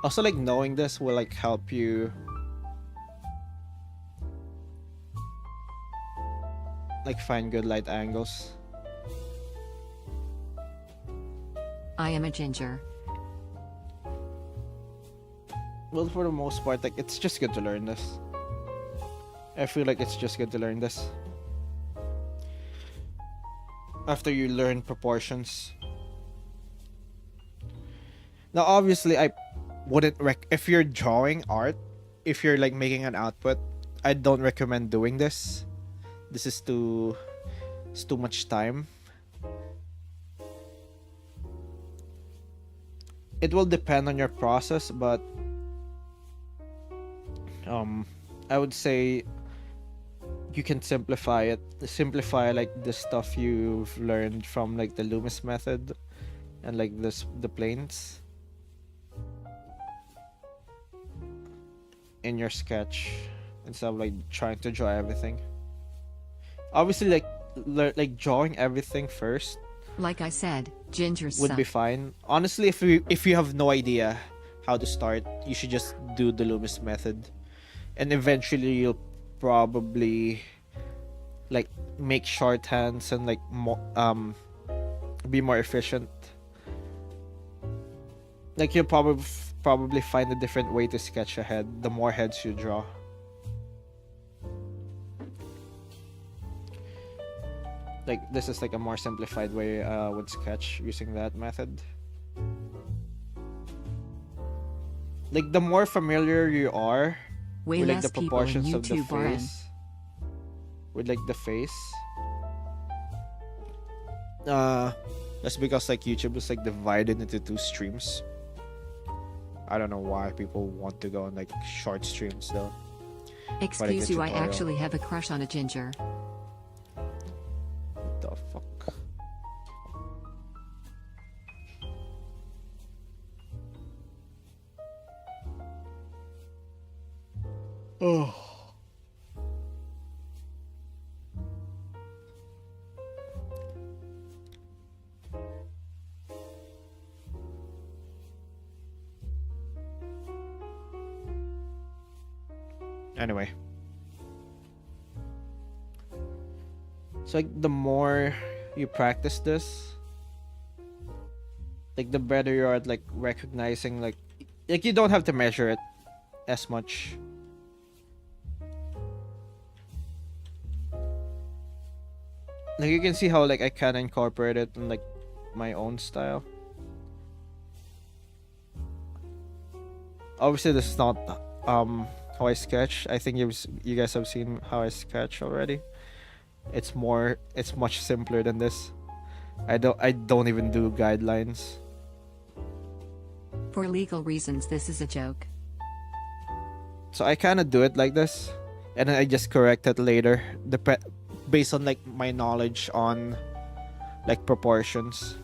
S2: Also, like, knowing this will like help you like find good light angles.
S1: I am a ginger.
S2: Well, for the most part, like, it's just good to learn this. I feel like it's just good to learn this. After you learn proportions. Now, obviously, I wouldn't if you're drawing art, if you're like making an output, I don't recommend doing this. This is it's too much time. It will depend on your process, but I would say you can simplify it. Simplify like the stuff you've learned from like the Lumis method and like the planes in your sketch instead of like trying to draw everything. Obviously, like drawing everything first
S1: Like I said, gingers
S2: would
S1: suck.
S2: be fine. Honestly, if you have no idea how to start, you should just do the Lumis method, and eventually you'll probably like make shorthands and like be more efficient. Like you'll probably find a different way to sketch ahead the more heads you draw. Like this is like a more simplified way would sketch using that method. Like the more familiar you are
S1: Way
S2: with like
S1: less
S2: the
S1: people in
S2: proportions of the
S1: YouTube are in.
S2: face, with like the face, that's because like YouTube is like divided into two streams. I don't know why people want to go on like short streams though.
S1: Excuse you, I
S2: tutorial.
S1: actually have a crush on a ginger.
S2: What the fuck? Oh. Anyway. So like the more you practice this, like the better you are at like recognizing like you don't have to measure it as much. Like you can see how like I can incorporate it in like my own style. Obviously this is not how I sketch. I think you guys have seen how I sketch already. It's much simpler than this. I don't even do guidelines.
S1: For legal reasons, this is a joke.
S2: So I kind of do it like this, and then I just correct it later, based on like my knowledge on like proportions.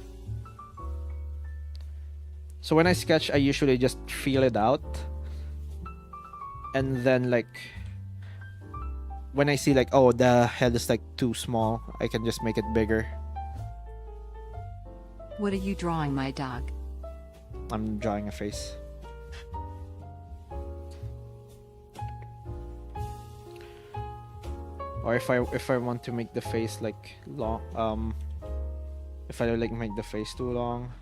S2: So when I sketch, I usually just feel it out, and then like when I see like, oh, the head is like too small, I can just make it bigger.
S1: What are you drawing, my dog?
S2: I'm drawing a face. Or if I want to make the face like long, if I like make the face too long,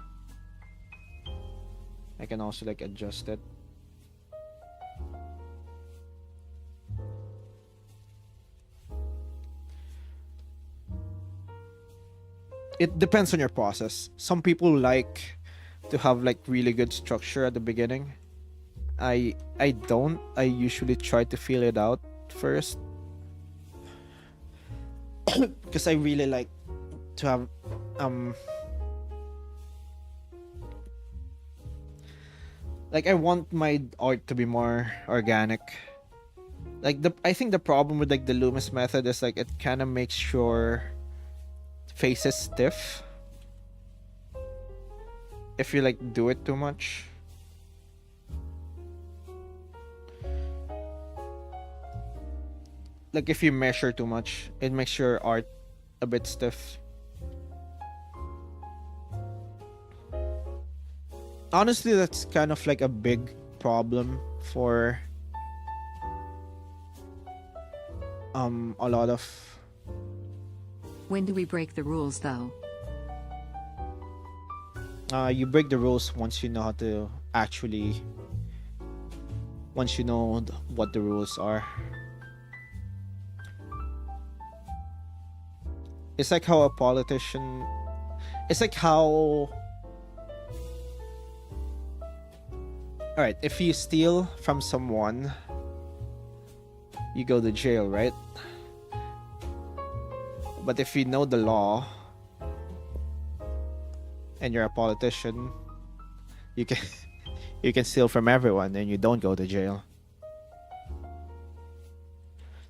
S2: I can also like adjust it. It depends on your process. Some people like to have like really good structure at the beginning. I don't. I usually try to feel it out first. Because I really like to have like I want my art to be more organic. Like I think the problem with like the Lumis method is like it kind of makes your face is stiff if you like do it too much. Like if you measure too much, it makes your art a bit stiff. Honestly, that's kind of like a big problem for a lot of
S1: When do we break the rules though?
S2: you break the rules once you know how to actually once you know what the rules are. It's like how a politician it's like how alright, if you steal from someone, you go to jail, right? But if you know the law and you're a politician, you can you can steal from everyone and you don't go to jail.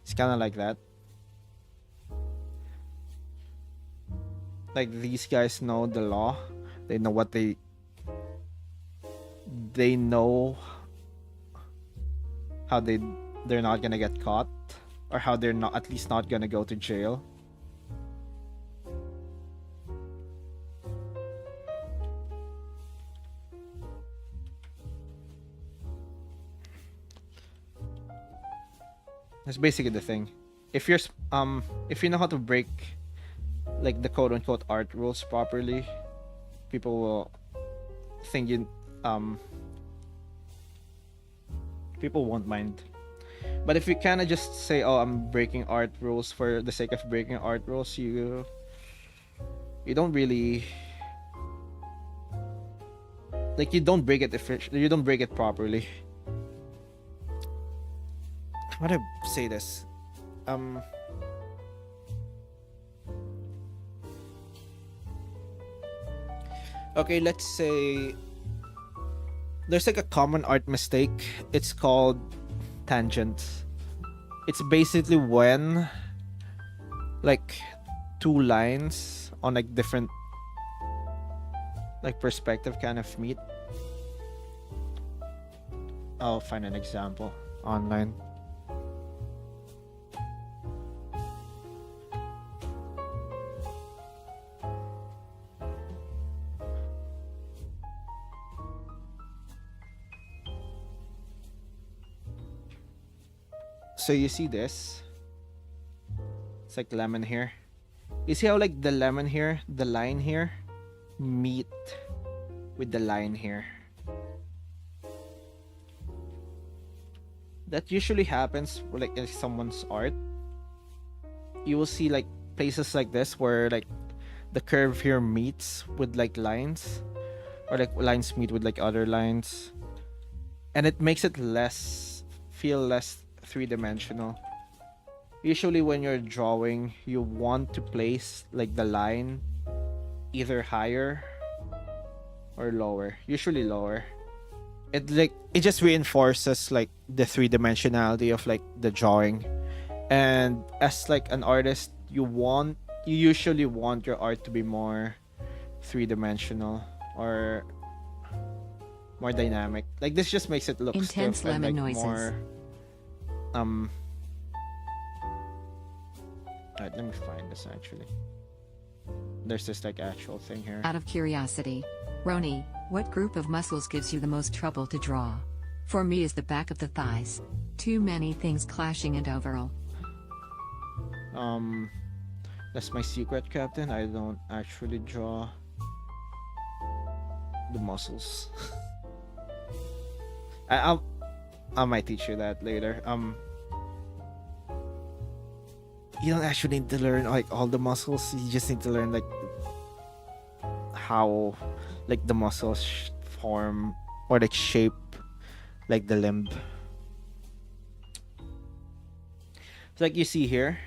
S2: It's kind of like that. Like these guys know the law. They know what they know how they're not gonna get caught, or how they're not at least not gonna go to jail. That's basically the thing. If you know how to break like the quote unquote art rules properly, people will think you people won't mind. But if you kind of just say, oh, I'm breaking art rules for the sake of breaking art rules, you don't really like, you don't break it you don't break it properly. How do I say this? Okay, let's say there's like a common art mistake. It's called tangents. It's basically when like two lines on like different like perspective kind of meet. I'll find an example online. So you see this? It's like lemon here. You see how like the lemon here, the line here, meet with the line here? That usually happens like in someone's art. You will see like places like this where like the curve here meets with like lines, or like lines meet with like other lines, and it makes it feel less three-dimensional. Usually when you're drawing, you want to place like the line either higher or lower, usually lower. It just reinforces like the three-dimensionality of like the drawing. And as like an artist, you usually want your art to be more three-dimensional or more dynamic. Like this just makes it look
S1: Intense
S2: stiff and
S1: lemon
S2: like
S1: noises.
S2: more alright, let me find this actually. There's this like actual thing here.
S1: Out of curiosity, Roni, what group of muscles gives you the most trouble to draw? For me is the back of the thighs. Too many things clashing and overall.
S2: That's my secret, Captain. I don't actually draw the muscles. I might teach you that later. You don't actually need to learn like all the muscles. You just need to learn like how like the muscles form or like shape like the limb. So like you see here,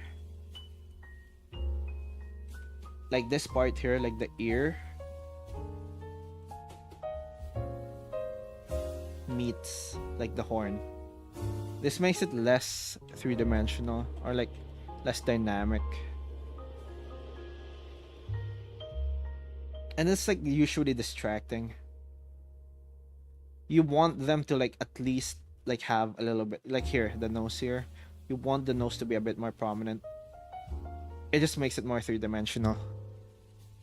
S2: like this part here, like the ear meets like the horn. This makes it less three-dimensional or like less dynamic. And it's like usually distracting. You want them to like at least like have a little bit, like here, the nose here. You want the nose to be a bit more prominent. It just makes it more three-dimensional.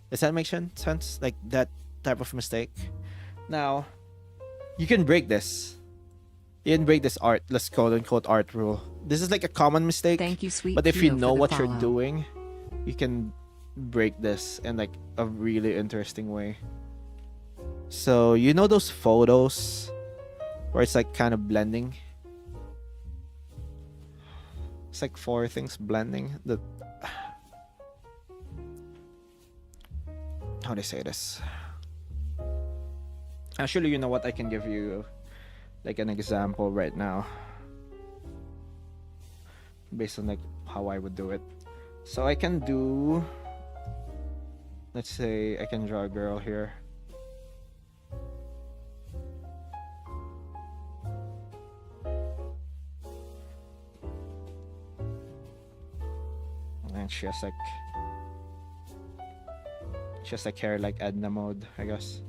S2: Does that make sense? Like that type of mistake. Now, you can break this. You didn't break this art, let's quote unquote art rule. This is like a common mistake.
S1: Thank you, sweet
S2: But if you
S1: Keto,
S2: know
S1: for the
S2: what you're
S1: follow.
S2: doing, you can break this in like a really interesting way. So you know those photos where it's like kind of blending? It's like four things blending. How do I say this? Actually, you know what? I can give you like an example right now based on like how I would do it. So I can do, let's say I can draw a girl here. And she has like hair like Edna mode, I guess.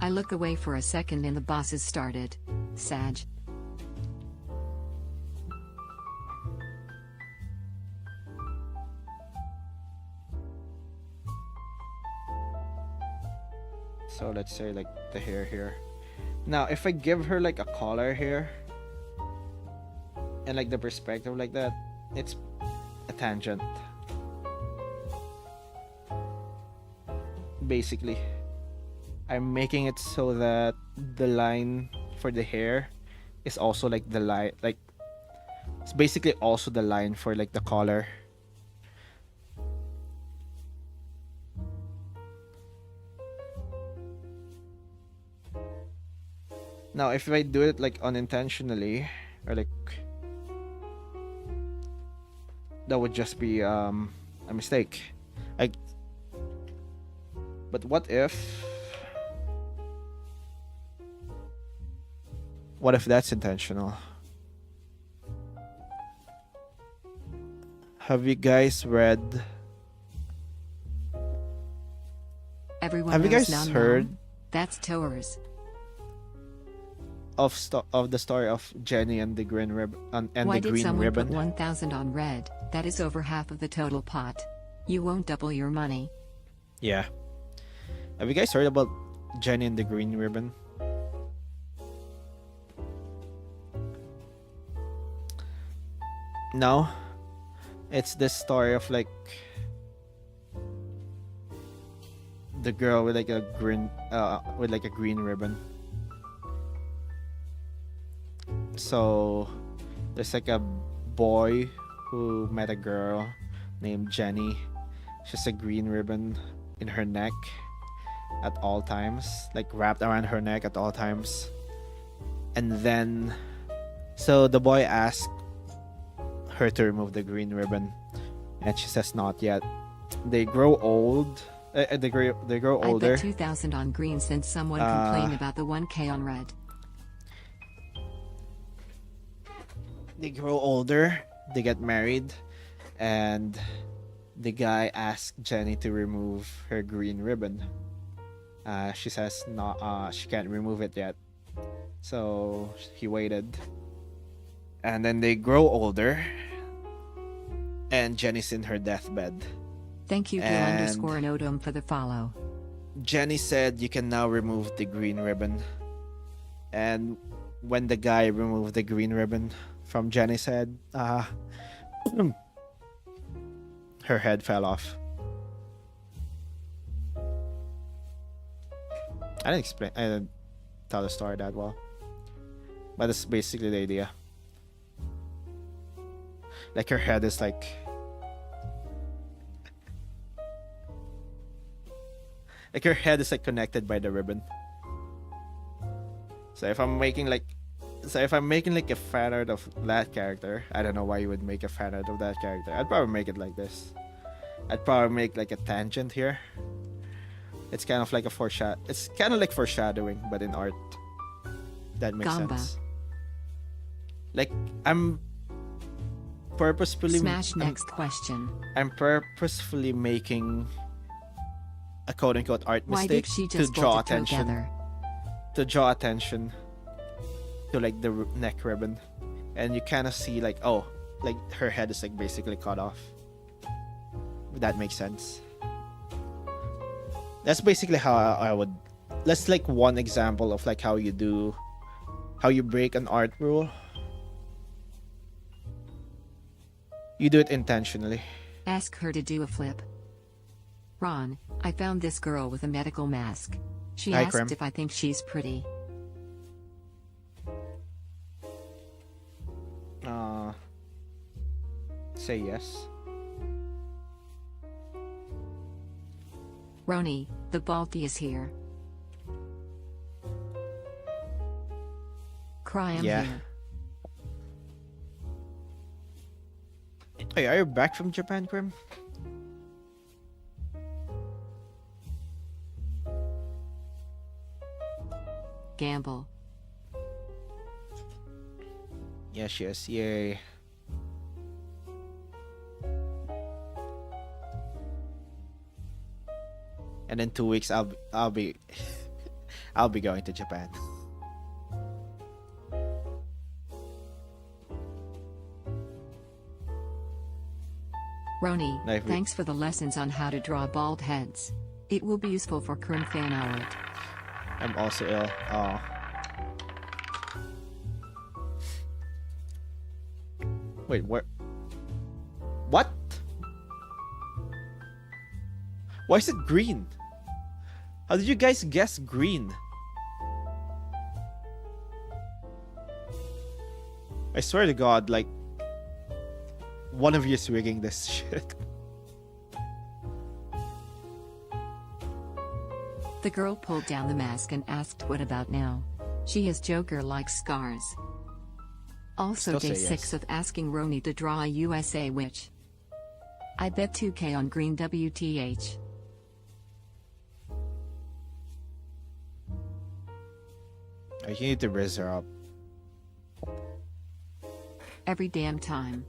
S1: I look away for a second and the bosses started. Sag.
S2: So let's say like the hair here. Now if I give her like a collar here and like the perspective like that, it's a tangent. Basically, I'm making it so that the line for the hair is also like the line, like it's basically also the line for like the collar. Now if I do it like unintentionally, or like, that would just be a mistake. But what if that's intentional? Have you guys read?
S1: Everyone
S2: Have you
S1: knows
S2: guys
S1: Nam
S2: heard
S1: Nam. That's Tours.
S2: of the story of Jenny and the green ribbon and
S1: Why
S2: the
S1: did
S2: green
S1: someone
S2: ribbon?
S1: put 1,000 on red? That is over half of the total pot. You won't double your money.
S2: Yeah. Have you guys heard about Jenny and the green ribbon? No. It's this story of like the girl with like a green ribbon. So there's like a boy who met a girl named Jenny. She has a green ribbon in her neck at all times, like wrapped around her neck at all times. And then, so the boy asked her to remove the green ribbon, and she says not yet. They grow old. They grow
S1: I
S2: older.
S1: bet 2,000 on green since someone complained about the 1K on red.
S2: They grow older. They get married, and the guy asked Jenny to remove her green ribbon. She says no, she can't remove it yet. So he waited, and then they grow older, and Jenny's in her deathbed.
S1: Thank you,
S2: And-
S1: Gil_Anodom, for the follow.
S2: Jenny said you can now remove the green ribbon. And when the guy removed the green ribbon from Jenny's head, her head fell off. I didn't tell the story that well. But that's basically the idea. Like her head is like her head is like connected by the ribbon. So if I'm making like a fan art of that character, I don't know why you would make a fan art of that character. I'd probably make it like this. I'd probably make like a tangent here. It's kind of like it's kind of like foreshadowing, but in art. That makes
S1: Gamba.
S2: sense. Like I'm purposefully
S1: Smash next question.
S2: I'm purposefully making a quote unquote art
S1: Why did
S2: mistake
S1: she
S2: to
S1: just
S2: draw
S1: bolt it
S2: attention
S1: together?
S2: to like the neck ribbon, and you kind of see like, oh, like her head is like basically cut off. If that makes sense. That's basically how I would Let's like one example of like how you break an art rule. You do it intentionally.
S1: Ask her to do a flip. Ron, I found this girl with a medical mask. She
S2: Hi,
S1: asked
S2: Krem.
S1: if I think she's pretty.
S2: Say yes.
S1: Roni, the Balti is here. Cry, I'm
S2: Yeah.
S1: here.
S2: Hey, are you back from Japan, Grim?
S1: Gamble.
S2: Yes, yes, yay. And in 2 weeks, I'll be I'll be going to Japan.
S1: Roni,
S2: Knife me.
S1: thanks for the lessons on how to draw bald heads. It will be useful for current fan art.
S2: I'm also ill. Oh. Wait, where? What? Why is it green? How did you guys guess green? I swear to God, like, one of you is rigging this shit.
S1: The girl pulled down the mask and asked what about now. She has Joker-like scars. Also
S2: Still
S1: day
S2: say
S1: 6
S2: yes.
S1: of asking Roni to draw a USA witch. I bet 2K on green WTH.
S2: Oh, you need to raise her up.
S1: Every damn time.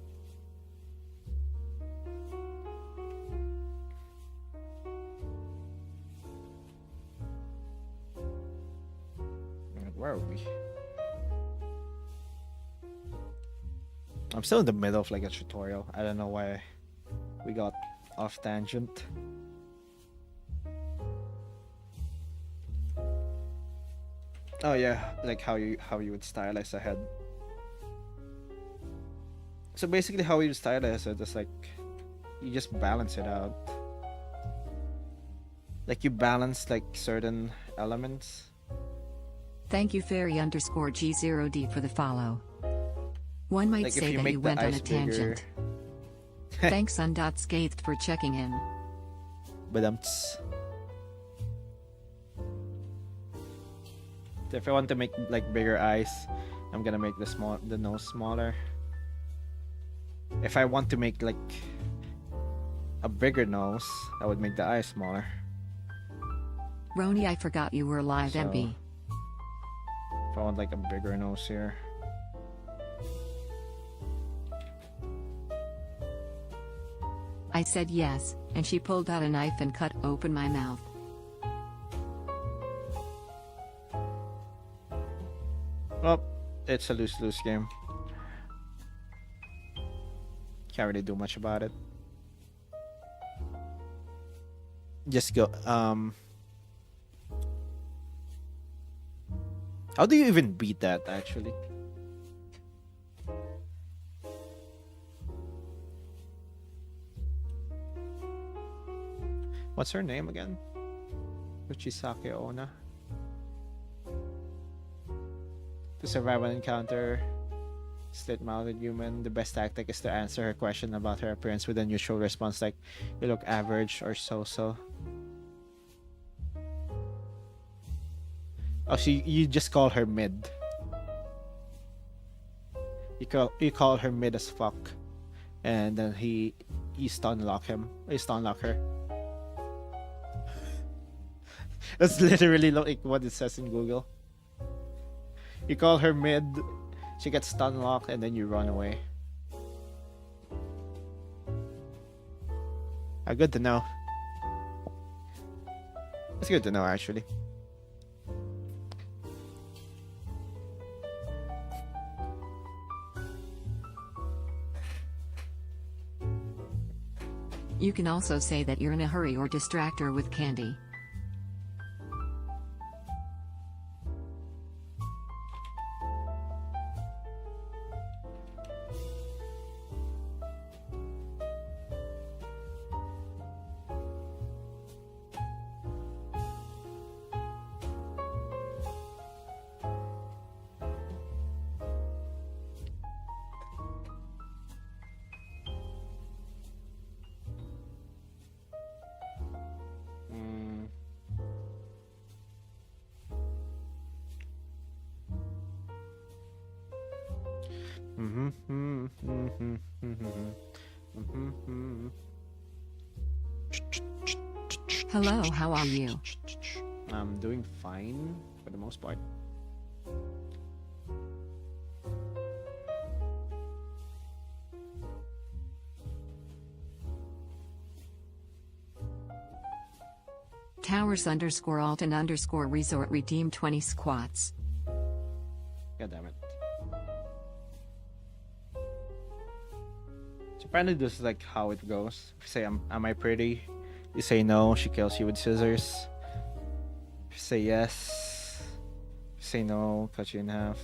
S2: Where are we? I'm still in the middle of like a tutorial. I don't know why we got off tangent. Oh yeah, like how you would stylize a head. So basically how you stylize it is like you just balance it out. Like you balance like certain elements.
S1: Thank you fairy_G0D for the follow. One might
S2: Like if
S1: say
S2: you
S1: that
S2: make
S1: you
S2: the
S1: went on a
S2: eyes bigger.
S1: tangent. Thanks Scathed for checking in.
S2: But if I want to make like bigger eyes, I'm gonna make the nose smaller. If I want to make like a bigger nose, I would make the eyes smaller.
S1: Roni, I forgot you were live,
S2: So-
S1: MB.
S2: If I want like a bigger nose here.
S1: I said yes, and she pulled out a knife and cut open my mouth.
S2: Well, it's a lose-lose game. Can't really do much about it. Just go. How do you even beat that, actually? What's her name again? Uchisake Ona. To survive an encounter, slit-mouthed human, the best tactic is to answer her question about her appearance with a neutral response like, you look average or so-so. Oh, so you just call her mid. You call her mid as fuck. And then you stun lock him. You stun lock her. That's literally like what it says in Google. You call her mid, she gets stun locked, and then you run away. Good to know. It's good to know, actually.
S1: You can also say that you're in a hurry or distract her with candy. Hello, how are you?
S2: I'm doing fine for the most part.
S1: Towers_Alton_resort redeem 20 squats.
S2: God damn it. So apparently this is like how it goes. If you say, am I pretty? You say no, she kills you with scissors. If you say yes, if you say no, cut you in half.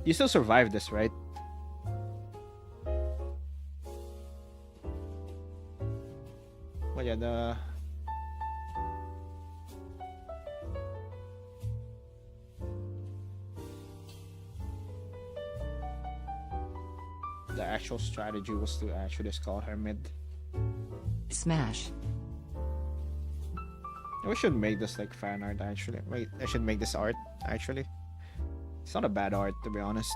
S2: You still survive this, right? Well, yeah, the actual strategy was to actually skull her mid.
S1: Smash.
S2: We should make this like fan art actually. Wait, I should make this art actually. It's not a bad art to be honest.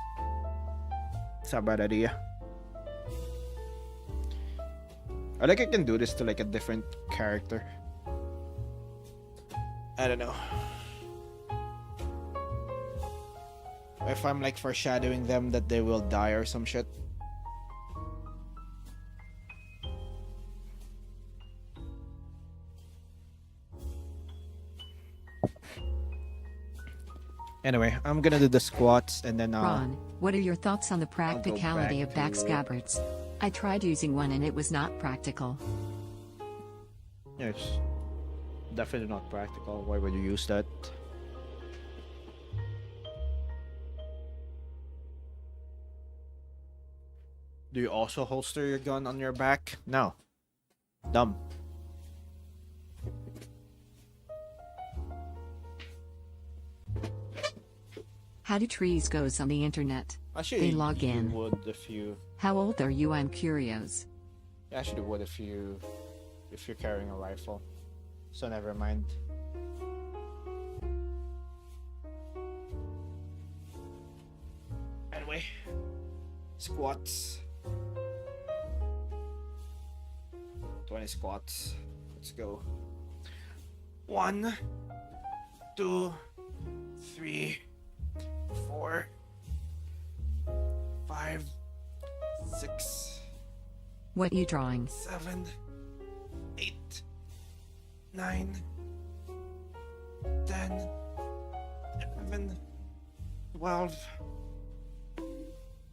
S2: It's not a bad idea. I like I can do this to like a different character. I don't know. If I'm like foreshadowing them that they will die or some shit. Anyway, I'm gonna do the squats and then
S1: Ron, what are your thoughts on the practicality of back scabbards? I tried using one and it was not practical.
S2: yeah, it's definitely not practical. Why would you use that? Do you also holster your gun on your back? No. Dumb.
S1: How do trees goes on the internet?
S2: Actually,
S1: They log
S2: you
S1: in.
S2: would if you
S1: How old are you? I'm curious.
S2: actually would if you're carrying a rifle. So never mind. Anyway, squats. 20 squats. Let's go. 1, 2, 3, 4, 5, 6,
S1: What you drawing?
S2: 7, 8, 9, 10, 11, 12,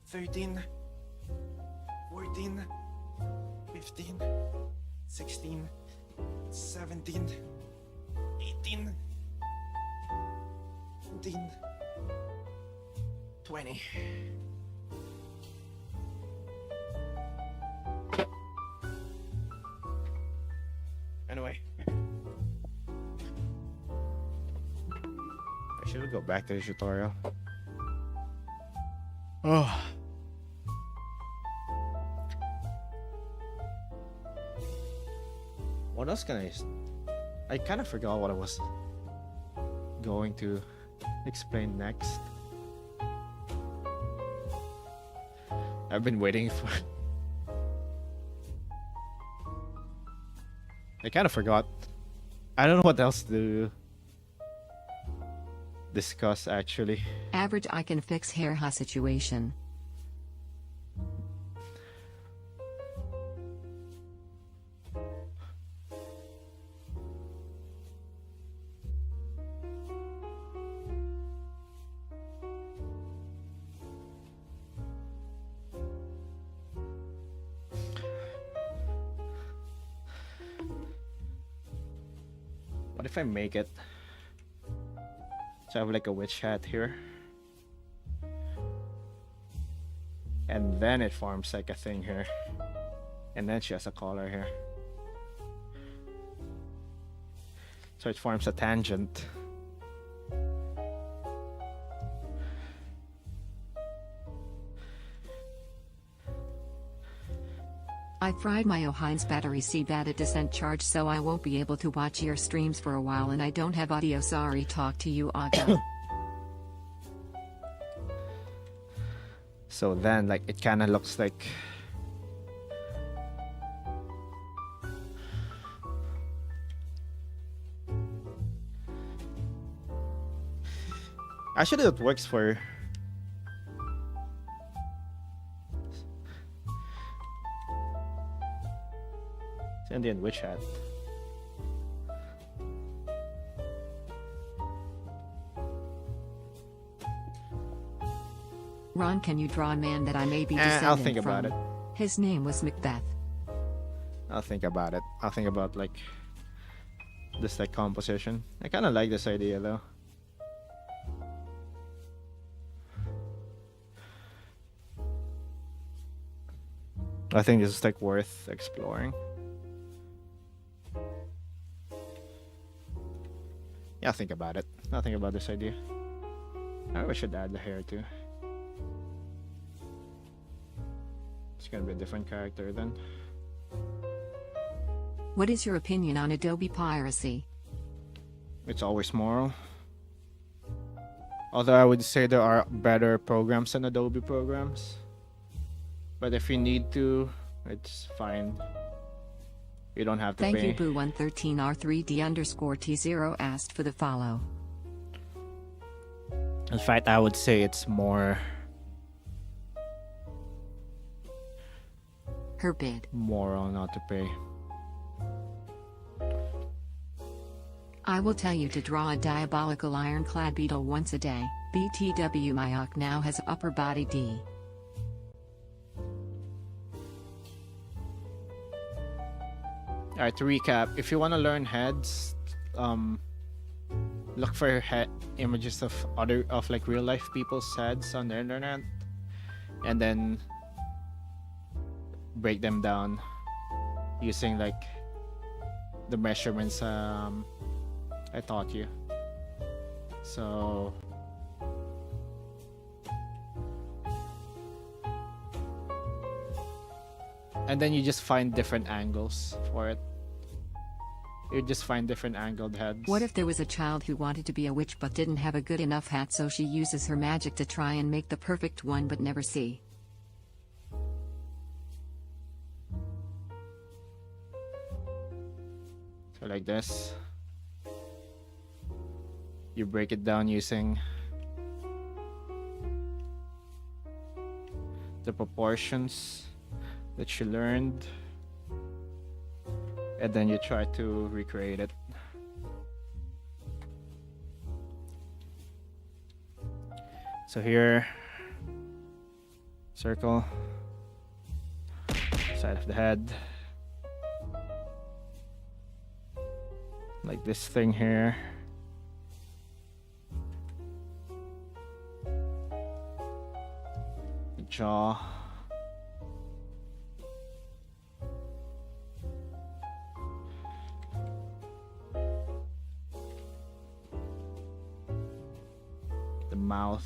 S2: 13, 14, 15, 16, 17, 18, 19, 20. Anyway, I should go back to the tutorial. Oh. What else can I kind of forgot what I was going to explain next. I've been waiting for... I kind of forgot. I don't know what else to discuss actually.
S1: Average I can fix hair ha situation.
S2: What if I make it so I have like a witch hat here, and then it forms like a thing here, and then she has a collar here, so it forms a tangent.
S1: I fried my O'Hines battery C battery descent charge, so I won't be able to watch your streams for a while, and I don't have audio. Sorry, talk to you, Aga.
S2: So then, like, it kind of looks like actually it works for Indian witch hat.
S1: Ron, can you draw a man that I may be descended
S2: I'll think
S1: from?
S2: about it.
S1: His name was Macbeth.
S2: I'll think about it. I'll think about like this like composition. I kind of like this idea though. I think this is like worth exploring. Yeah, I'll think about it. I'll think about this idea. I should add the hair too. It's gonna be a different character then.
S1: What is your opinion on Adobe piracy?
S2: It's always moral. Although I would say there are better programs than Adobe programs. But if you need to, it's fine. You don't have to
S1: Thank
S2: pay.
S1: you, Boo113R3D_T0 asked for the follow.
S2: In fact, I would say it's more
S1: Her bid.
S2: moral not to pay.
S1: I will tell you to draw a diabolical ironclad beetle once a day. BTW Myok now has upper body D.
S2: Alright, to recap, if you want to learn heads, look for head images of like real life people's heads on the internet, and then break them down using like the measurements I taught you. So and then you just find different angles for it. You just find different angled heads.
S1: What if there was a child who wanted to be a witch but didn't have a good enough hat, so she uses her magic to try and make the perfect one but never see?
S2: So like this. You break it down using the proportions that you learned, and then you try to recreate it. So here, circle, side of the head, like this thing here. The jaw. The mouth.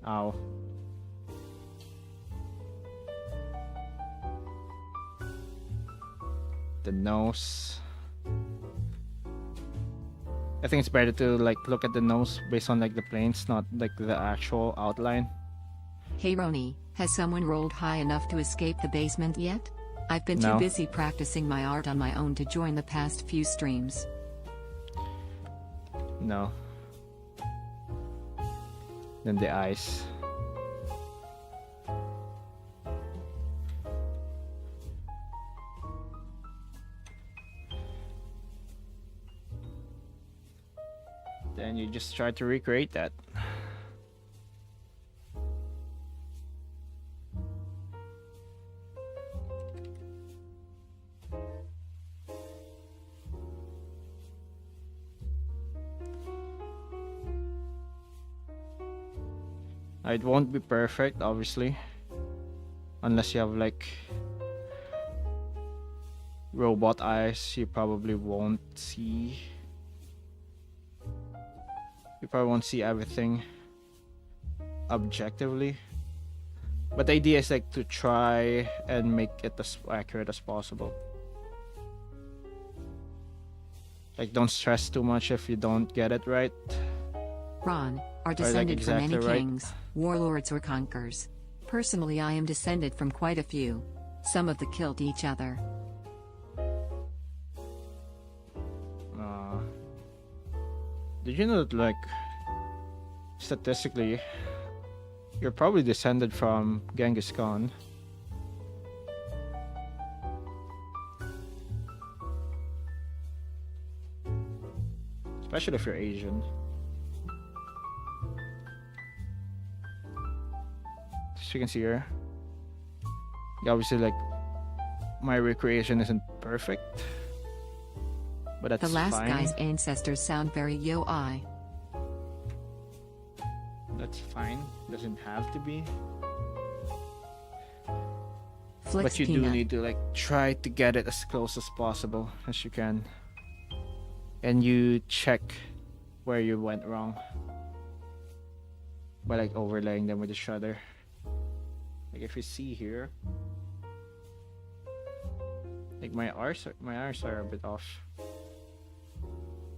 S2: Ow. The nose. I think it's better to like look at the nose based on like the planes, not like the actual outline.
S1: Hey Roni, has someone rolled high enough to escape the basement yet? I've been
S2: No.
S1: too busy practicing my art on my own to join the past few streams.
S2: No. Then the eyes. Then you just try to recreate that. It won't be perfect, obviously, unless you have like robot eyes. You probably won't see. You probably won't see everything objectively. But the idea is like to try and make it as accurate as possible. Like, don't stress too much if you don't get it right.
S1: Ron, are descended from
S2: exactly
S1: any
S2: right.
S1: kings, warlords or conquerors. Personally I am descended from quite a few. Some of them killed each other.
S2: Did you know that, like, statistically, you're probably descended from Genghis Khan? Especially if you're Asian. As you can see here, obviously, like, my recreation isn't perfect, but that's
S1: The last
S2: fine.
S1: guy's ancestors sound very yo-I.
S2: That's fine. Doesn't have to be.
S1: Flicks
S2: But you do
S1: peanut.
S2: need to, like, try to get it as close as possible as you can. And you check where you went wrong by, like, overlaying them with each other. Like, if you see here, like, my arms are a bit off,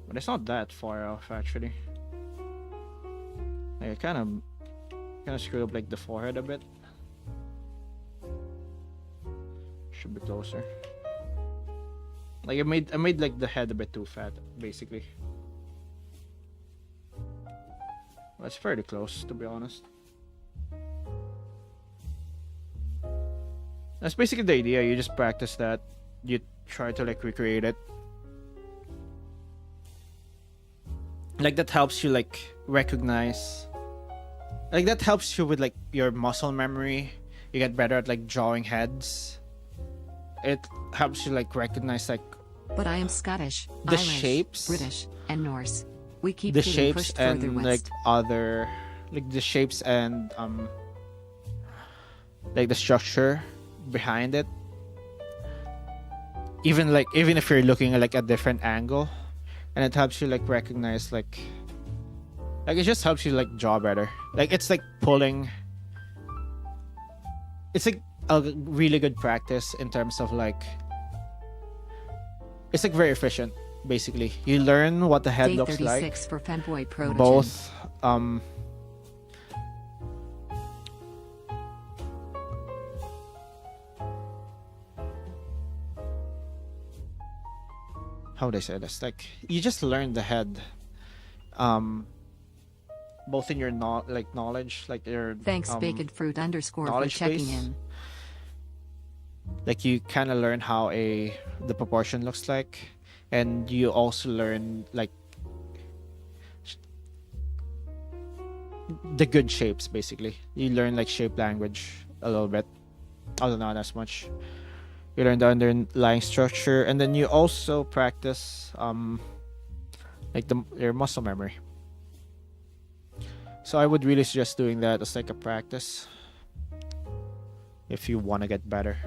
S2: but it's not that far off actually. Like, I kind of screwed up, like, the forehead a bit. Should be closer. Like, I made like the head a bit too fat, basically. Well, it's fairly close, to be honest. That's basically the idea. You just practice that. You try to, like, recreate it. Like, that helps you, like, recognize. Like, that helps you with, like, your muscle memory. You get better at, like, drawing heads. It helps you, like, recognize, like,
S1: But I am Scottish,
S2: the
S1: Irish,
S2: shapes,
S1: British, and Norse. We keep
S2: the
S1: getting
S2: shapes
S1: pushed further
S2: and, like,
S1: west.
S2: other, like, the shapes and like, the structure behind it. Even if you're looking at, like, a different angle, and it helps you, like, recognize, like, it just helps you, like, draw better. Like, it's like pulling. It's like a really good practice in terms of, like, it's, like, very efficient. Basically, you learn what the head
S1: Day
S2: looks like.
S1: 36 for Femboy Protogen.
S2: Both how would I say this? Like, you just learn the head, both in your knowledge, like, your
S1: Thanks Bacon Fruit _ for
S2: knowledge
S1: checking
S2: base.
S1: in.
S2: Like, you kind of learn how the proportion looks like, and you also learn, like, the good shapes. Basically, you learn, like, shape language a little bit, although not as much. You learn the underlying structure, and then you also practice like, your muscle memory. So I would really suggest doing that as, like, a practice if you want to get better,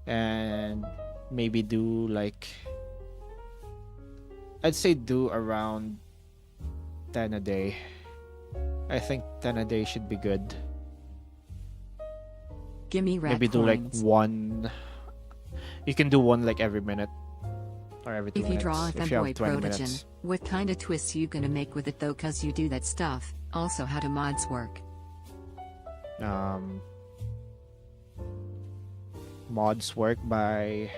S2: and maybe do, like, I'd say do around 10 a day. I think 10 a day should be good.
S1: Gimme rat
S2: Maybe do, like,
S1: coins.
S2: one. You can do one, like, every minute or every 2
S1: If you
S2: minutes.
S1: draw a
S2: if you have
S1: Femboy
S2: 20
S1: Protogen,
S2: minutes.
S1: what kind of twists you gonna make with it though, cause you do that stuff? Also, how do mods work?
S2: Mods work by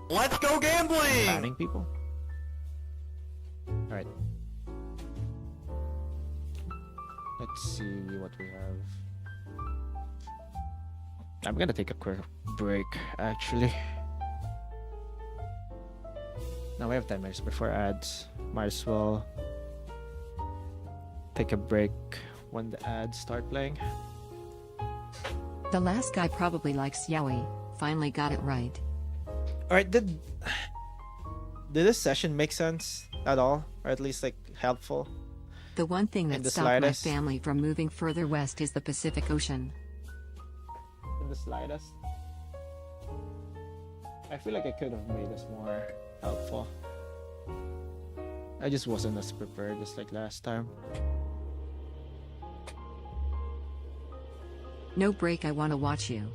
S3: Let's go gambling!
S2: banning people. All right. Let's see what we have. I'm gonna take a quick break, actually. Now we have 10 minutes before ads. Might as well take a break when the ads start playing.
S1: The last guy probably likes yaoi. Finally got it right.
S2: All right, did this session make sense at all, or at least, like, helpful?
S1: The one thing
S2: And
S1: that
S2: the
S1: stopped my
S2: slightest?
S1: family from moving further west is the Pacific Ocean.
S2: In the slightest. I feel like I could have made this more helpful. I just wasn't as prepared as, like, last time.
S1: No break, I wanna watch you.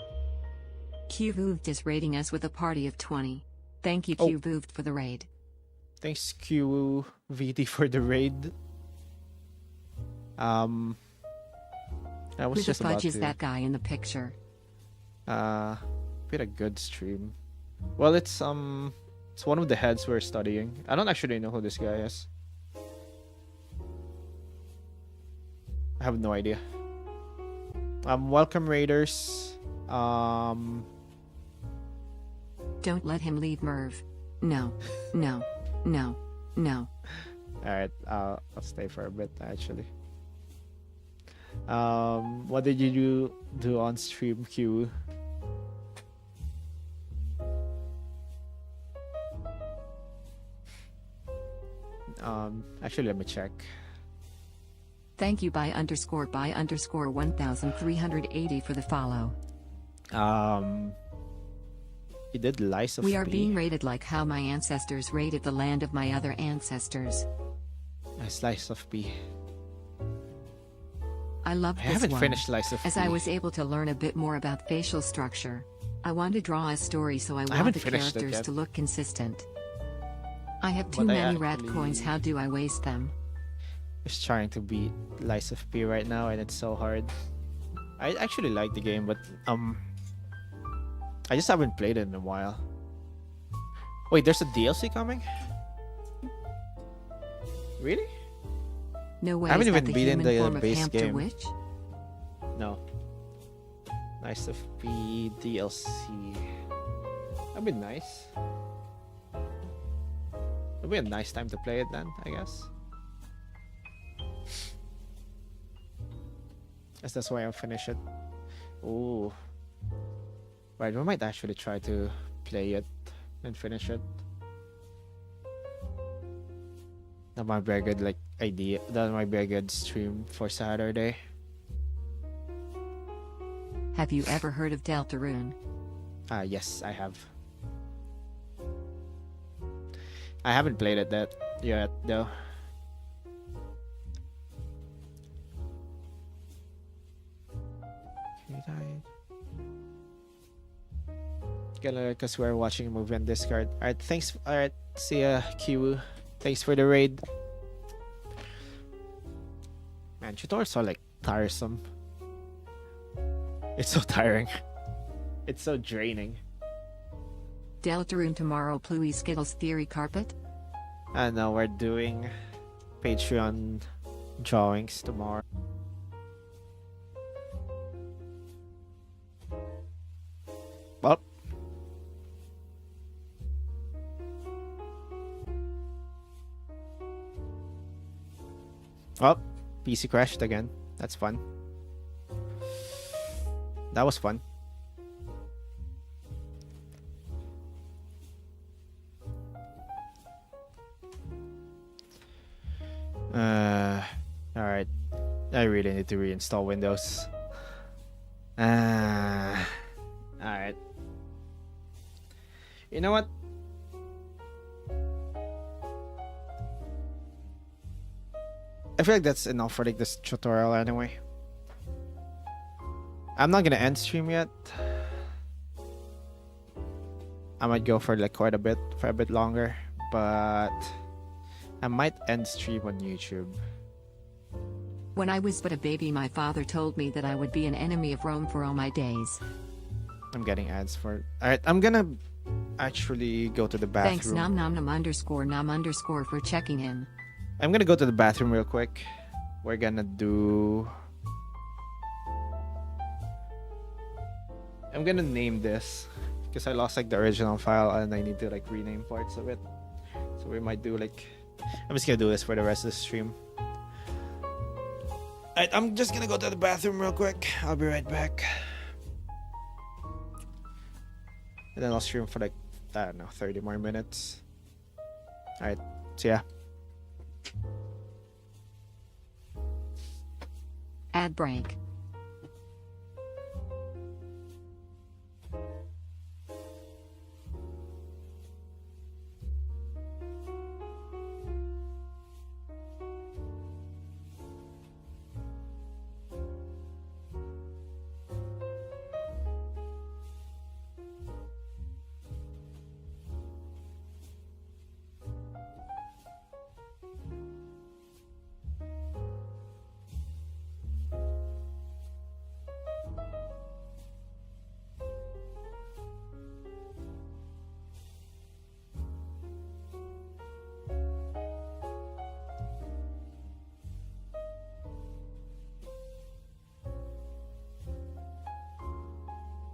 S1: QVooved is raiding us with a party of 20. Thank you
S2: Oh.
S1: QVooved for the raid.
S2: Thanks QVT for the raid. I was
S1: Who the
S2: just about
S1: fudge is
S2: to.
S1: that guy in the picture?
S2: Been a good stream. Well, it's one of the heads we're studying. I don't actually know who this guy is. I have no idea. Welcome Raiders.
S1: Don't let him leave, Merv. No, no, no, no.
S2: Alright, I'll stay for a bit actually. What did you do on stream, Q? Actually, let me check.
S1: Thank you by underscore 1380 for the follow.
S2: You did Lies of
S1: We are
S2: P.
S1: being rated like how my ancestors raided the land of my other ancestors.
S2: A Slice of P.
S1: I love
S2: I
S1: this
S2: haven't
S1: one,
S2: finished Slice of
S1: as
S2: P.
S1: I was able to learn a bit more about facial structure. I want to draw a story, so I want
S2: haven't
S1: the
S2: finished it
S1: characters
S2: yet.
S1: to look consistent. I have too
S2: But I
S1: many rat
S2: actually-
S1: coins, how do I waste them?
S2: Just trying to beat Lies of P right now, and it's so hard. I actually like the game, but I just haven't played it in a while. Wait, there's a DLC coming? Really?
S1: No way,
S2: I haven't
S1: is that
S2: even
S1: the
S2: beaten
S1: human
S2: the
S1: form of
S2: base
S1: hamster
S2: game.
S1: witch?
S2: No. Lies of P DLC. That'd be nice. It'd be a nice time to play it then, I guess. Guess that's why I'll finish it. Ooh. Right, we might actually try to play it and finish it. That might be a good idea. That might be a good stream for Saturday.
S1: Have you ever heard of Deltarune?
S2: Yes, I have. I haven't played it yet though. Because we're watching a movie on Discord. Alright, thanks. Alright, see ya, Q. Thanks for the raid. Man, tutorials are so tiresome. It's so tiring. It's so draining.
S1: Deltarune tomorrow, Pluie Skittles Theory Carpet?
S2: And now we're doing Patreon drawings tomorrow. Well. Oh, PC crashed again. That's fun. That was fun. Alright. I really need to reinstall Windows. Alright. You know what? I feel like that's enough for this tutorial anyway. I'm not gonna end stream yet. I might go for quite a bit, for a bit longer, but I might end stream on YouTube.
S1: When I was but a baby, my father told me that I would be an enemy of Rome for all my days.
S2: I'm getting ads for. Alright, I'm gonna actually go to the bathroom.
S1: Thanks nom nom nom underscore for checking in.
S2: I'm gonna go to the bathroom real quick. We're gonna do. I'm gonna name this because I lost the original file and I need to rename parts of it. So we might do I'm just gonna do this for the rest of the stream. Alright, I'm just gonna go to the bathroom real quick. I'll be right back. And then I'll stream for I don't know, 30 more minutes. Alright, see ya.
S1: Ad break.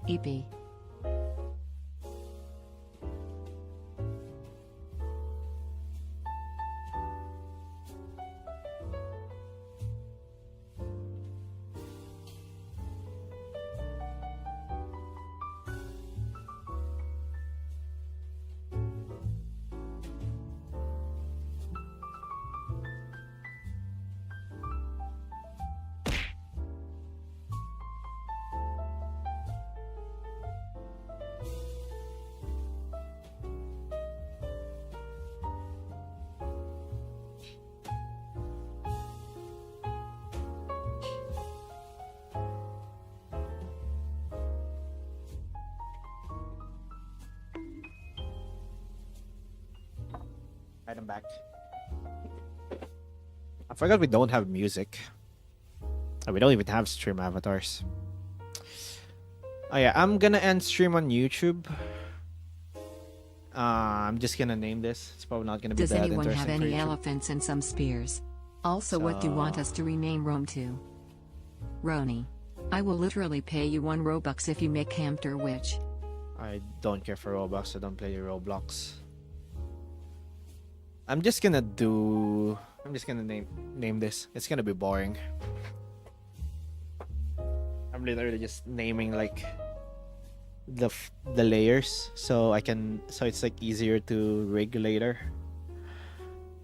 S1: EP.
S2: Right, I'm back. I forgot we don't have music. And we don't even have stream avatars. Oh yeah, I'm gonna end stream on YouTube. I'm just gonna name this. It's probably not gonna be
S1: Does
S2: that
S1: anyone have
S2: interesting for
S1: any
S2: YouTube.
S1: elephants and some spears? Also, what do you want us to rename Rome to? Roni. I will literally pay you 1 Robux if you make Hamster Witch.
S2: I don't care for Roblox. I don't play Roblox. I'm just gonna name this. It's gonna be boring. I'm literally just naming like the layers so it's like easier to rig later.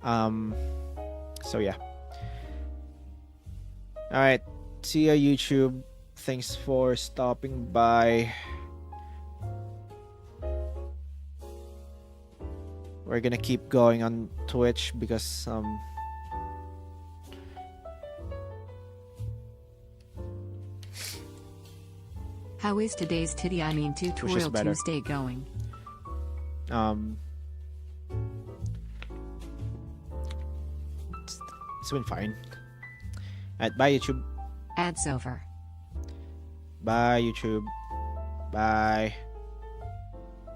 S2: So yeah. All right. See ya, YouTube. Thanks for stopping by. We're gonna keep going on Twitch because
S1: How is today's Tutorial
S2: better.
S1: Tuesday going?
S2: It's been fine. Alright, bye YouTube.
S1: Ads over.
S2: Bye YouTube. Bye.